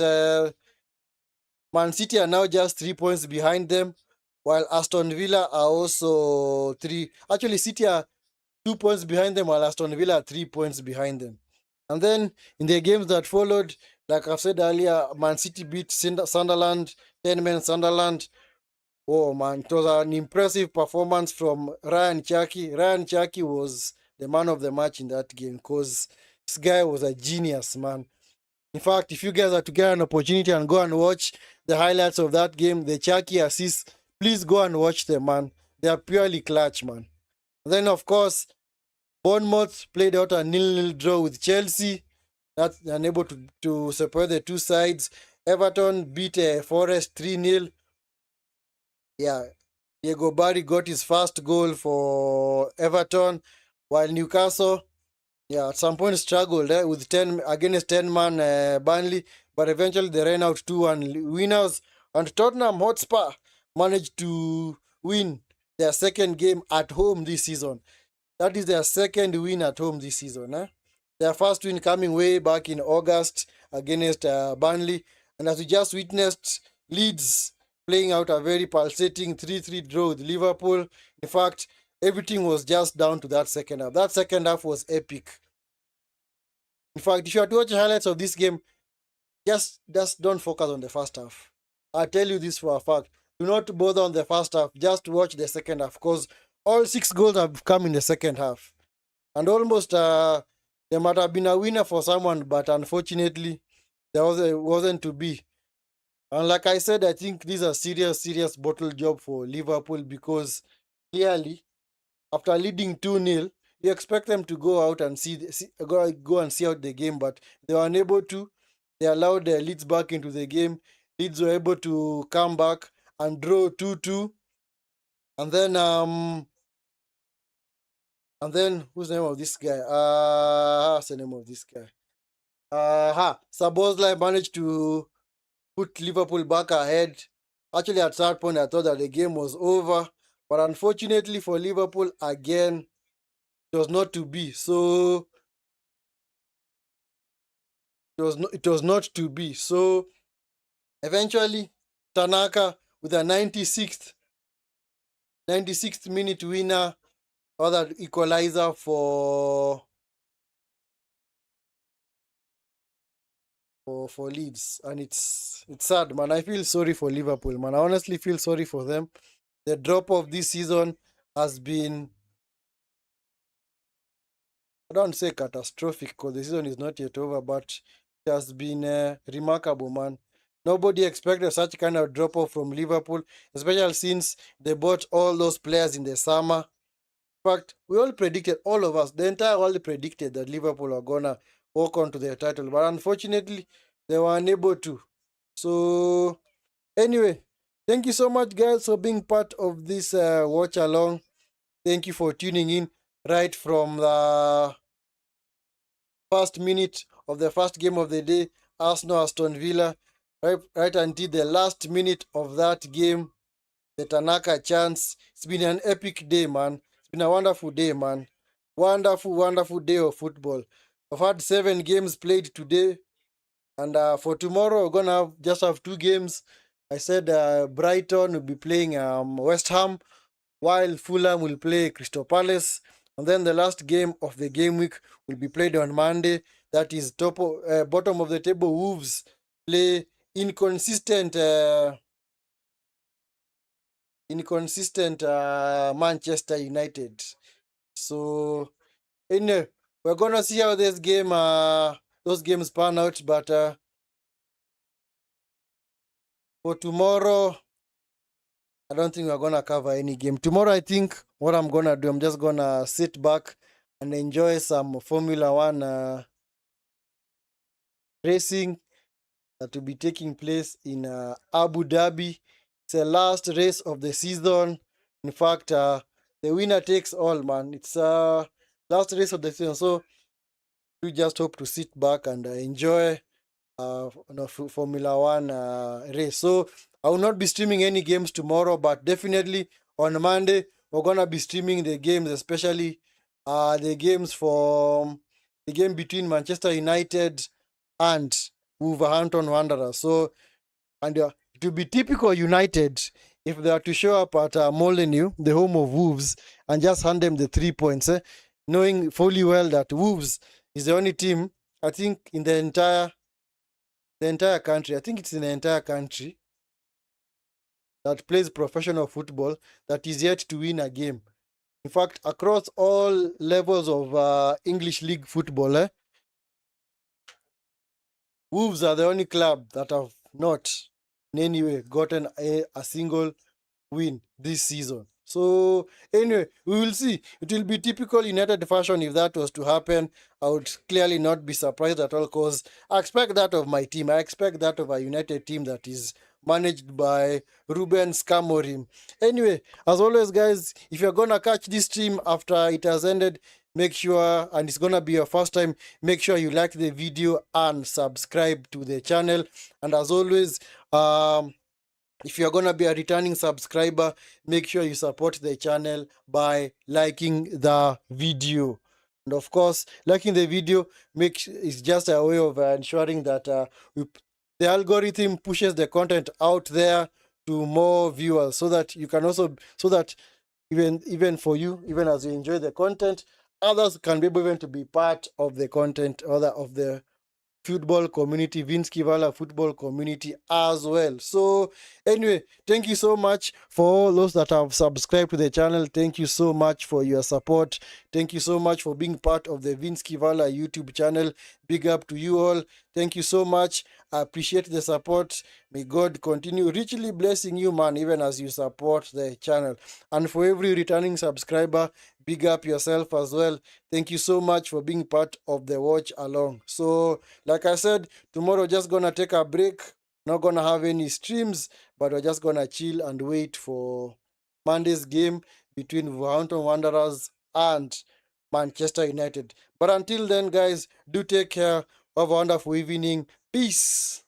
Man City are now just 3 points behind them, while Aston Villa are also 3. Actually, City are 2 points behind them, while Aston Villa are 3 points behind them. And then in the games that followed, like I've said earlier, Man City beat Sunderland, 10-men Sunderland. Oh man, it was an impressive performance from Ryan Cherki. Ryan Cherki was the man of the match in that game because this guy was a genius, man. In fact, if you guys are to get an opportunity and go and watch the highlights of that game, the Cherki assists, please go and watch them, man. They are purely clutch, man. And then, of course, Bournemouth played out a 0-0 draw with Chelsea. That's unable to separate the two sides. Everton beat Forest 3-0. Yeah, Diego Barry got his first goal for Everton, while Newcastle, yeah, at some point struggled with 10 against 10-man Burnley, but eventually they ran out 2-1 winners. And Tottenham Hotspur managed to win their second game at home this season. That is their second win at home this season. Their first win coming way back in August against Burnley. And as we just witnessed, Leeds playing out a very pulsating 3-3 draw with Liverpool. In fact, everything was just down to that second half. That second half was epic. In fact, if you are to watch highlights of this game, just don't focus on the first half. I tell you this for a fact. Do not bother on the first half. Just watch the second half because all 6 goals have come in the second half. And almost there might have been a winner for someone, but unfortunately, there wasn't to be. And like I said, I think this is a serious bottle job for Liverpool because clearly, after leading 2-0, you expect them to go out and go and see out the game, but they were unable to. They allowed the Leeds back into the game. Leeds were able to come back and draw 2-2. And then who's the name of this guy? What's the name of this guy? Szoboszlai managed to put Liverpool back ahead. Actually, at that point, I thought that the game was over. But unfortunately for Liverpool, again, it was not to be. So, it was not to be. So, eventually, Tanaka with a 96th minute winner, other equalizer for Leeds. And it's sad, man. I feel sorry for Liverpool, man. I honestly feel sorry for them. The drop off this season has been, I don't say catastrophic because the season is not yet over, but it has been remarkable, man. Nobody expected such kind of drop off from Liverpool, especially since they bought all those players in the summer. In fact, we all predicted, all of us, the entire world predicted that Liverpool are gonna walk on to their title, but unfortunately, they were unable to. So, anyway, thank you so much, guys, for being part of this watch along. Thank you for tuning in right from the first minute of the first game of the day, Arsenal Aston Villa, right until the last minute of that game, the Tanaka chance. It's been an epic day, man. It's been a wonderful day, man. Wonderful day of football. I've had 7 games played today. And for tomorrow, we're gonna just have 2 games. I said Brighton will be playing West Ham, while Fulham will play Crystal Palace. And then the last game of the game week will be played on Monday. That is bottom of the table Wolves play inconsistent Manchester United. So anyway, we're gonna see how those games pan out. But for tomorrow, I don't think we're gonna cover any game. Tomorrow, I think what I'm gonna do, I'm just gonna sit back and enjoy some Formula One racing that will be taking place in Abu Dhabi. It's the last race of the season. In fact, the winner takes all, man. It's last race of the season, so we just hope to sit back and enjoy Formula One race. So I will not be streaming any games tomorrow, but definitely on Monday we're gonna be streaming the games, especially the games for the game between Manchester United and Wolverhampton Wanderers. So and it will be typical United if they are to show up at Molineux, the home of Wolves, and just hand them the 3 points, knowing fully well that Wolves is the only team, I think, in the entire country. I think it's in the entire country that plays professional football that is yet to win a game. In fact, across all levels of English League football, Wolves are the only club that have not in any way gotten a single win this season. So anyway, we will see. It will be typical United fashion if that was to happen. I would clearly not be surprised at all because I expect that of my team. I expect that of a United team that is managed by Ruben Scamorim. Anyway, as always, guys, if you're gonna catch this stream after it has ended, make sure, and it's gonna be your first time, make sure you like the video and subscribe to the channel. And as always, if you're gonna be a returning subscriber, make sure you support the channel by liking the video. And of course, liking the video is just a way of ensuring that the algorithm pushes the content out there to more viewers, so that you can also, so that even for you, even as you enjoy the content, others can be able even to be part of the content, or of the football community, Vinskey Valor football community as well. So anyway, thank you so much for all those that have subscribed to the channel. Thank you so much for your support. Thank you so much for being part of the Vinskey Valor YouTube channel. Big up to you all. Thank you so much. I appreciate the support. May God continue richly blessing you, man, even as you support the channel. And for every returning subscriber, big up yourself as well. Thank you so much for being part of the watch along. So like I said, tomorrow just gonna take a break. Not gonna have any streams, but we're just gonna chill and wait for Monday's game between Wolverhampton Wanderers and Manchester United. But until then, guys, do take care. Have a wonderful evening. Peace.